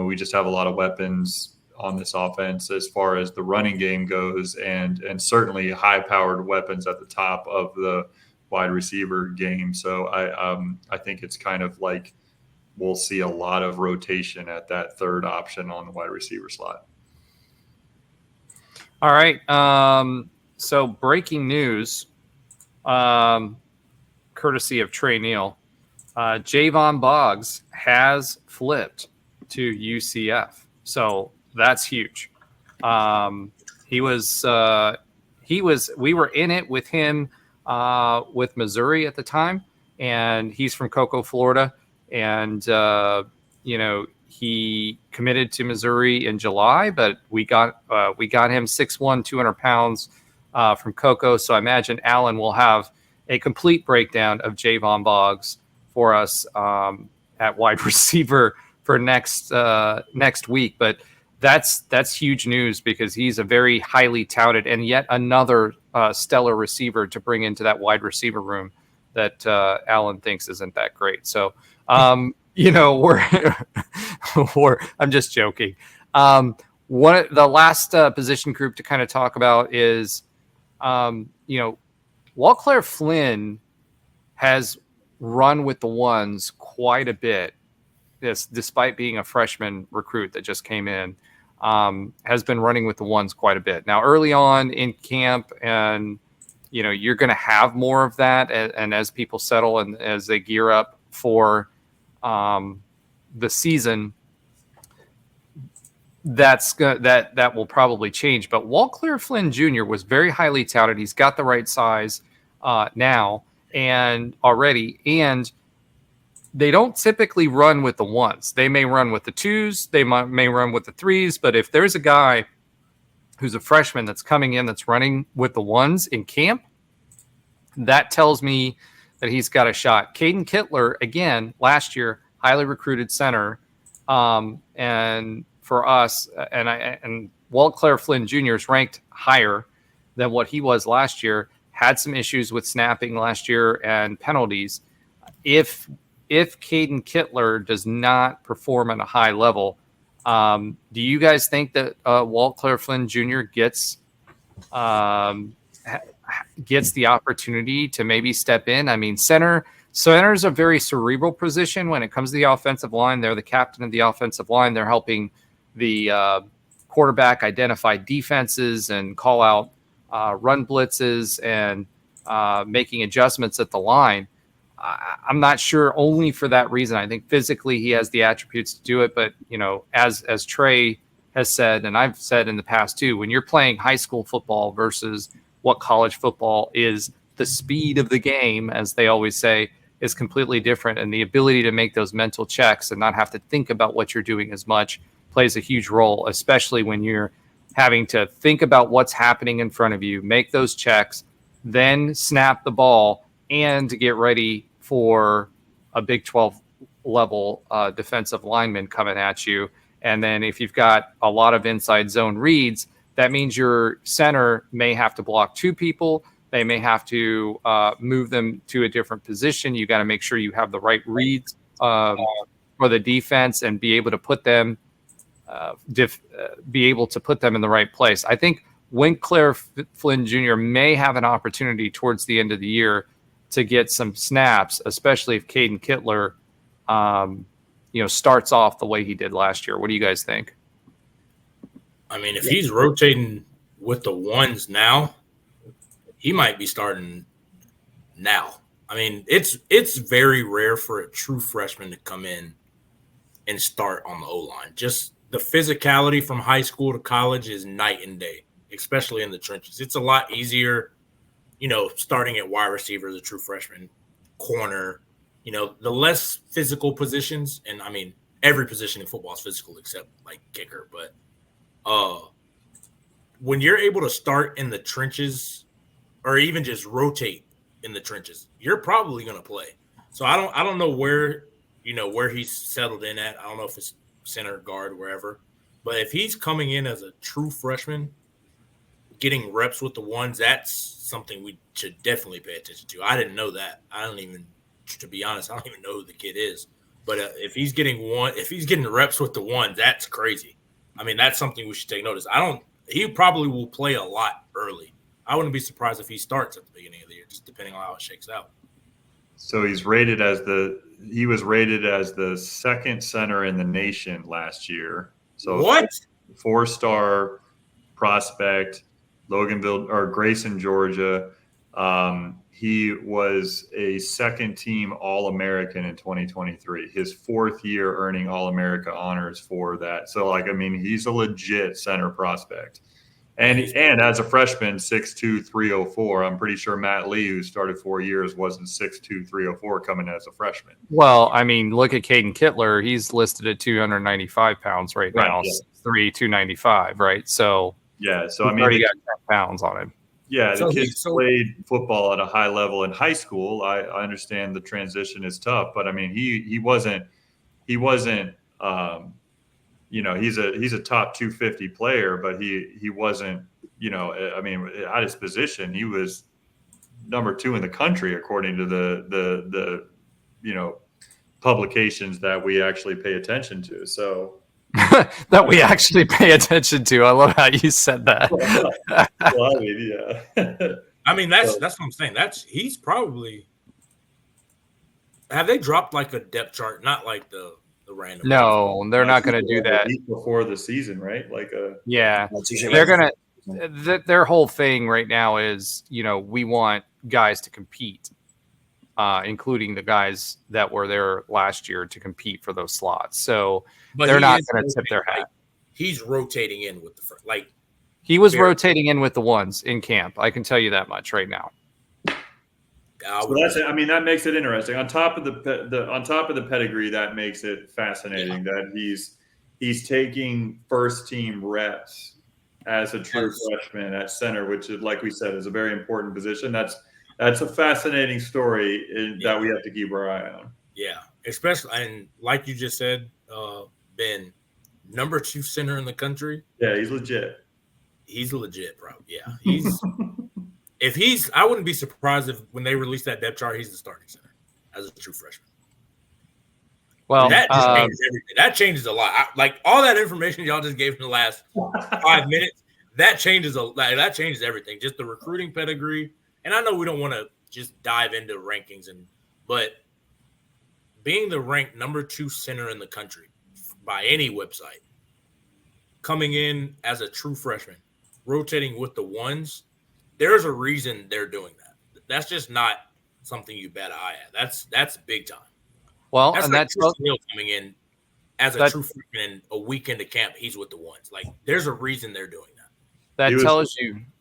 we just have a lot of weapons on this offense as far as the running game goes, and certainly high-powered weapons at the top of the wide receiver game. So I think it's kind of like we'll see a lot of rotation at that third option on the wide receiver slot. All right. So breaking news, courtesy of Trey Neal, Javon Boggs has flipped to UCF. So that's huge. We were in it with him with Missouri at the time, and he's from Cocoa, Florida. And, he committed to Missouri in July, but we got him 6'1", 200 pounds from Cocoa. So I imagine Alan will have a complete breakdown of Javon Boggs for us at wide receiver for next week. But that's huge news, because he's a very highly touted and yet another stellar receiver to bring into that wide receiver room that Alan thinks isn't that great. So, I'm just joking. The last position group to kind of talk about is, Walclair Flynn has run with the ones quite a bit. Despite being a freshman recruit that just came in, has been running with the ones quite a bit. Now, early on in camp, and you're going to have more of that, and as people settle and as they gear up for the season, that will probably change. But Walclair Flynn Jr. was very highly touted. He's got the right size now and already, and they don't typically run with the ones. They may run with the twos, they may run with the threes, but if there's a guy who's a freshman that's coming in that's running with the ones in camp, that tells me that he's got a shot. Caden Kittler, again, last year, highly recruited center, and for us, and Walclair Flynn Jr. is ranked higher than what he was last year. Had some issues with snapping last year and penalties. If Caden Kittler does not perform at a high level, do you guys think that Walclair Flynn Jr. gets the opportunity to maybe step in? I mean, center is a very cerebral position when it comes to the offensive line. They're the captain of the offensive line. They're helping the quarterback identify defenses and call out run blitzes and making adjustments at the line. I'm not sure only for that reason. I think physically he has the attributes to do it, but as Trey has said, and I've said in the past too, when you're playing high school football versus what college football is, the speed of the game, as they always say, is completely different, and the ability to make those mental checks and not have to think about what you're doing as much plays a huge role, especially when you're having to think about what's happening in front of you, make those checks, then snap the ball, and to get ready for a Big 12 level defensive lineman coming at you. And then if you've got a lot of inside zone reads, that means your center may have to block two people. They may have to move them to a different position. You got to make sure you have the right reads for the defense and be able to put them in the right place. I think Walclair Flynn Jr. may have an opportunity towards the end of the year to get some snaps, especially if Caden Kittler, starts off the way he did last year. What do you guys think? I mean, if he's rotating with the ones now, he might be starting now. I mean, it's very rare for a true freshman to come in and start on the O-line. Just the physicality from high school to college is night and day, especially in the trenches. It's a lot easier, starting at wide receiver as a true freshman, corner, the less physical positions. And I mean, every position in football is physical except like kicker. But when you're able to start in the trenches or even just rotate in the trenches, you're probably going to play. So I don't know where he's settled in at. I don't know if it's center, guard, wherever. But if he's coming in as a true freshman, getting reps with the ones, that's something we should definitely pay attention to. I didn't know that. To be honest, I don't even know who the kid is. But if he's getting reps with the ones, that's crazy. I mean, that's something we should take notice. He probably will play a lot early. I wouldn't be surprised if he starts at the beginning of the year, just depending on how it shakes out. So he was rated as the second center in the nation last year. So what? 4-star prospect, Loganville or Grayson, Georgia. He was a second-team All-American in 2023. His fourth year earning All-America honors for that. So, he's a legit center prospect. And as a freshman, 6'2", 304. I'm pretty sure Matt Lee, who started 4 years, wasn't 6'2", 304 coming as a freshman. Well, I mean, look at Caden Kittler. He's listed at 295 pounds right now, yeah. 6'3", 295, right? So yeah, so he's already got 10 pounds on him. Yeah, the kid played football at a high level in high school. I understand the transition is tough, but I mean, he wasn't. He's a top 250 player, but he wasn't. At his position, he was number 2 in the country according to the publications that we actually pay attention to. So. That we actually pay attention to. I love how you said that. Well, I mean, yeah. I mean, that's what I'm saying. He's probably. Have they dropped like a depth chart? Not like the random. No, they're not going to do that before the season, right? Yeah, they're going to. Their whole thing right now is, we want guys to compete, including the guys that were there last year to compete for those slots. So. But they're not going to tip their hat. He's rotating in with he was rotating in with the ones in camp. I can tell you that much right now. So that makes it interesting. On top of the pedigree, that makes it fascinating that he's taking first team reps as a true freshman at center, which is, like we said, is a very important position. That's a fascinating story that we have to keep our eye on. Yeah, especially, and like you just said, Ben, number 2 center in the country. Yeah, he's legit. He's legit, bro. Yeah, I wouldn't be surprised if when they release that depth chart, he's the starting center as a true freshman. Well, that just changes everything. That changes a lot. All that information y'all just gave in the last 5 minutes, that changes everything. Just the recruiting pedigree. And I know we don't want to just dive into rankings, but being the ranked number 2 center in the country by any website, coming in as a true freshman, rotating with the ones, there's a reason they're doing that. That's just not something you bat an eye at. That's big time. Well, that's coming in as a true freshman and a week into camp, he's with the ones. There's a reason they're doing that.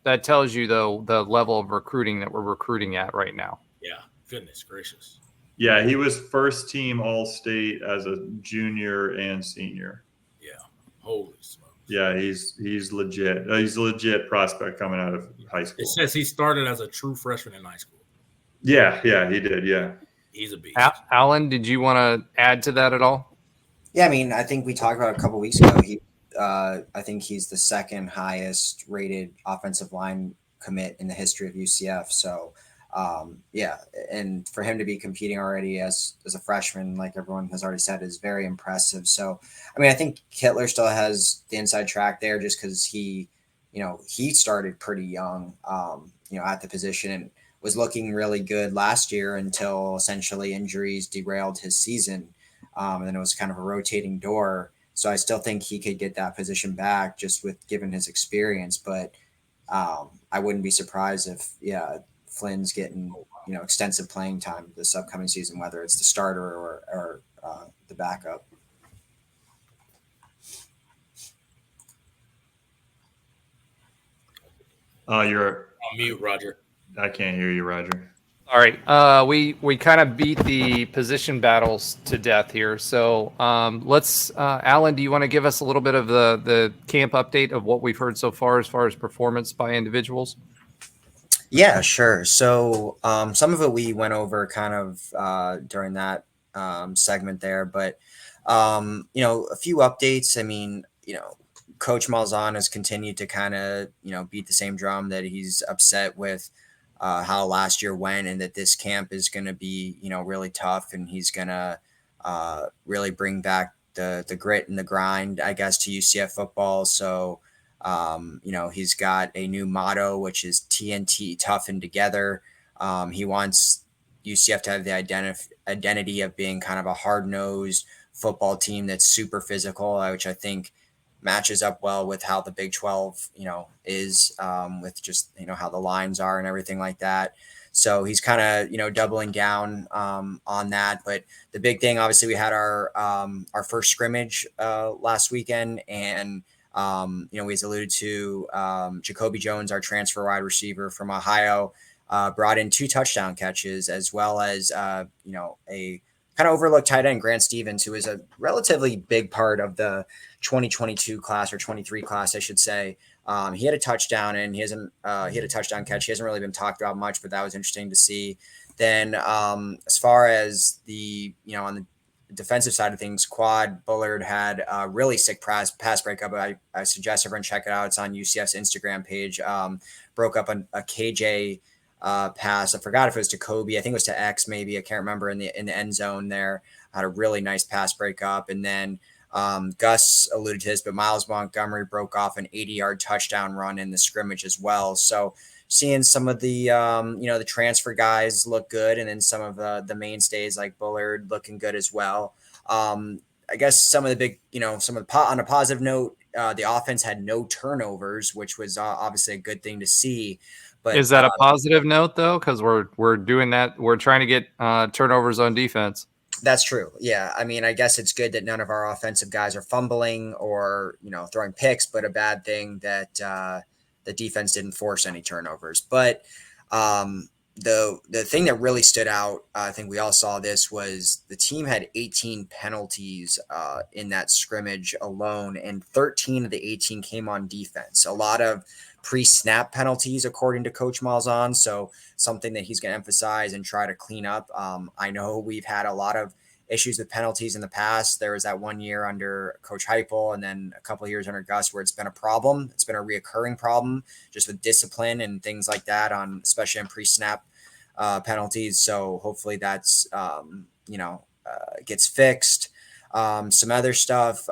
That tells you though the level of recruiting that we're recruiting at right now. Yeah, goodness gracious. Yeah, he was first team All-State as a junior and senior. Yeah, holy smokes. Yeah, he's legit. He's a legit prospect coming out of high school. It says he started as a true freshman in high school. Yeah, he did. Yeah, he's a beast. Alan, did you want to add to that at all? Yeah, I mean, I think we talked about it a couple weeks ago. I think he's the second highest rated offensive line commit in the history of UCF. So. And for him to be competing already as a freshman, like everyone has already said, is very impressive. So, I mean, I think Kittler still has the inside track there just because he started pretty young, at the position and was looking really good last year until essentially injuries derailed his season. And then it was kind of a rotating door. So I still think he could get that position back just given his experience. But I wouldn't be surprised if, Flynn's getting, extensive playing time this upcoming season, whether it's the starter or the backup. You're on mute, Roger. I can't hear you, Roger. All right. We kind of beat the position battles to death here. So let's, Alan, do you want to give us a little bit of the camp update of what we've heard so far as performance by individuals? Yeah, sure. So some of it we went over kind of during that segment there, but a few updates. I mean, Coach Malzahn has continued to kind of beat the same drum that he's upset with how last year went, and that this camp is going to be really tough, and he's going to really bring back the grit and the grind, I guess, to UCF football. So he's got a new motto, which is TNT, toughened together. He wants UCF to have the identity of being kind of a hard-nosed football team that's super physical, which I think matches up well with how the Big 12, is with just, how the lines are and everything like that. So he's kind of, doubling down on that. But the big thing, obviously, we had our first scrimmage last weekend, and we alluded to Jacoby Jones, our transfer wide receiver from Ohio, brought in 2 touchdown catches, as well as, a kind of overlooked tight end, Grant Stevens, who is a relatively big part of the 2022 class, or 23 class, I should say. He had a touchdown, and he had a touchdown catch. He hasn't really been talked about much, but that was interesting to see. Then as far as the, on the defensive side of things, Quad Bullard had a really sick pass breakup. I suggest everyone check it out. It's on UCF's Instagram page. Broke up a KJ pass. I forgot if it was to Kobe. I think it was to X, maybe. I can't remember, in the end zone there. Had a really nice pass breakup. And then Gus alluded to this, but Miles Montgomery broke off an 80-yard touchdown run in the scrimmage as well. So seeing some of the the transfer guys look good, and then some of the mainstays like Bullard looking good as well. I guess some of the big, on a positive note, the offense had no turnovers, which was obviously a good thing to see. But is that a positive note, though? Because we're doing that. We're trying to get turnovers on defense. That's true. Yeah. I mean, I guess it's good that none of our offensive guys are fumbling or, throwing picks, but a bad thing that the defense didn't force any turnovers. But the thing that really stood out, I think we all saw this, was the team had 18 penalties in that scrimmage alone, and 13 of the 18 came on defense. A lot of pre-snap penalties, according to Coach Malzahn. So something that he's going to emphasize and try to clean up. I know we've had a lot of issues with penalties in the past. There was that 1 year under Coach Heupel, and then a couple of years under Gus, where it's been a problem. It's been a reoccurring problem, just with discipline and things like that, especially on pre-snap penalties. So hopefully that's gets fixed. Some other stuff,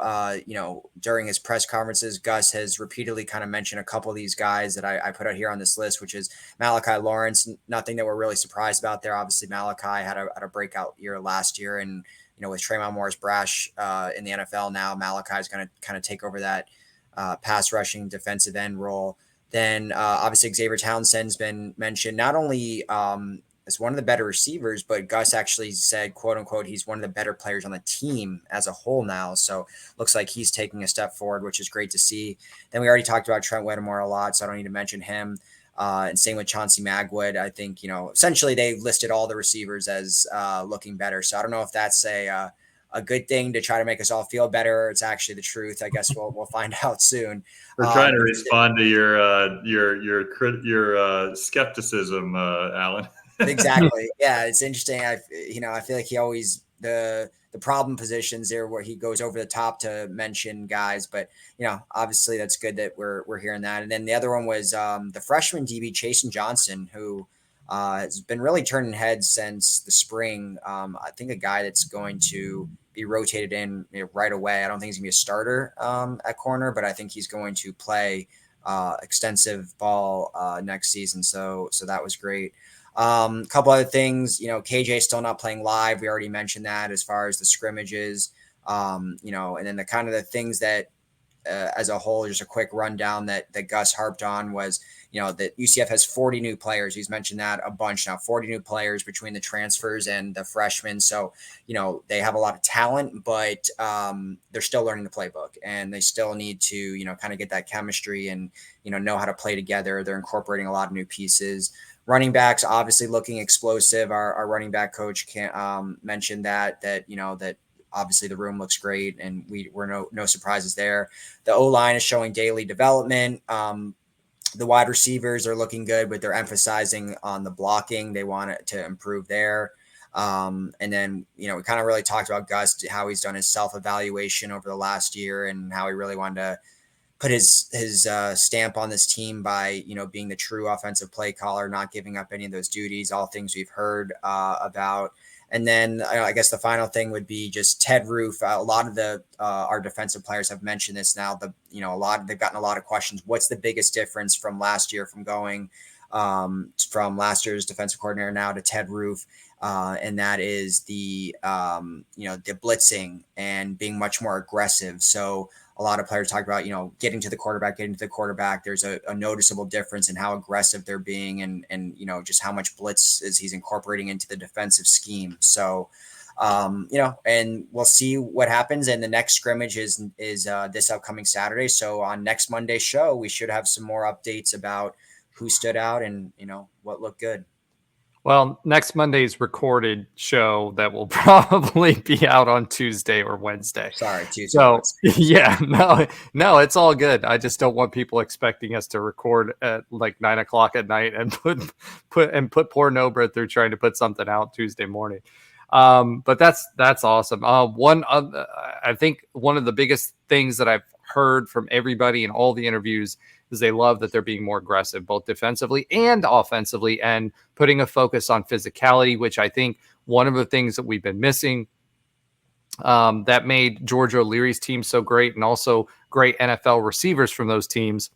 during his press conferences, Gus has repeatedly kind of mentioned a couple of these guys that I put out here on this list, which is Malachi Lawrence. Nothing that we're really surprised about there. Obviously, Malachi had a breakout year last year, and with Tremont Morris Brash in the NFL now, Malachi is going to kind of take over that pass rushing defensive end role. Then obviously Xavier Townsend's been mentioned, not only as one of the better receivers, but Gus actually said, quote unquote, he's one of the better players on the team as a whole now. So looks like he's taking a step forward, which is great to see. Then we already talked about Trent Whittemore a lot, so I don't need to mention him. And same with Chauncey Magwood. I think, essentially they listed all the receivers as looking better. So I don't know if that's a good thing to try to make us all feel better, or it's actually the truth. I guess we'll find out soon. We're trying to respond to your skepticism, Alan. Exactly. Yeah, it's interesting. I feel like he always the problem positions there where he goes over the top to mention guys, but obviously that's good that we're hearing that. And then the other one was the freshman DB Chasen Johnson, who has been really turning heads since the spring. I think a guy that's going to be rotated in right away. I don't think he's gonna be a starter at corner, but I think he's going to play extensive ball next season. So that was great. A couple other things, KJ still not playing live. We already mentioned that as far as the scrimmages, and then the kind of the things that as a whole, just a quick rundown that Gus harped on was, that UCF has 40 new players. He's mentioned that a bunch now, 40 new players between the transfers and the freshmen. So, they have a lot of talent, but they're still learning the playbook, and they still need to, kind of get that chemistry and, know how to play together. They're incorporating a lot of new pieces. Running backs obviously looking explosive. Our running back coach mentioned that obviously the room looks great, and we're no surprises there. The O-line is showing daily development. The wide receivers are looking good, but they're emphasizing on the blocking. They want it to improve there. And then, we kind of really talked about Gus, how he's done his self-evaluation over the last year and how he really wanted to put his stamp on this team by, being the true offensive play caller, not giving up any of those duties, all things we've heard about. And then I guess the final thing would be just Ted Roof. A lot of our defensive players have mentioned this now. They've gotten a lot of questions. What's the biggest difference from last year, from going from last year's defensive coordinator now to Ted Roof? And that is the blitzing and being much more aggressive. So a lot of players talk about, getting to the quarterback. There's a noticeable difference in how aggressive they're being and just how much blitz he's incorporating into the defensive scheme. So, and we'll see what happens. And the next scrimmage is this upcoming Saturday. So on next Monday's show, we should have some more updates about who stood out and, what looked good. Well, next Monday's recorded show that will probably be out on Tuesday or Wednesday. Sorry, Tuesday. So yeah, no, it's all good. I just don't want people expecting us to record at like 9:00 at night and put poor Nobra through trying to put something out Tuesday morning. But that's awesome. I think one of the biggest things that I've heard from everybody in all the interviews is they love that they're being more aggressive, both defensively and offensively, and putting a focus on physicality, which I think one of the things that we've been missing that made Georgia O'Leary's team so great, and also great NFL receivers from those teams,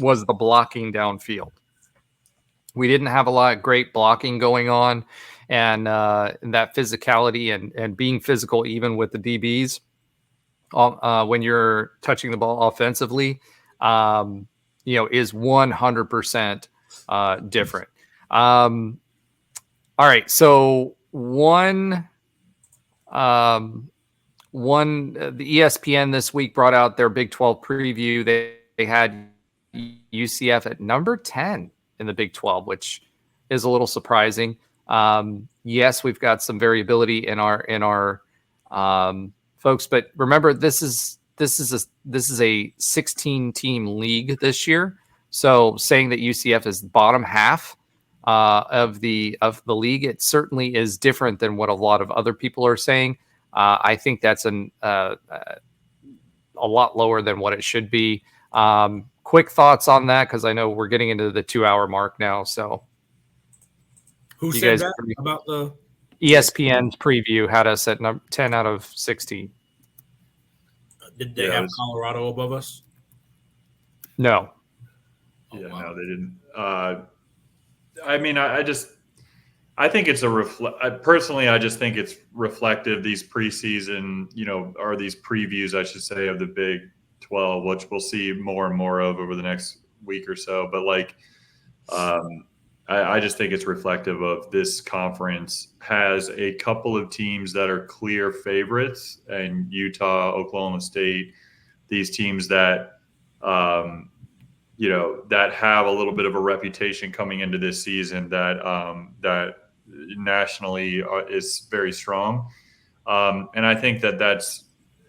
was the blocking downfield. We didn't have a lot of great blocking going on, and that physicality and being physical, even with the DBs, when you're touching the ball offensively, is 100% different. All right. So the ESPN this week brought out their Big 12 preview. They had UCF at number 10 in the Big 12, which is a little surprising. Yes, we've got some variability in our folks, but remember, this is a 16-team league this year. So saying that UCF is bottom half of the league, it certainly is different than what a lot of other people are saying. I think that's a lot lower than what it should be. Quick thoughts on that, because I know we're getting into the 2-hour mark now. So who said that about the ESPN's preview had us at 10 out of 16. Did they have Colorado above us? No. Yeah, no, they didn't. I mean, I think it's personally, I just think it's reflective, these preseason, or these previews, I should say, of the Big 12, which we'll see more and more of over the next week or so. But I just think it's reflective of this conference has a couple of teams that are clear favorites, and Utah, Oklahoma State, these teams that, that have a little bit of a reputation coming into this season that nationally is very strong. And I think that's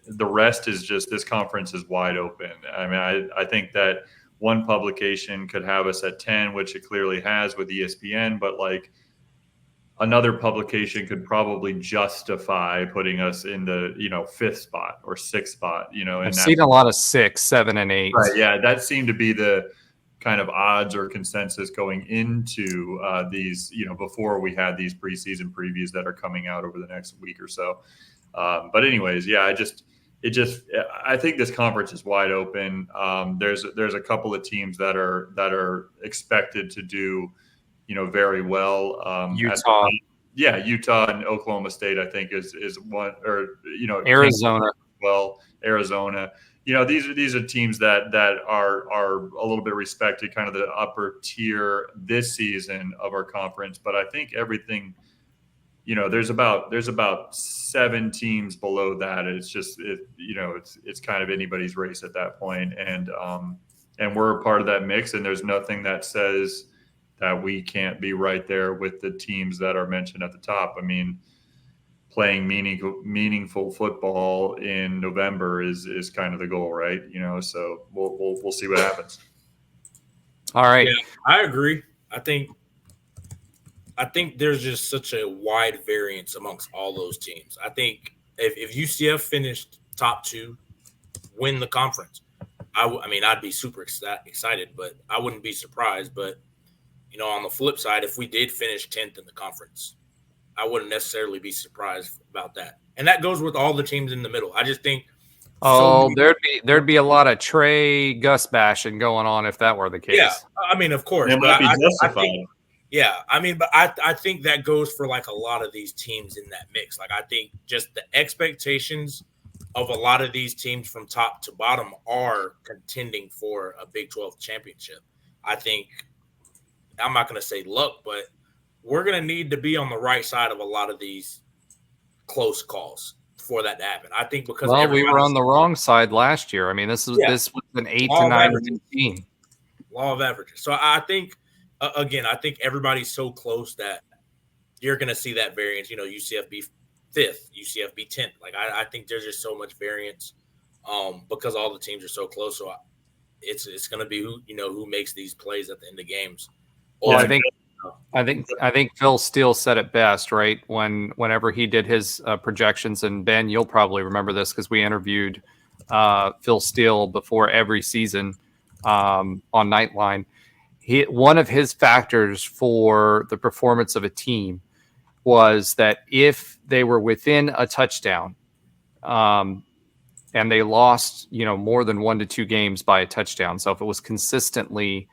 the rest is just, this conference is wide open. I mean, I think that one publication could have us at 10, which it clearly has with ESPN, but another publication could probably justify putting us in the, 5th spot or 6th spot, I've seen a lot of 6, 7, and 8. Right. Yeah. That seemed to be the kind of odds or consensus going into these, before we had these preseason previews that are coming out over the next week or so. But anyways, yeah, I think this conference is wide open. There's a couple of teams that are expected to do, very well. Utah. Utah and Oklahoma State, I think is one, or Arizona. Arizona. These are teams that are a little bit respected, kind of the upper tier this season of our conference. But I think everything, there's about 7 teams below that. It's just it's kind of anybody's race at that point, and we're a part of that mix. And there's nothing that says that we can't be right there with the teams that are mentioned at the top. I mean, playing meaningful football in November is kind of the goal, right? So we'll see what happens. All right. Yeah, I agree. I think there's just such a wide variance amongst all those teams. I think if UCF finished top 2, win the conference, I mean, I'd be super excited, but I wouldn't be surprised. But, on the flip side, if we did finish 10th in the conference, I wouldn't necessarily be surprised about that. And that goes with all the teams in the middle. I just think there'd be a lot of Trey Gus bashing going on if that were the case. Yeah, I mean, of course. It might be justified. I think that goes for like a lot of these teams in that mix. Like, I think just the expectations of a lot of these teams from top to bottom are contending for a Big 12 championship. I think, I'm not going to say luck, but we're going to need to be on the right side of a lot of these close calls for that to happen. I think because we were on the wrong side last year. I mean, this was an 8 to 9 team. Law of averages. So I think, again, I think everybody's so close that you're going to see that variance. UCF be 5th, UCF be 10th. Like, I think there's just so much variance because all the teams are so close. So it's going to be who makes these plays at the end of games. Well, I think Phil Steele said it best, right? Whenever he did his projections, and Ben, you'll probably remember this because we interviewed Phil Steele before every season on Nightline. One of his factors for the performance of a team was that if they were within a touchdown, and they lost, more than 1 to 2 games by a touchdown. So if it was consistently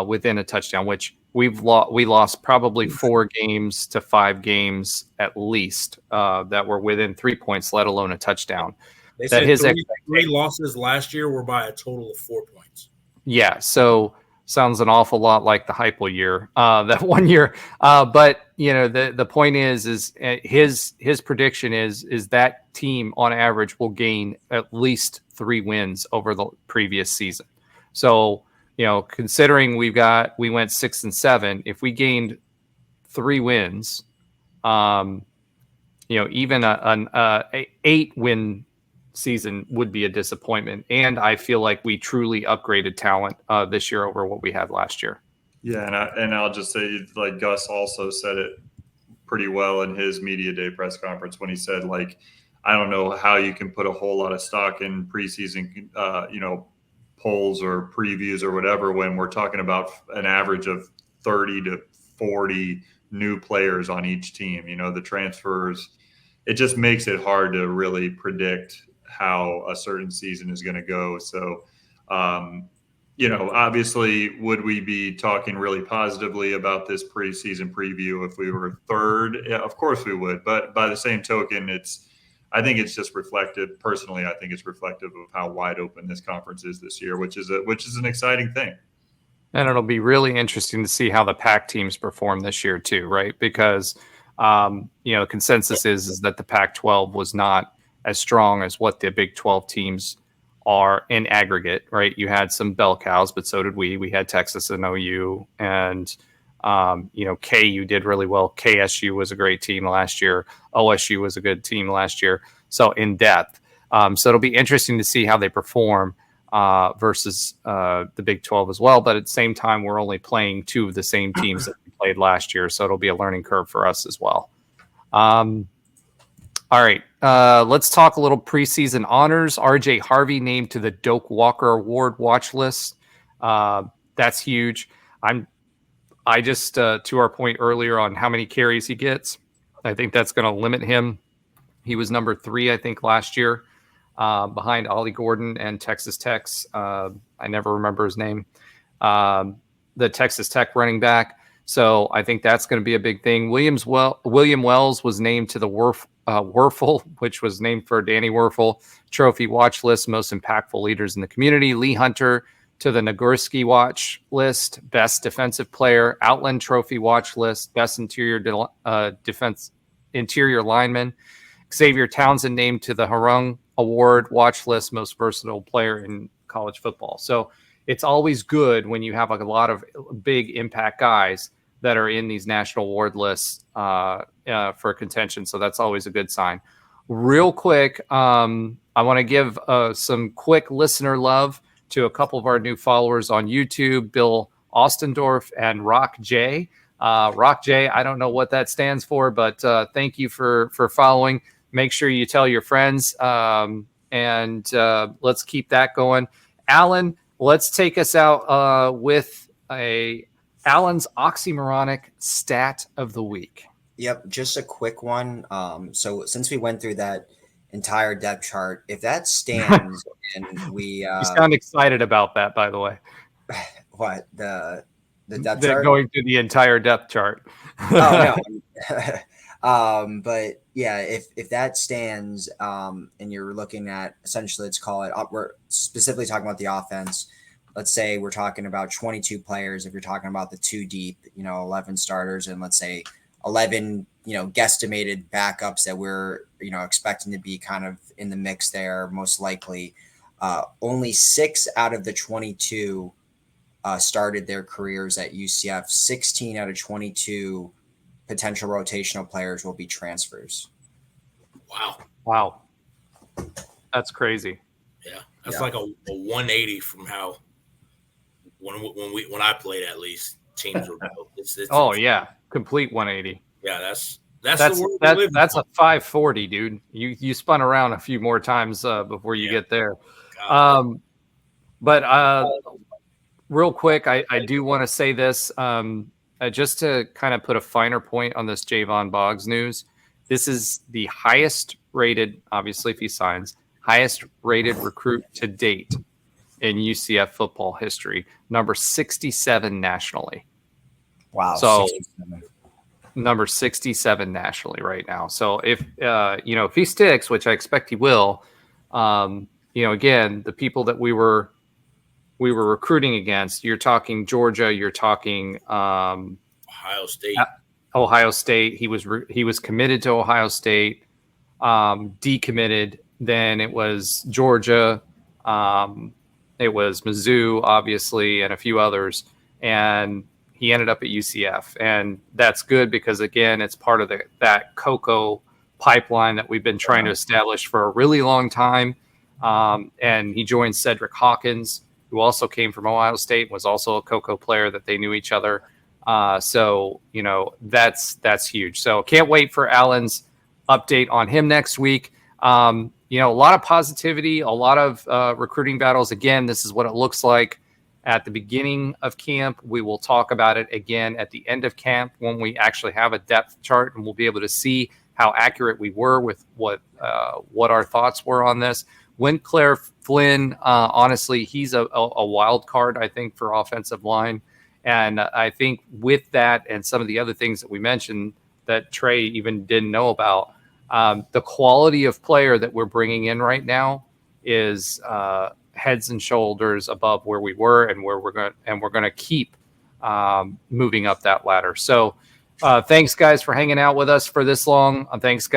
within a touchdown, which we lost probably 4 games to 5 games at least that were within 3 points, let alone a touchdown. They said his 3 losses last year were by a total of 4 points. Yeah, so sounds an awful lot like the Heupel year, that one year. But the point is his prediction is that team on average will gain at least 3 wins over the previous season. So, considering we went 6 and 7, if we gained 3 wins, even an 8-win season would be a disappointment. And I feel like we truly upgraded talent this year over what we had last year. Yeah, and I'll just say, like, Gus also said it pretty well in his media day press conference when he said, like, I don't know how you can put a whole lot of stock in preseason, polls or previews or whatever when we're talking about an average of 30 to 40 new players on each team. The transfers, it just makes it hard to really predict how a certain season is going to go. So, obviously, would we be talking really positively about this preseason preview if we were 3rd? Yeah, of course we would. But by the same token, I think it's just reflective. Personally, I think it's reflective of how wide open this conference is this year, which is an exciting thing. And it'll be really interesting to see how the Pac teams perform this year too, right? Because consensus is that the Pac-12 was not as strong as what the Big 12 teams are in aggregate, right? You had some bell cows, but so did we. We had Texas and OU, and KU did really well. KSU was a great team last year. OSU was a good team last year. So in depth. So it'll be interesting to see how they perform versus the Big 12 as well. But at the same time, we're only playing 2 of the same teams that we played last year. So it'll be a learning curve for us as well. All right. Let's talk a little preseason honors. RJ Harvey named to the Doak Walker Award watch list. That's huge. I just, to our point earlier on how many carries he gets, I think that's going to limit him. He was number 3, I think, last year, behind Ollie Gordon and Texas Tech's. I never remember his name. The Texas Tech running back. So I think that's going to be a big thing. William Wells was named to the Werfel, which was named for Danny Werfel Trophy watch list, most impactful leaders in the community. Lee Hunter to the Nagurski watch list, best defensive player. Outland Trophy watch list, best interior lineman. Xavier Townsend named to the Harung Award watch list, most versatile player in college football. So it's always good when you have like a lot of big impact guys that are in these national award lists for contention. So that's always a good sign. Real quick, I want to give some quick listener love to a couple of our new followers on YouTube, Bill Ostendorf and Rock J. Rock J, I don't know what that stands for, but thank you for following. Make sure you tell your friends, and let's keep that going. Alan, let's take us out with Alan's Oxymoronic stat of the week. Yep, just a quick one. So since we went through that entire depth chart, if that stands and we you sound excited about that, by the way. What, the depth chart? Going through the entire depth chart. Oh no. But yeah, if that stands, and you're looking at essentially, let's call it, we're specifically talking about the offense. Let's say we're talking about 22 players. If you're talking about the 2 deep, 11 starters, and let's say 11, guesstimated backups that we're, expecting to be kind of in the mix there, most likely. Only 6 out of the 22 started their careers at UCF. 16 out of 22 potential rotational players will be transfers. Wow. That's crazy. Yeah. That's like a 180 from how when I played, at least, teams were built. It's yeah. Complete 180. Yeah, that's a 540, dude. You spun around a few more times before you get there. But real quick, I do want to say this just to kind of put a finer point on this Javon Boggs news. This is the highest rated, obviously if he signs, highest rated recruit to date in UCF football history, number 67 nationally. Wow. So 67. Number 67 nationally right now. So if he sticks, which I expect he will, again, the people that we were recruiting against, you're talking Georgia, you're talking Ohio State. Ohio State. He was committed to Ohio State, decommitted. Then it was Georgia. It was Mizzou, obviously, and a few others. And he ended up at UCF. And that's good because, again, it's part of that Cocoa pipeline that we've been trying to establish for a really long time. And he joined Cedric Hawkins, who also came from Ohio State, was also a Cocoa player that they knew each other. So that's huge. So can't wait for Alan's update on him next week. A lot of positivity, a lot of recruiting battles. Again, this is what it looks like at the beginning of camp. We will talk about it again at the end of camp when we actually have a depth chart, and we'll be able to see how accurate we were with what our thoughts were on this. Claire Flynn, honestly, he's a wild card, I think, for offensive line. And I think with that and some of the other things that we mentioned that Tre even didn't know about, the quality of player that we're bringing in right now is heads and shoulders above where we were and where we're going to keep moving up that ladder. So thanks, guys, for hanging out with us for this long. Thanks,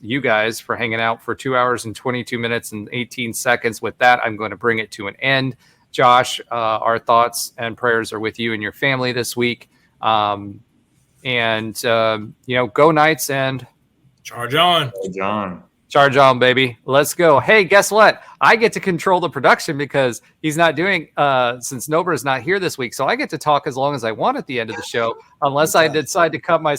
you guys, for hanging out for 2 hours and 22 minutes and 18 seconds. With that, I'm going to bring it to an end. Josh, our thoughts and prayers are with you and your family this week. Go Knights and charge on. Charge on, baby. Let's go. Hey, guess what? I get to control the production because he's not doing since Nober is not here this week. So I get to talk as long as I want at the end of the show, unless I decide to cut myself